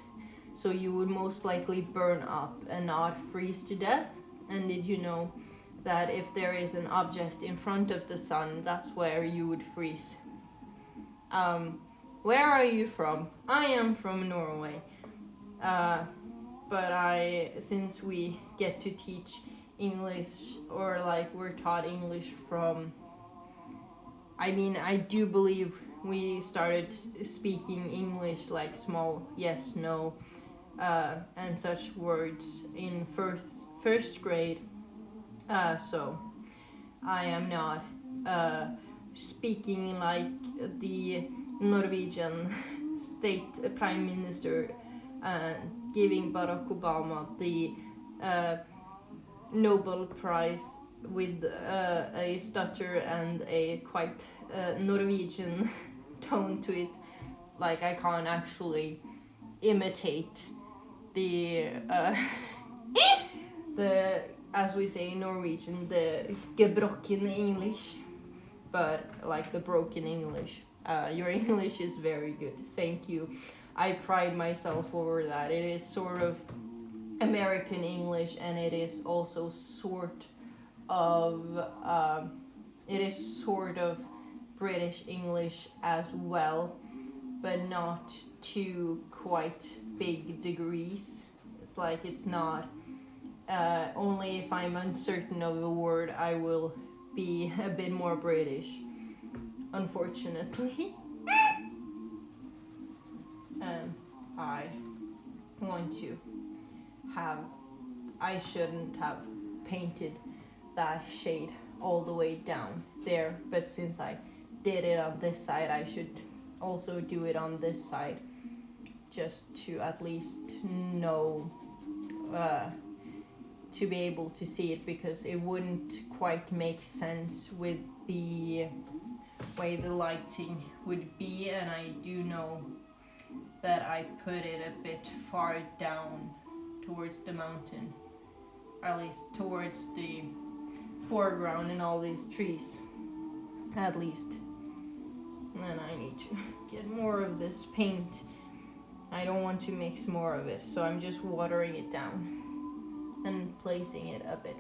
so you would most likely burn up and not freeze to death? And did you know that if there is an object in front of the sun, that's where you would freeze? Where are you from? I am from Norway. But since we get to teach English, or like we're taught English from, I do believe we started speaking English like small yes, no, and such words in first grade. So I am not speaking like the Norwegian state prime minister giving Barack Obama the Nobel Prize with a stutter and a quite Norwegian tone to it. Like, I can't actually imitate the the, as we say in Norwegian, the gebroken English, but like the broken English. Your English is very good, thank you. I pride myself over that. It is sort of American English, and it is also sort of British English as well, but not to quite big degrees. It's like it's not only if I'm uncertain of a word I will be a bit more British, unfortunately. And I shouldn't have painted that shade all the way down there, but since I did it on this side, I should also do it on this side, just to at least know, to be able to see it, because it wouldn't quite make sense with the way the lighting would be. And I do know that I put it a bit far down towards the mountain, at least towards the foreground in all these trees, at least. And I need to get more of this paint. I don't want to mix more of it, so I'm just watering it down and placing it a bit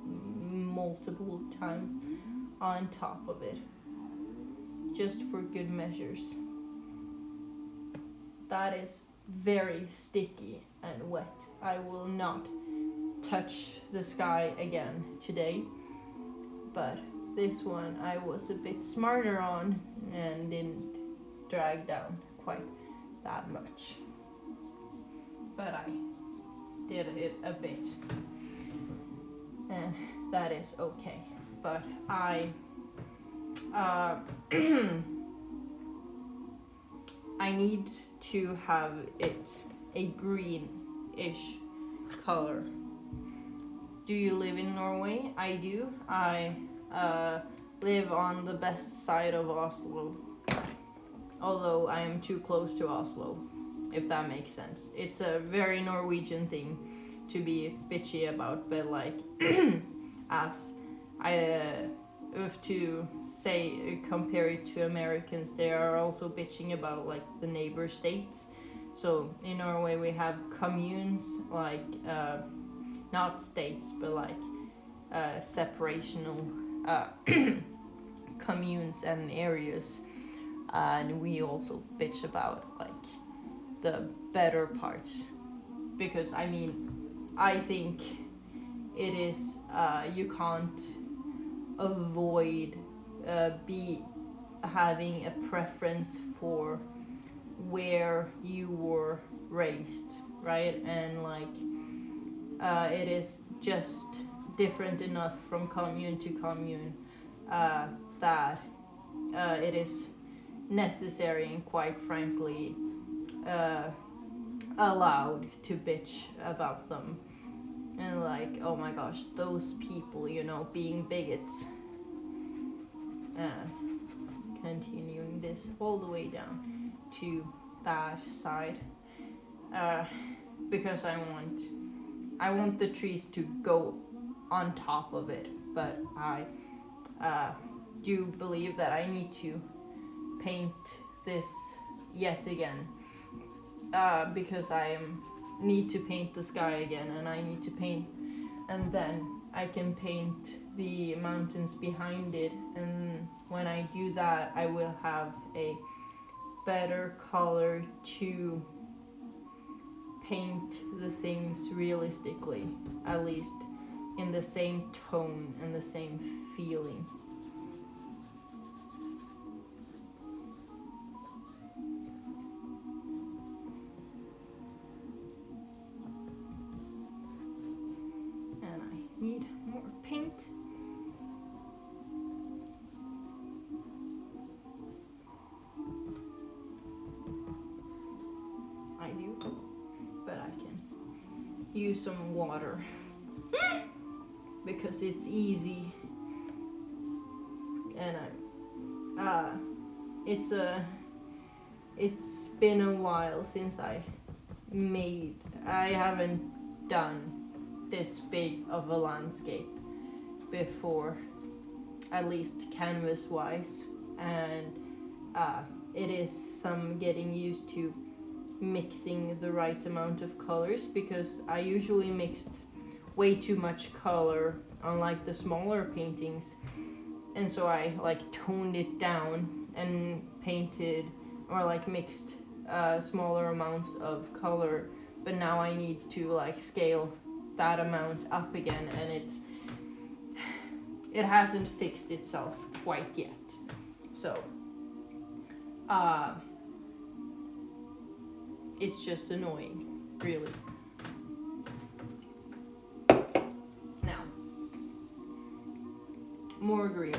multiple times on top of it, just for good measures. That is very sticky and wet. I will not touch the sky again today, but this one I was a bit smarter on and didn't drag down quite that much, but I did it a bit, and that is okay. But I need to have it a greenish color. Do you live in Norway? I do. I live on the best side of Oslo, although I am too close to Oslo, if that makes sense. It's a very Norwegian thing to be bitchy about, but like, as I have to say, compare it to Americans, they are also bitching about like the neighbor states. So in Norway we have communes, like not states, but like separational communes and areas, and we also bitch about like the better parts, because I think it is you can't avoid having a preference for where you were raised, right? And like it is just different enough from commune to commune that it is necessary and quite frankly allowed to bitch about them. And like, oh my gosh, those people, being bigots. Continuing this all the way down to that side. because I want the trees to go on top of it, but I do believe that I need to paint this yet again, because I need to paint the sky again, and I need to paint, and then I can paint the mountains behind it, and when I do that I will have a better color to paint the things realistically, at least in the same tone and the same feeling. And I need more paint. I do, but I can use some water because it's easy, and it's been a while since I haven't done this big of a landscape before, at least canvas wise, and it is some getting used to mixing the right amount of colors, because I usually mixed way too much color on like the smaller paintings, and so I like toned it down and painted or like mixed smaller amounts of color, but now I need to like scale that amount up again, and it hasn't fixed itself quite yet, so it's just annoying, really. Now, more green.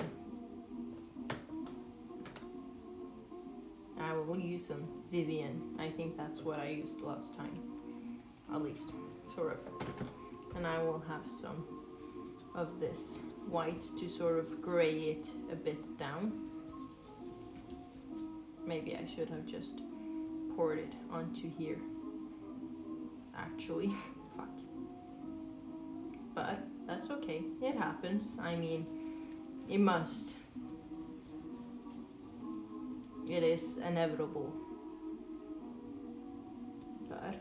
I will use some Vivian. I think that's what I used last time, at least, sort of. And I will have some of this white to sort of gray it a bit down. Maybe I should have just poured it onto here, actually. Fuck. But that's okay, it happens. I mean, it must. It is inevitable. But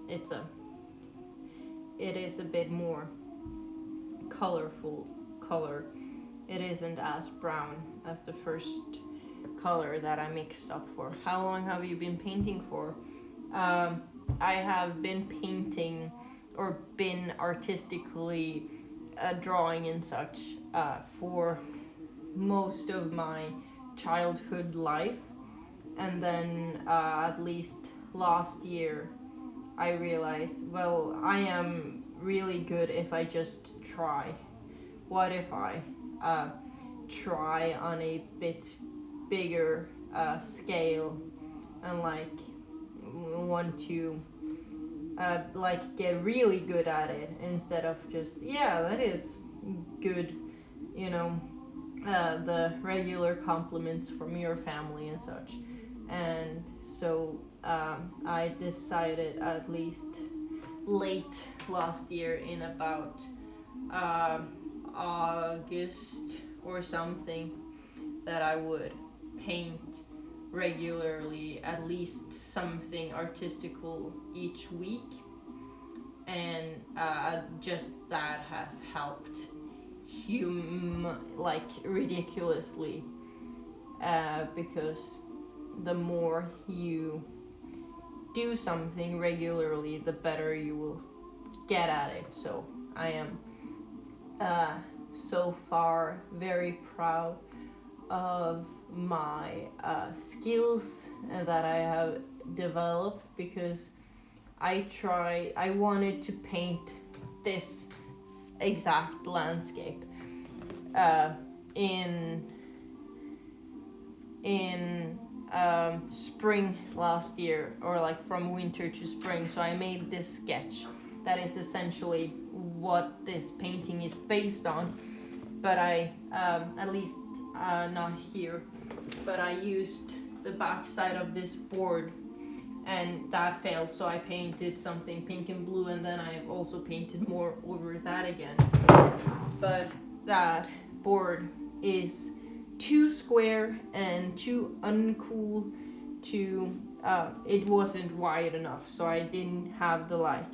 it is a bit more colorful color. It isn't as brown as the first color that I mixed up for. How long have you been painting for? I have been painting or been artistically drawing and such for most of my childhood life, and then at least last year I realized, well, I am really good if I just try. What if I try on a bit bigger scale and like want to like get really good at it, instead of just, yeah, that is good, you know, the regular compliments from your family and such. And so I decided, at least late last year, in about August or something, that I would paint regularly, at least something artistical each week, and just that has helped like ridiculously, because the more you do something regularly, the better you will get at it. So I am so far very proud of my skills that I have developed, because I wanted to paint this exact landscape in spring last year, or like from winter to spring. So I made this sketch that is essentially what this painting is based on, but I at least not here, but I used the back side of this board and that failed, so I painted something pink and blue, and then I also painted more over that again. But that board is too square and too uncool to it wasn't wide enough, so I didn't have the like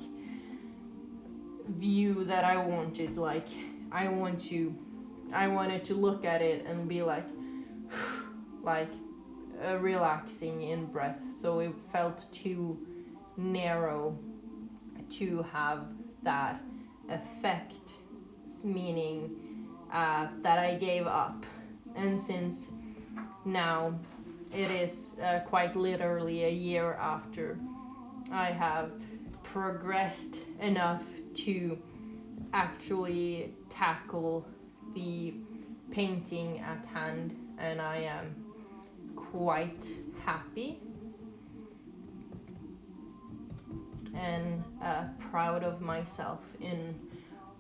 view that I wanted. Like I wanted to look at it and be like like relaxing in breath, so it felt too narrow to have that effect, meaning that I gave up. And since now it is quite literally a year after I have progressed enough to actually tackle the painting at hand, and I am quite happy and proud of myself in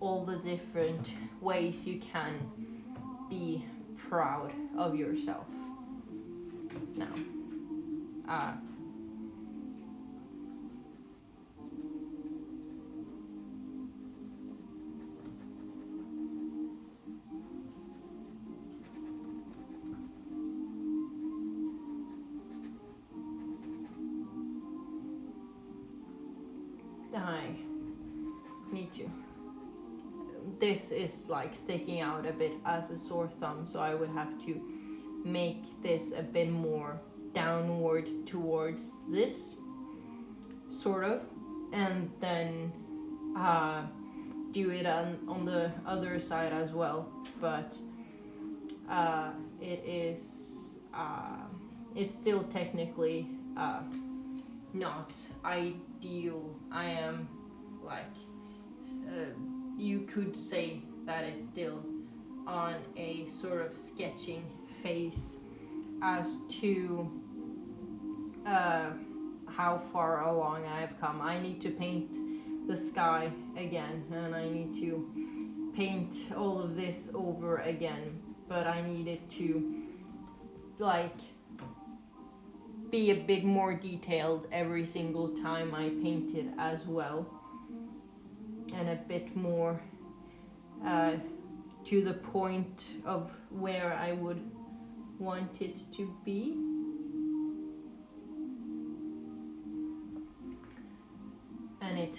all the different ways you can be proud of yourself. Now, I need to. This is like sticking out a bit as a sore thumb, so I would have to make this a bit more downward towards this, sort of, and then do it on the other side as well. But it is it's still technically not ideal. I am like you could say that it's still on a sort of sketching phase as to how far along I've come. I need to paint the sky again, and I need to paint all of this over again, but I needed to like be a bit more detailed every single time I painted as well, and a bit more to the point of where I would want it to be. And it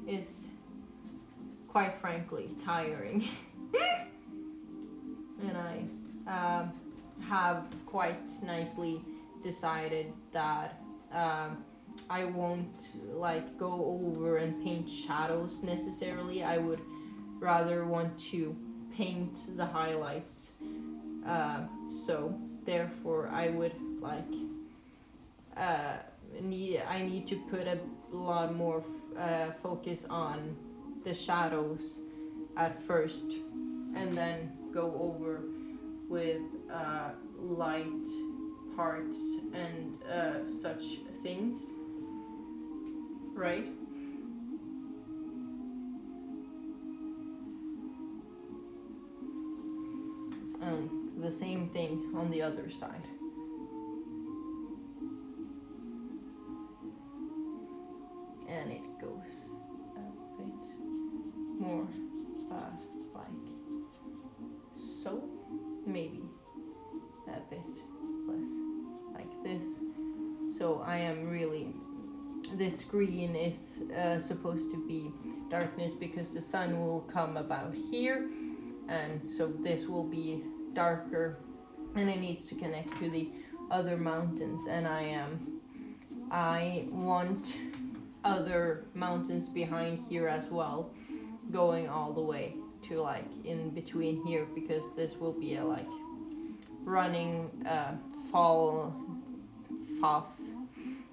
is quite frankly tiring. And I have quite nicely decided that I won't like go over and paint shadows necessarily. I would rather want to paint the highlights. So therefore I would like I need to put a lot more focus on the shadows at first, and then go over with light parts and such things, right? And the same thing on the other side. And it goes a bit more like so, maybe a bit less like this. So I am really, this screen is supposed to be darkness because the sun will come about here, and so this will be darker, and it needs to connect to the other mountains, and I want other mountains behind here as well, going all the way to like in between here, because this will be a like running foss,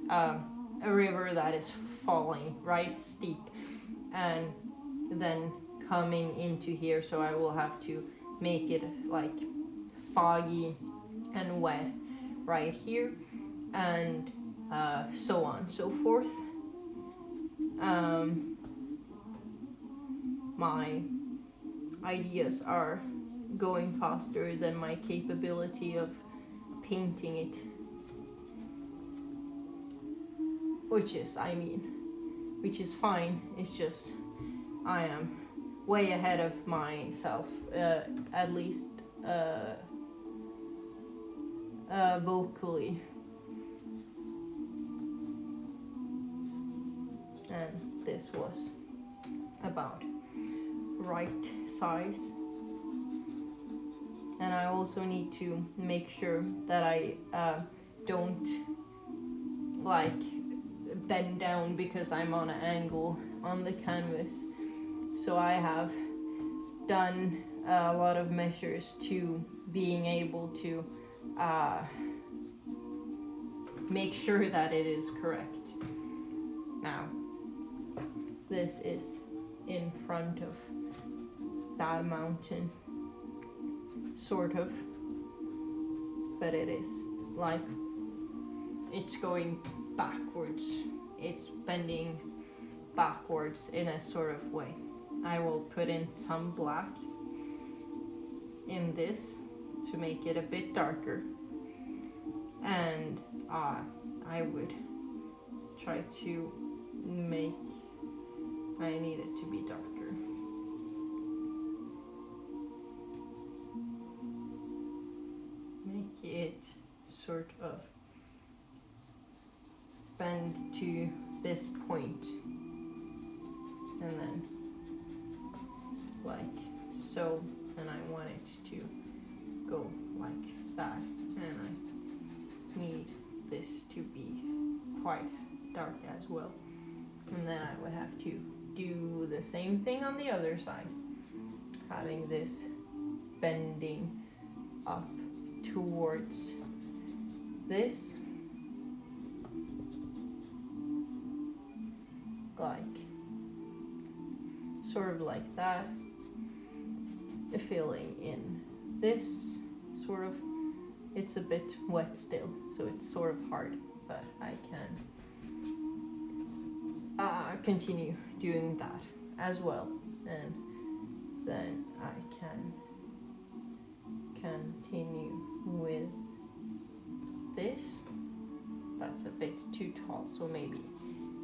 a river that is falling right steep, and then coming into here, so I will have to make it like foggy and wet right here, and so on and so forth. My ideas are going faster than my capability of painting it. which is fine. It's just I am way ahead of myself, at least vocally. And this was about right size. And I also need to make sure that I don't like bend down because I'm on an angle on the canvas. So I have done a lot of measures to being able to make sure that it is correct. Now, this is in front of that mountain, sort of, but it is like it's going backwards. It's bending backwards in a sort of way. I will put in some black in this to make it a bit darker, and I would try to make, I need it to be darker. Make it sort of bend to this point, and then like so, and I want it to go like that, and I need this to be quite dark as well. And then I would have to do the same thing on the other side, having this bending up towards this, like sort of like that, filling in this sort of, it's a bit wet still, so it's sort of hard, but I can continue doing that as well, and then I can continue with this. That's a bit too tall, so maybe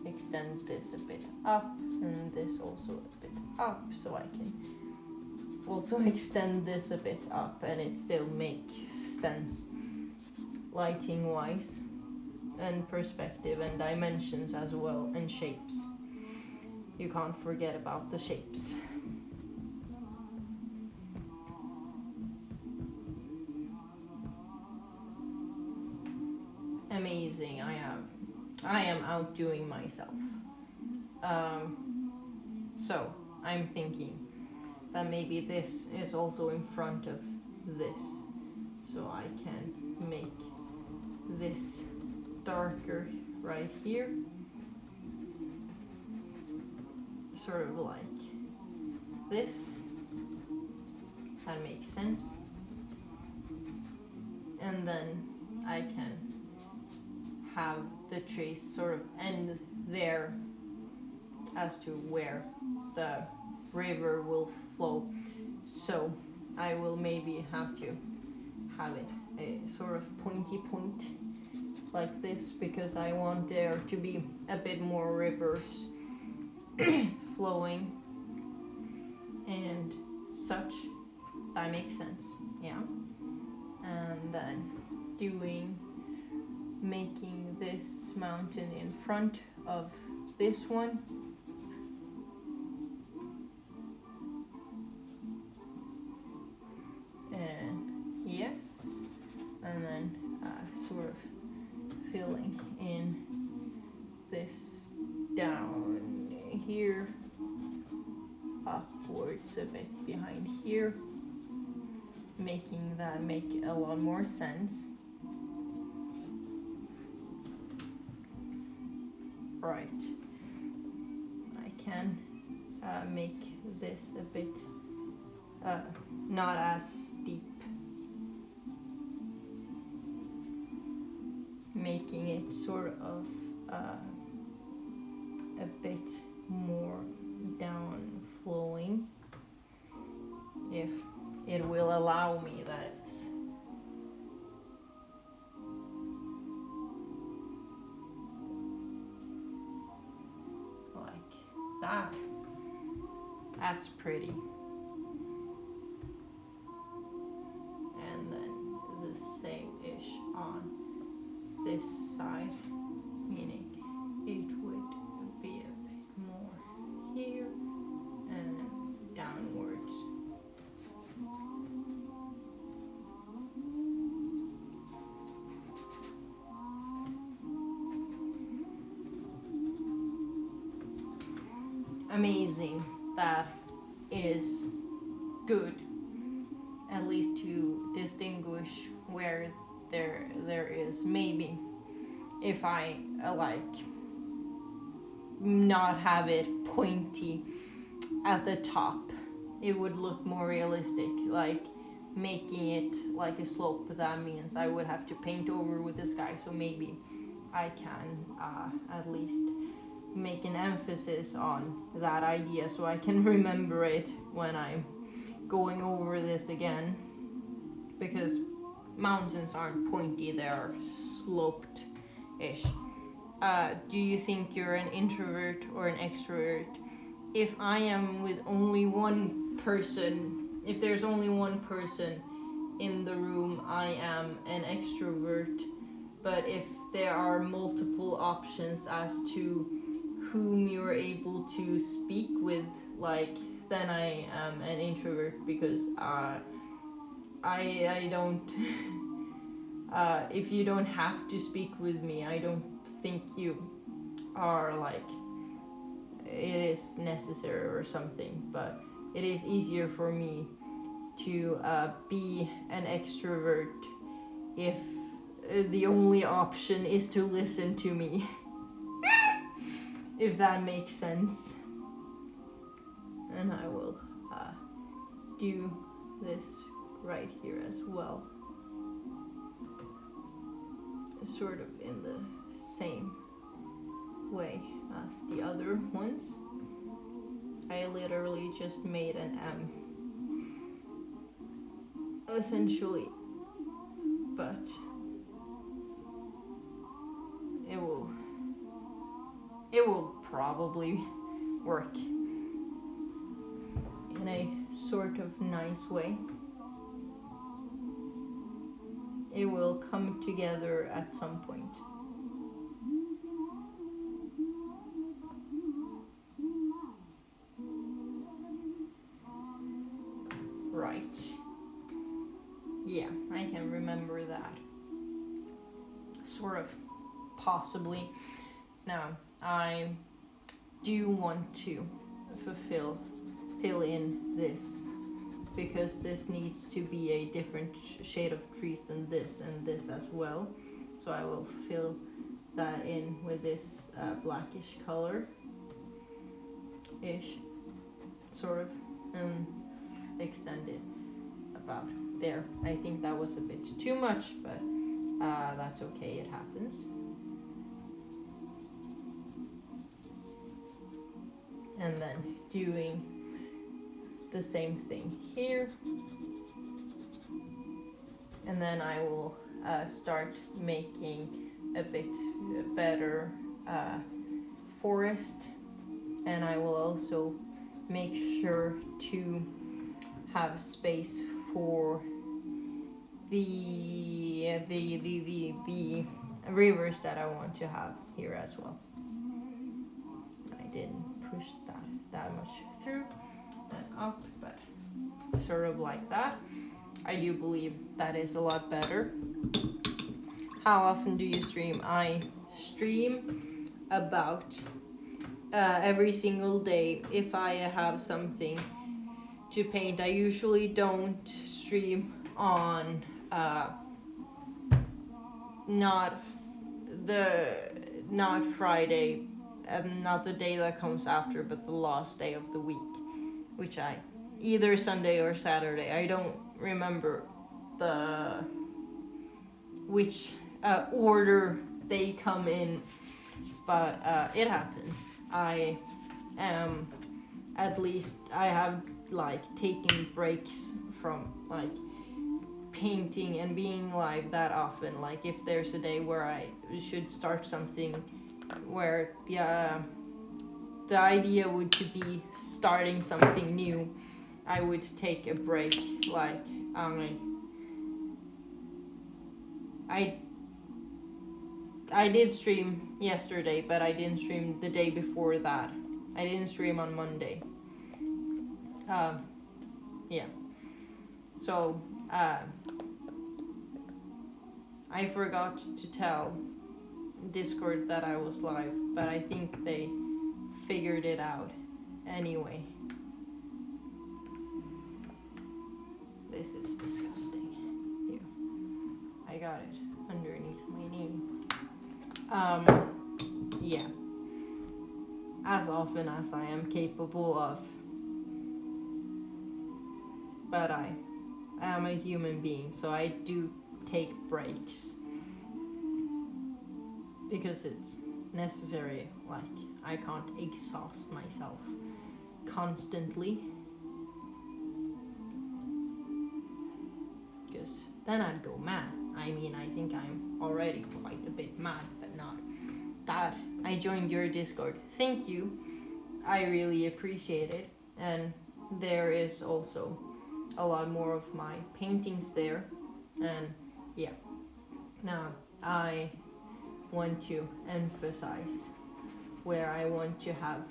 extend this a bit up, and this also a bit up, so I can also extend this a bit up, and it still makes sense lighting wise, and perspective and dimensions as well, and shapes. You can't forget about the shapes. Amazing, I am outdoing myself. So I'm thinking that maybe this is also in front of this, so I can make this darker right here, sort of like this. That makes sense. And then I can have the trace sort of end there as to where the river will flow. So I will maybe have to have it a sort of pointy point like this, because I want there to be a bit more rivers flowing and such. That makes sense, yeah. And then making this mountain in front of this one. And yes, and then sort of filling in this down here, upwards a bit behind here, making that make a lot more sense. Right, I can make this a bit not as steep, making it sort of a bit more down flowing, if it will allow me that. that. That's pretty. And then the same-ish on this side, meaning it would be a bit more here and downwards. Amazing. That is good, at least to distinguish where there is. Maybe if I like not have it pointy at the top, it would look more realistic, like making it like a slope. That means I would have to paint over with the sky, so maybe I can at least make an emphasis on that idea so I can remember it when I'm going over this again, because mountains aren't pointy, they're sloped-ish. Do you think you're an introvert or an extrovert? If I am with only one person, if there's only one person in the room, I am an extrovert. But if there are multiple options as to whom you're able to speak with, like, then I am an introvert, because I don't if you don't have to speak with me, I don't think you are like it is necessary or something, but it is easier for me to be an extrovert if the only option is to listen to me. If that makes sense. And I will do this right here as well, sort of in the same way as the other ones. I literally just made an M, essentially, but it will probably work in a sort of nice way. It will come together at some point. Right. Yeah, I can remember that. Sort of. Possibly. Now, I do want to fill in this, because this needs to be a different shade of trees than this, and this as well. So I will fill that in with this blackish color ish, sort of, and extend it about there. I think that was a bit too much, but that's okay, it happens. And then doing the same thing here, and then I will start making a bit better forest, and I will also make sure to have space for the rivers that I want to have here as well. I didn't push that much through and up, but sort of like that. I do believe that is a lot better. How often do you stream? I stream about every single day if I have something to paint. I usually don't stream on not Friday, not the day that comes after, but the last day of the week, which I either Sunday or Saturday. I don't remember which order they come in, but it happens. I am, at least I have like taking breaks from like painting and being live that often. Like if there's a day where I should start something where the idea would to be starting something new, I would take a break. Like I did stream yesterday, but I didn't stream the day before that. I didn't stream on Monday. Yeah. So I forgot to tell Discord that I was live, but I think they figured it out anyway. This is disgusting. Here. I got it underneath my name. Yeah. As often as I am capable of. But I am a human being, so I do take breaks. Because it's necessary. Like, I can't exhaust myself constantly. Because then I'd go mad. I mean, I think I'm already quite a bit mad, but not that. I joined your Discord. Thank you. I really appreciate it. And there is also a lot more of my paintings there. And yeah. Now, I want to emphasize where I want to have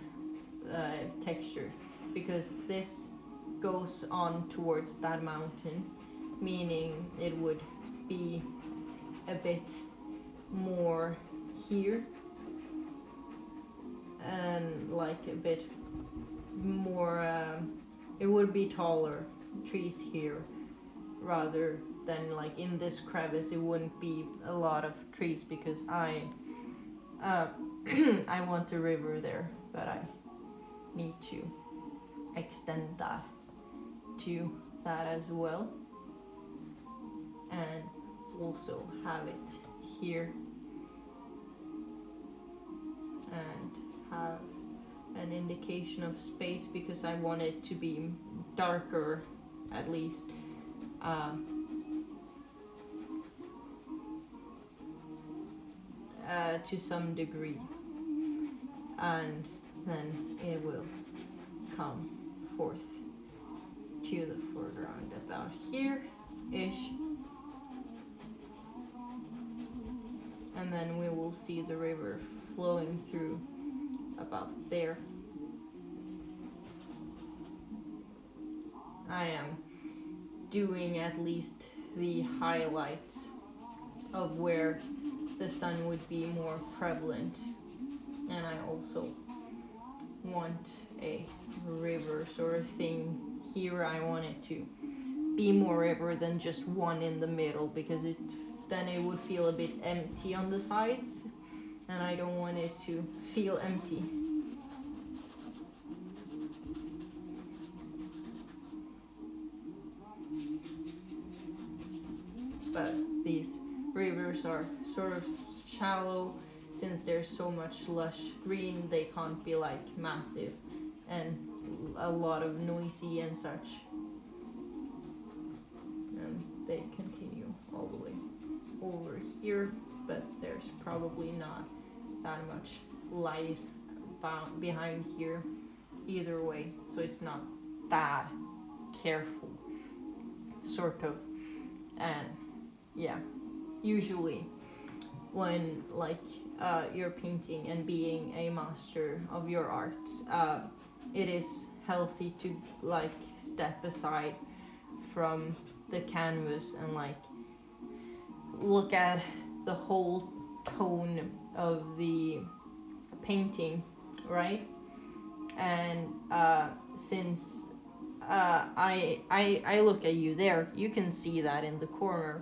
texture, because this goes on towards that mountain, meaning it would be a bit more here and like a bit more it would be taller trees here rather than like in this crevice. It wouldn't be a lot of trees because I I want a river there, but I need to extend that to that as well, and also have it here and have an indication of space because I want it to be darker at least. To some degree, and then it will come forth to the foreground about here-ish, and then we will see the river flowing through about there. I am doing at least the highlights of where the sun would be more prevalent, and I also want a river sort of thing here. I want it to be more river than just one in the middle, because then it would feel a bit empty on the sides, and I don't want it to feel empty. But these rivers are sort of shallow. Since there's so much lush green, they can't be like massive and a lot of noisy and such. And they continue all the way over here, but there's probably not that much light behind here either way, so it's not that careful, sort of. And yeah, usually when like you're painting and being a master of your arts, it is healthy to like step aside from the canvas and like look at the whole tone of the painting, right? And since I look at you there, you can see that in the corner.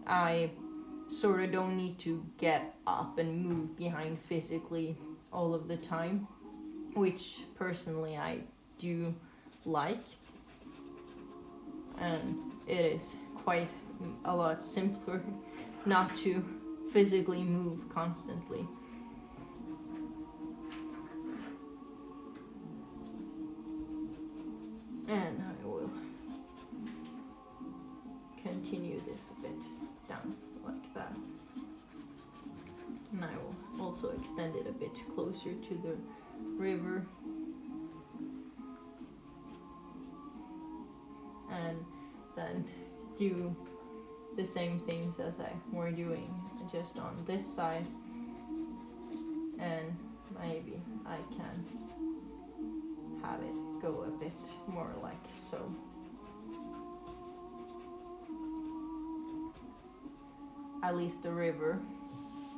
I sort of don't need to get up and move behind physically all of the time, which personally I do like, and it is quite a lot simpler not to physically move constantly. And I will continue this a bit down like that. And I will also extend it a bit closer to the river, and then do the same things as I were doing just on this side, and maybe I can have it go a bit more like so. At least the river,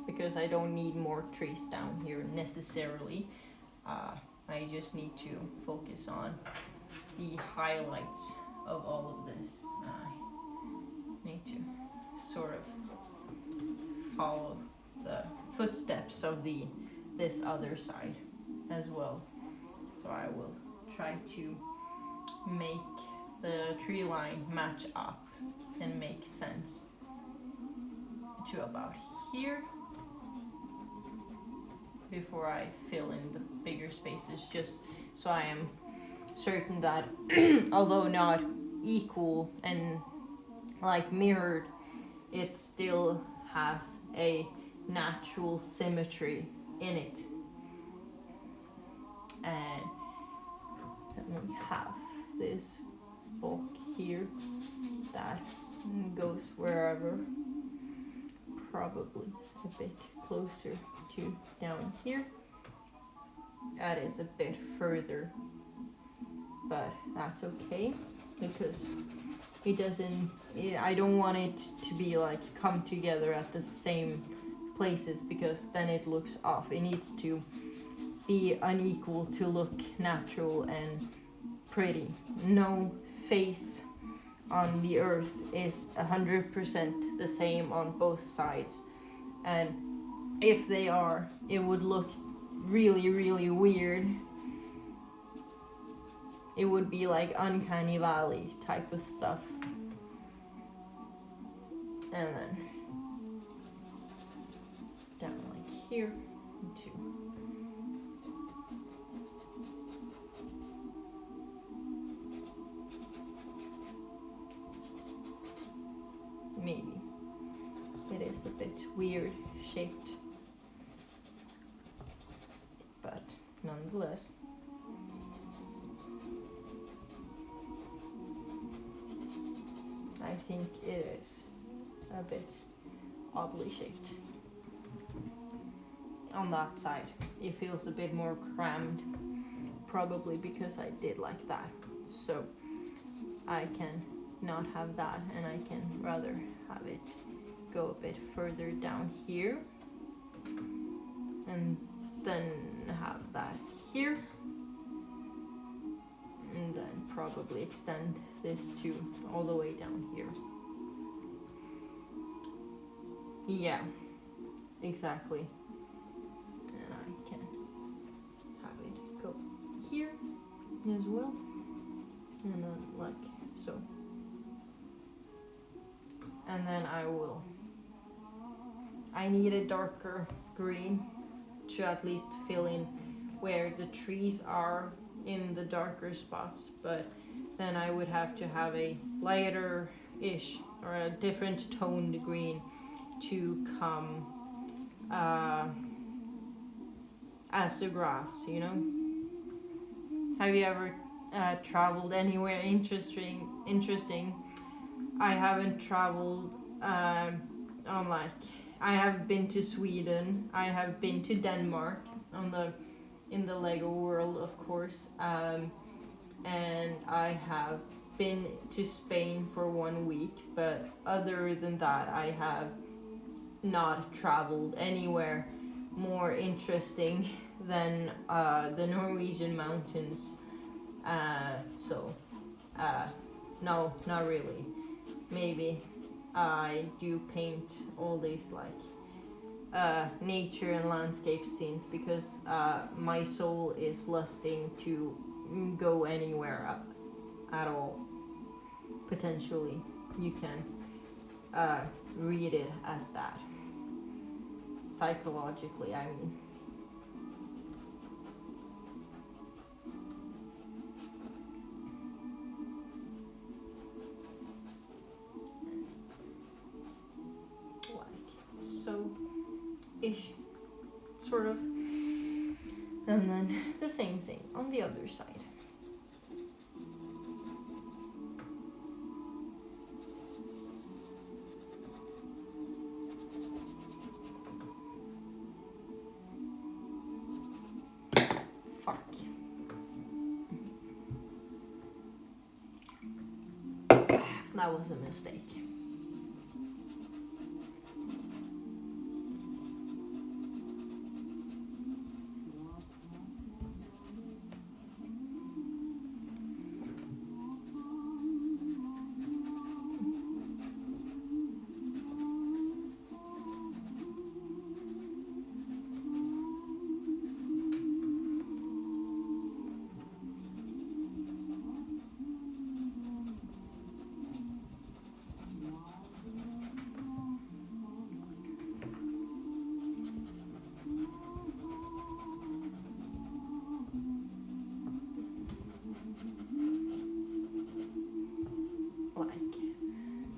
because I don't need more trees down here necessarily. I just need to focus on the highlights of all of this. I need to sort of follow the footsteps of this other side as well. So I will try to make the tree line match up and make sense to about here before I fill in the bigger spaces, just so I am certain that although not equal and like mirrored, it still has a natural symmetry in it. And then we have this bulk here that goes wherever, probably a bit closer to down here. That is a bit further, but that's okay because it doesn't, I don't want it to be like come together at the same places, because then it looks off. It needs to be unequal to look natural and pretty. No face on the earth is 100% the same on both sides, and if they are, it would look really, really weird. It would be like uncanny valley type of stuff. And then down like here too. Maybe it is a bit weird shaped, but nonetheless. I think it is a bit oddly shaped. On that side, it feels a bit more crammed, probably because I did like that. So I can not have that, and I can rather have it go a bit further down here, and then have that here, and then probably extend this to all the way down here. Yeah, exactly. And I can have it go here as well, and then like so. And then I need a darker green to at least fill in where the trees are in the darker spots, but then I would have to have a lighter-ish or a different toned green to come as the grass, you know? Have you ever traveled anywhere interesting? I haven't traveled on like, I have been to Sweden, I have been to Denmark in the Lego world, of course, and I have been to Spain for 1 week, but other than that I have not traveled anywhere more interesting than the Norwegian mountains, so no, not really. Maybe I do paint all these like nature and landscape scenes because my soul is lusting to go anywhere at all. Potentially, you can read it as that. Psychologically, I mean. So ish, sort of. And then the same thing on the other side. Fuck. That was a mistake.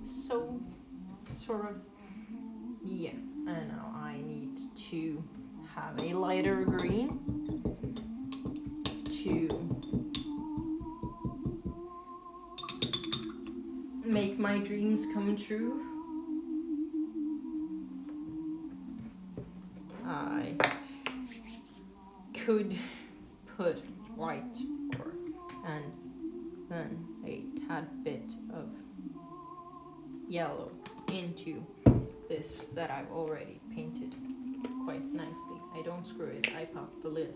So, sort of, yeah. And now I need to have a lighter green to make my dreams come true. I could put white or and then a tad bit of yellow into this that I've already painted quite nicely. I don't screw it, I pop the lid.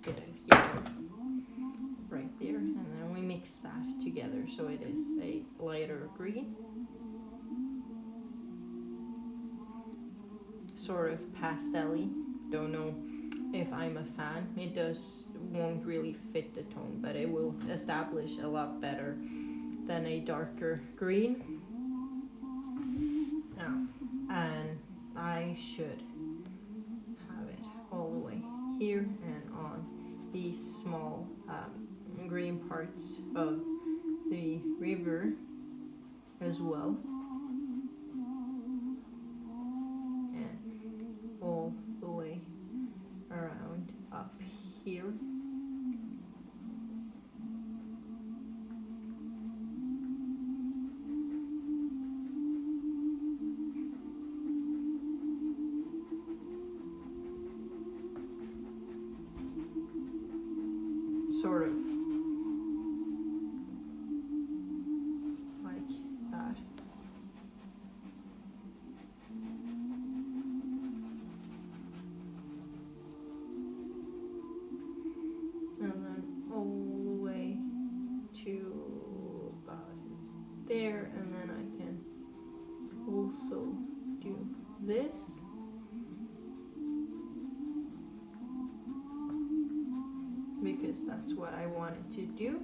Bit of yellow right there, and then we mix that together so it is a lighter green. Sort of pastel-y. Don't know if I'm a fan. It won't really fit the tone, but it will establish a lot better than a darker green. Now, and I should have it all the way here and on these small green parts of the river as well. All the way around up here. Sort of like that. And then all the way to about there, and then I can also do this. Because that's what I wanted to do.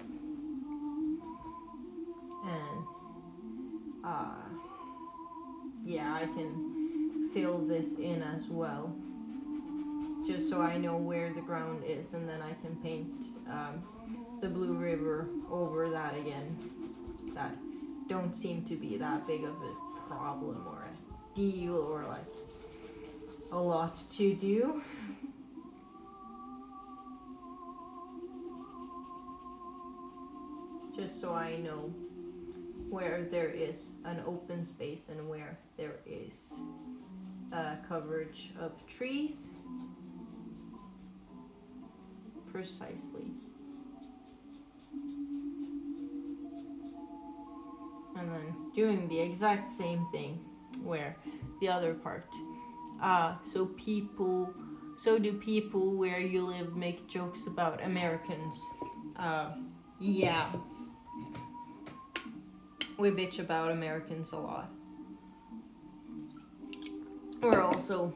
And yeah, I can fill this in as well, just so I know where the ground is, and then I can paint the blue river over that again. That don't seem to be that big of a problem or a deal or like a lot to do. Just so I know where there is an open space and where there is coverage of trees. Precisely. And then doing the exact same thing where the other part. So do people where you live make jokes about Americans? Yeah. We bitch about Americans a lot. We're also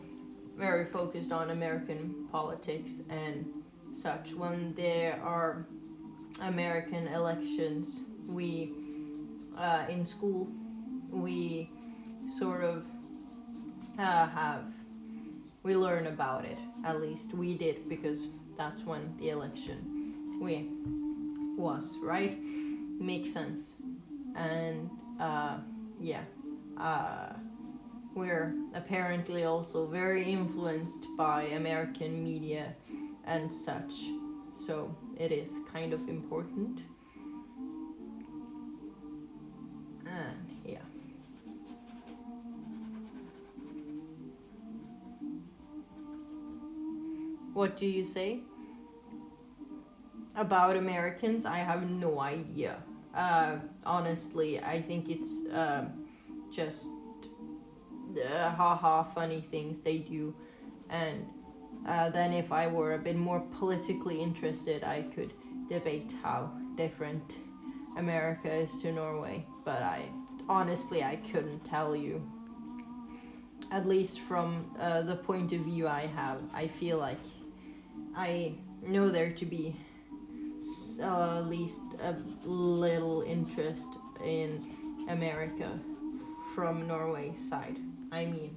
very focused on American politics and such. When there are American elections, we in school we sort of we learn about it. At least we did, because that's when the election was, right? Makes sense. And we're apparently also very influenced by American media and such. So it is kind of important. And yeah. What do you say? About Americans, I have no idea. Honestly, I think it's just haha funny things they do. And then if I were a bit more politically interested, I could debate how different America is to Norway. But I couldn't tell you. At least from the point of view I have, I feel like I know there to be at least a little interest in America from Norway's side. I mean,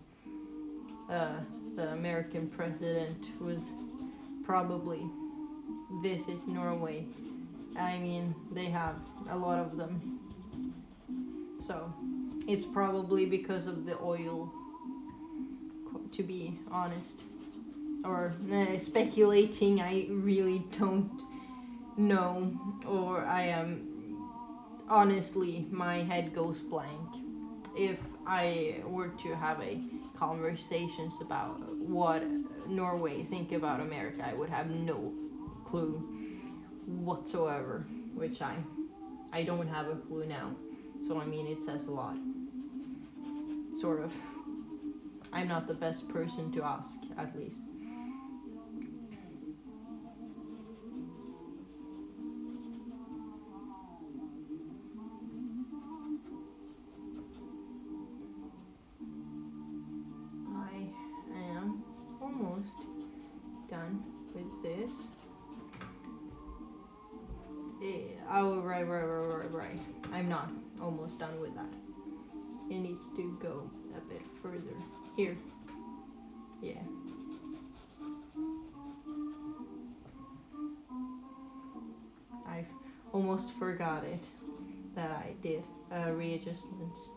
the American president would probably visit Norway. I mean, they have a lot of them. So, it's probably because of the oil, to be honest. Or speculating, I really don't know. Or I am, honestly, my head goes blank. If I were to have a conversations about what Norway think about America, I would have no clue whatsoever, which I don't have a clue now. So I mean, it says a lot. Sort of. I'm not the best person to ask, at least. I am almost done with this. Oh, right. I'm not almost done with that. It needs to go a bit further. Here. Yeah. I almost forgot it that I did readjustments.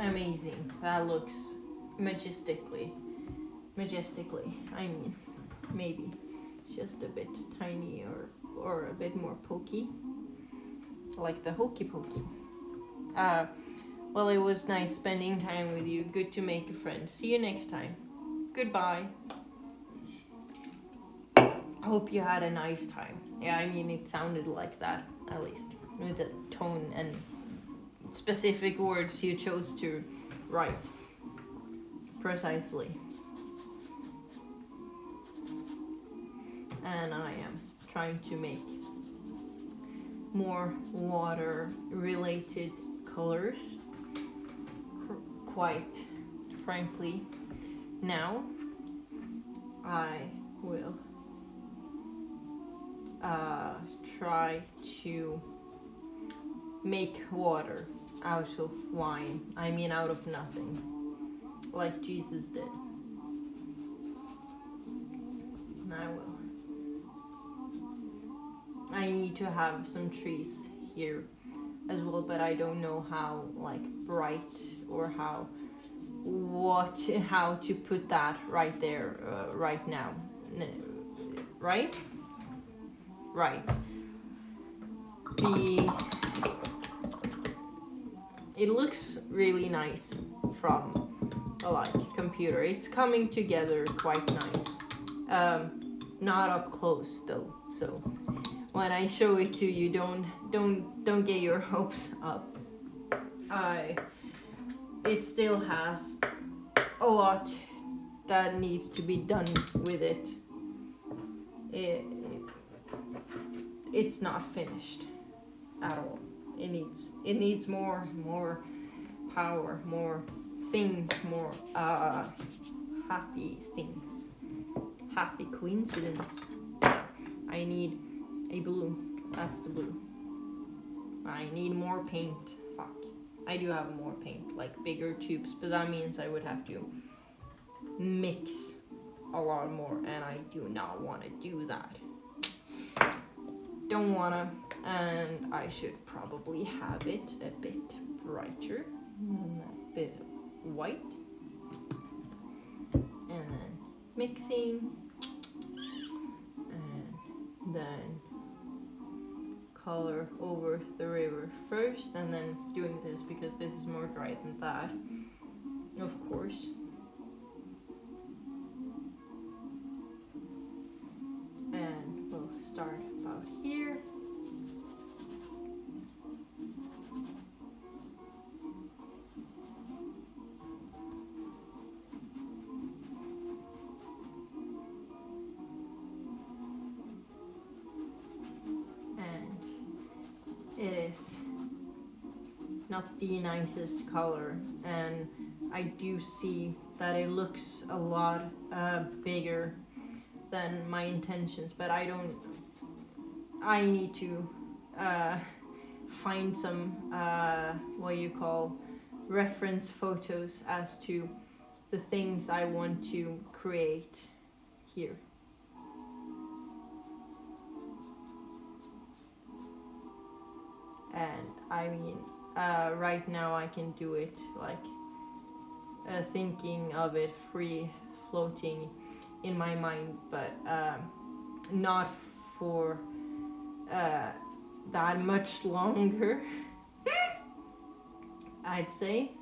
Amazing. That looks majestically. I mean, maybe just a bit tiny or a bit more pokey, like the hokey pokey. Well, it was nice spending time with you. Good to make a friend. See you next time. Goodbye. Hope you had a nice time. Yeah, I mean, it sounded like that, at least, with the tone and specific words you chose to write. Precisely. And I am trying to make more water related colors. Quite frankly, now I will try to make water out of wine. I mean, out of nothing, like Jesus did. And I will. I need to have some trees here as well, but I don't know how, like, bright or how to put that right there right now. Right? Right. It looks really nice from like computer. It's coming together quite nice. Not up close though, so when I show it to you, don't get your hopes up. It still has a lot that needs to be done with it. It's not finished at all. It needs more power, more things, more happy things. happy coincidence. I need a blue. That's the blue. I need more paint. Fuck. I do have more paint, like bigger tubes, but that means I would have to mix a lot more, and I do not want to do that. Don't wanna, and I should probably have it a bit brighter, and a bit of white, and then mixing, and then color over the river first, and then doing this because this is more dry than that, of course. And we'll start about here. And it is not the nicest color, and I do see that it looks a lot bigger than my intentions, but I need to find some what you call reference photos as to the things I want to create here. And I mean, right now I can do it like thinking of it free floating in my mind, but not for that much longer. I'd say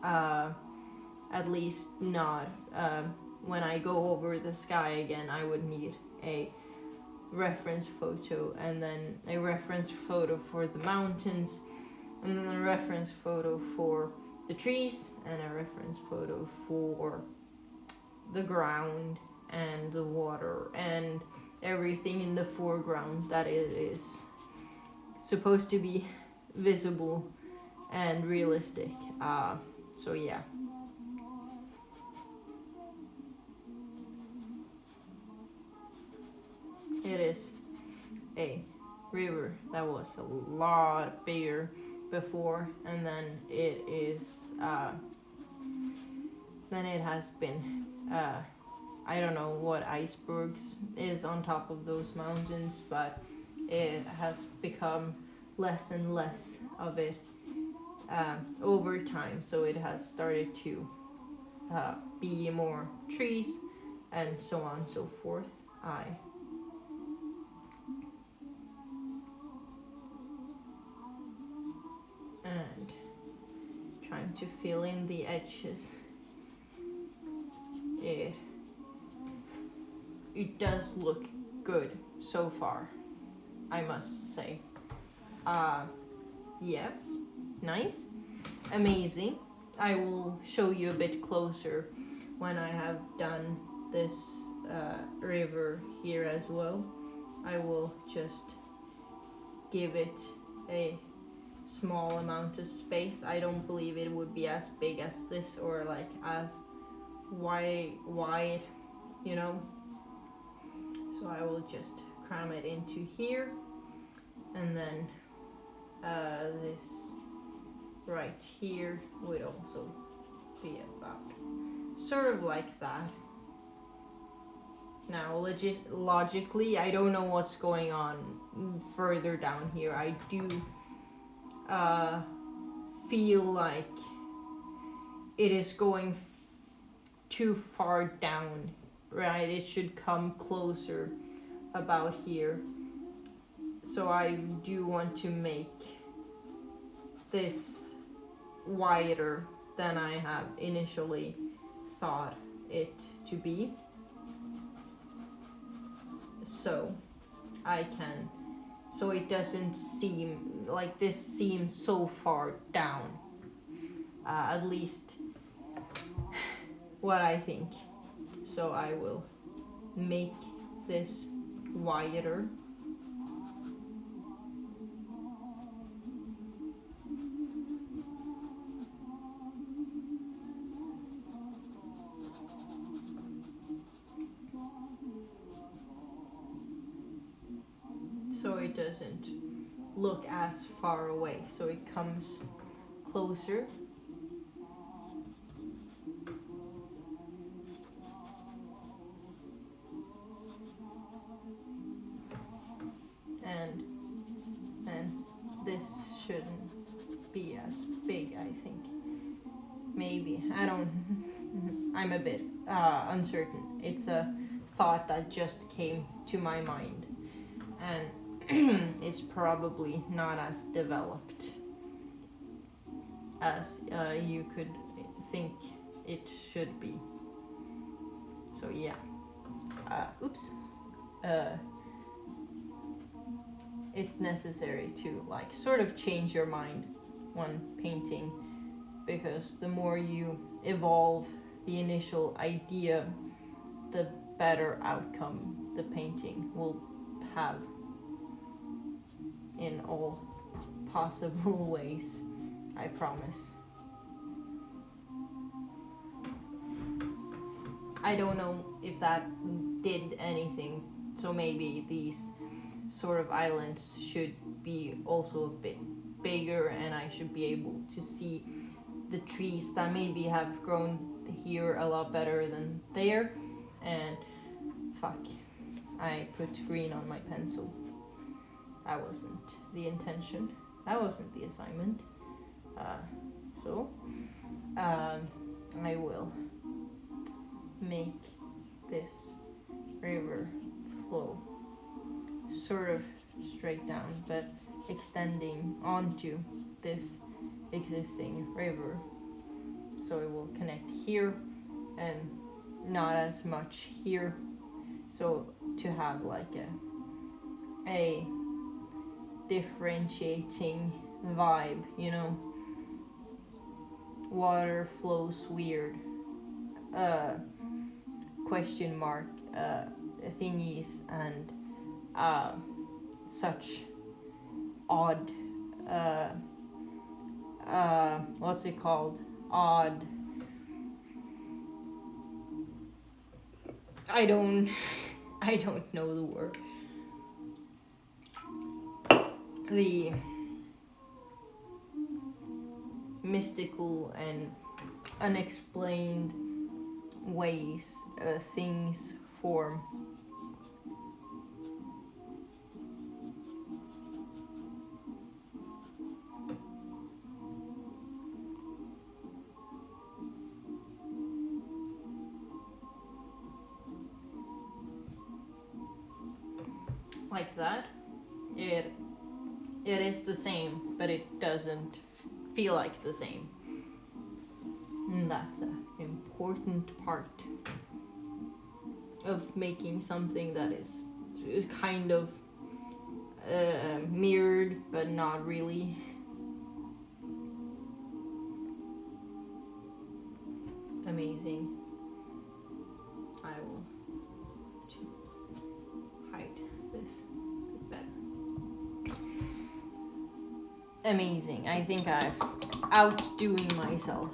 at least not when I go over the sky again. I would need a reference photo, and then a reference photo for the mountains, and then a reference photo for the trees, and a reference photo for the ground and the water and everything in the foreground that it is supposed to be visible and realistic. So yeah. It is a river that was a lot bigger before, and then it is then it has been I don't know what icebergs is on top of those mountains, but it has become less and less of it over time, so it has started to be more trees and so on and so forth. And trying to fill in the edges. It does look good so far, I must say. Yes, nice, amazing. I will show you a bit closer when I have done this river here as well. I will just give it a small amount of space. I don't believe it would be as big as this, or like as wide, you know. So I will just cram it into here, and then this right here would also be about sort of like that. Now logically, I don't know what's going on further down here. I do feel like it is going too far down, right? It should come closer about here. So I do want to make this wider than I have initially thought it to be. So it doesn't seem like this seems so far down. At least what I think. So I will make this wider. so it doesn't look as far away, so it comes closer. And then this shouldn't be as big, I think. Maybe. I'm a bit uncertain. It's a thought that just came to my mind. And it's probably not as developed as you could think it should be. So yeah. Oops. It's necessary to like sort of change your mind when painting, because the more you evolve the initial idea, the better outcome the painting will have in all possible ways, I promise. I don't know if that did anything, so maybe these sort of islands should be also a bit bigger, and I should be able to see the trees that maybe have grown here a lot better than there. And fuck, I put green on my pencil. That wasn't the intention. That wasn't the assignment. So I will make this river flow sort of straight down, but extending onto this existing river, so it will connect here and not as much here, so to have like a differentiating vibe, you know. Water flows weird, question mark, thingies, and such odd, what's it called? Odd. I don't know the word. The mystical and unexplained ways things form. Like that. It is the same, but it doesn't feel like the same. And that's an important part of making something that is kind of mirrored, but not really. Amazing. I will hide this a bit better. Amazing. I think I'm outdoing myself.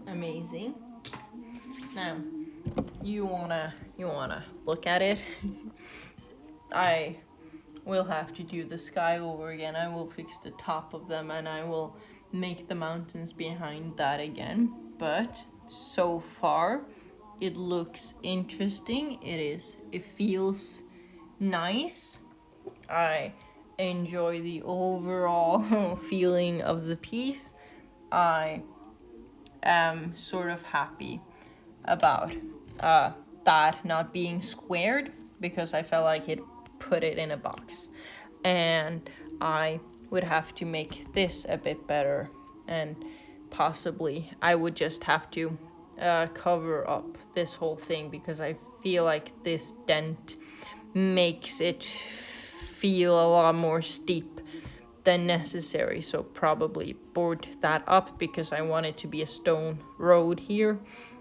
Amazing. Now, you wanna look at it? I will have to do the sky over again. I will fix the top of them, and I will make the mountains behind that again. But so far, it looks interesting. It feels nice. I enjoy the overall feeling of the piece. I am sort of happy about that not being squared, because I felt like it put it in a box, and I would have to make this a bit better, and possibly I would just have to cover up this whole thing, because I feel like this dent makes it feel a lot more steep than necessary. So probably board that up, because I want it to be a stone road here,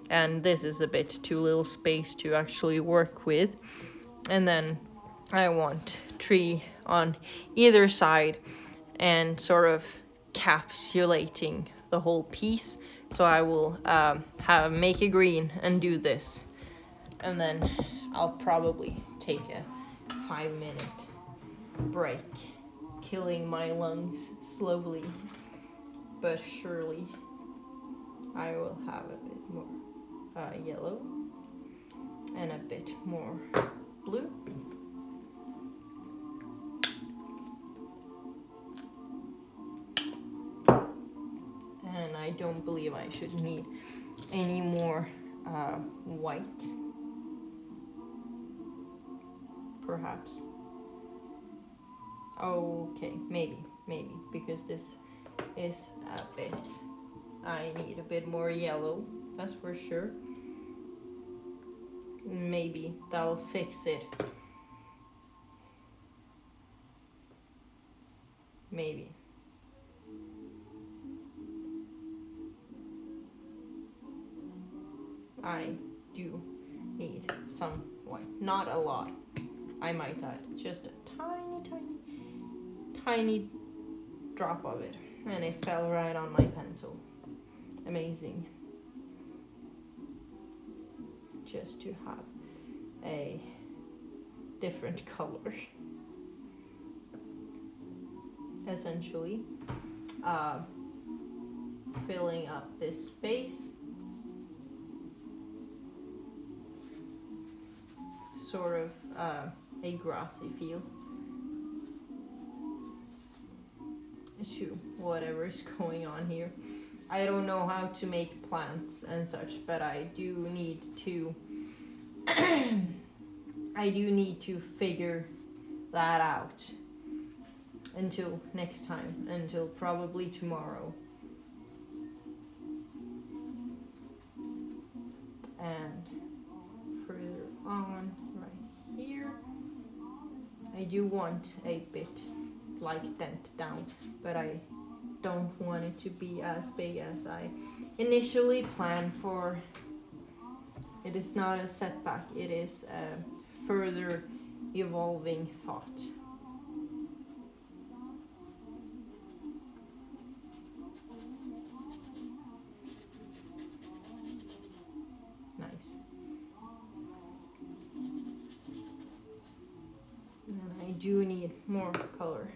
and this is a bit too little space to actually work with. And then I want tree on either side and sort of capsulating the whole piece. So I will make a green and do this. And then I'll probably take a 5-minute break, killing my lungs slowly but surely. I will have a bit more yellow and a bit more blue. And I don't believe I should need any more white. Perhaps. Okay, maybe, because this is a bit. I need a bit more yellow, that's for sure. Maybe that'll fix it. Maybe. I do need some white. Not a lot, I might add. Just a tiny drop of it. And it fell right on my pencil. Amazing. Just to have a different color. Essentially. Filling up this space. Sort of a grassy feel to whatever is going on here. I don't know how to make plants and such, but I do need to figure that out until next time, until probably tomorrow. And further on right here, I do want a bit like dent down, but I don't want it to be as big as I initially planned for. It is not a setback, it is a further evolving thought. Nice. And I do need more color.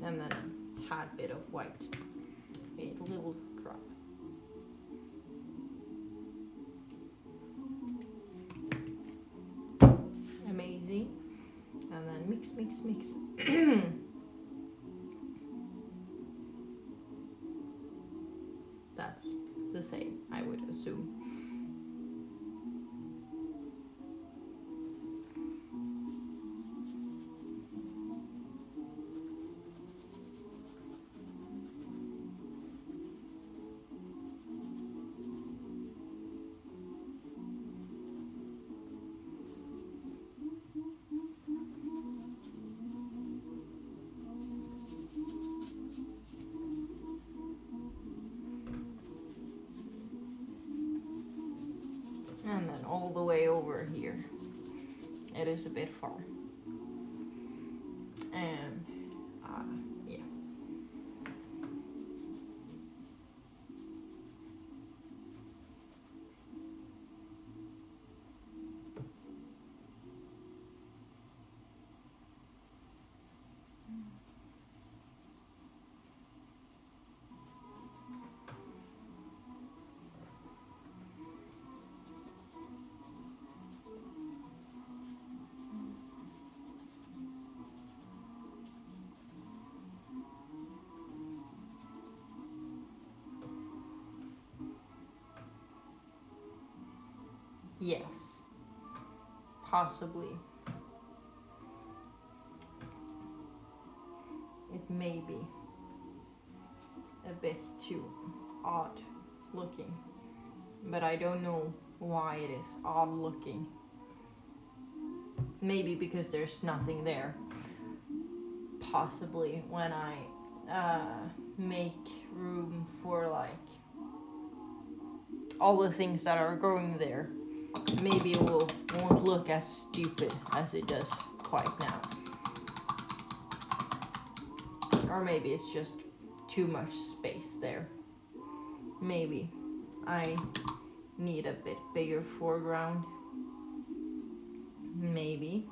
And then a tad bit of white, a little drop. Amazing. And then mix. That's the same, I would assume. And then all the way over here. It is a bit far. And yeah. Yes. Possibly. It may be a bit too odd looking, but I don't know why it is odd looking. Maybe because there's nothing there. Possibly when I make room for like all the things that are growing there, maybe it won't look as stupid as it does quite now. Or maybe it's just too much space there. Maybe I need a bit bigger foreground. Maybe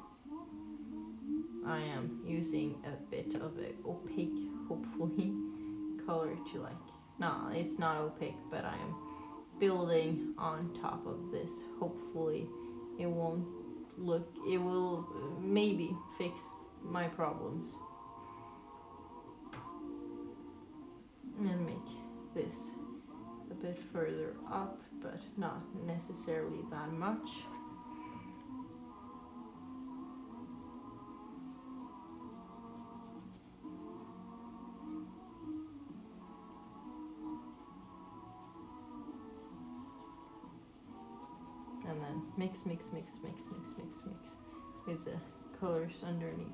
I am using a bit of an opaque, hopefully, color to like, no, it's not opaque, but I am building on top of this. Hopefully it won't look, it will maybe fix my problems. And make this a bit further up, but not necessarily that much. And then mix with the colors underneath.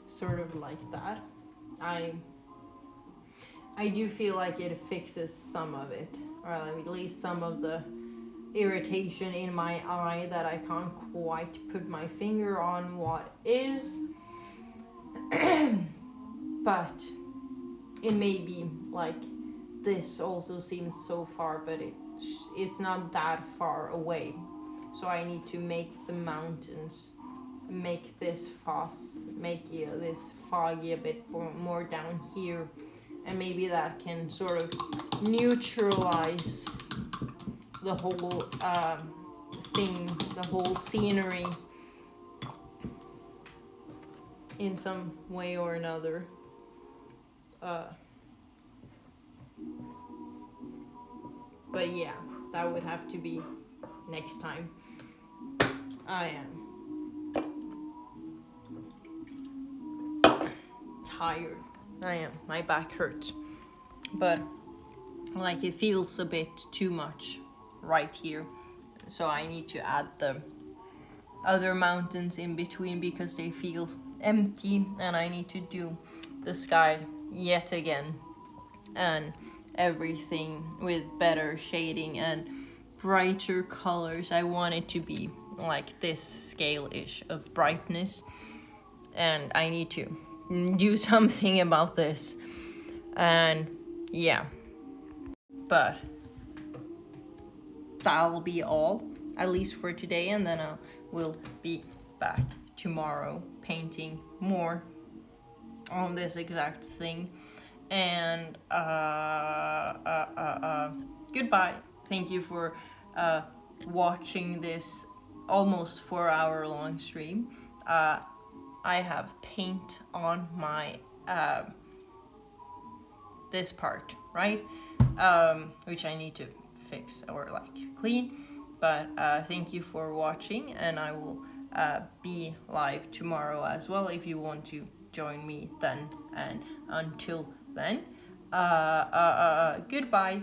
Sort of like that. I do feel like it fixes some of it, or at least some of the irritation in my eye that I can't quite put my finger on what is. But it may be like this also seems so far, but it's not that far away. So I need to make the mountains, make this this foggy a bit more down here, and maybe that can sort of neutralize the whole thing, the whole scenery in some way or another. But yeah, that would have to be next time. I am tired. I am. My back hurts. But like it feels a bit too much right here. So I need to add the other mountains in between because they feel empty, and I need to do the sky yet again and everything with better shading and brighter colors. I want it to be like this scale-ish of brightness, and I need to do something about this. And yeah, but that'll be all, at least for today, and then I will be back tomorrow painting more on this exact thing. And goodbye. Thank you for watching this almost 4-hour long stream. I have paint on my this part, right? Which I need to fix or like clean. But thank you for watching, and I will be live tomorrow as well if you want to join me then. And until then, goodbye.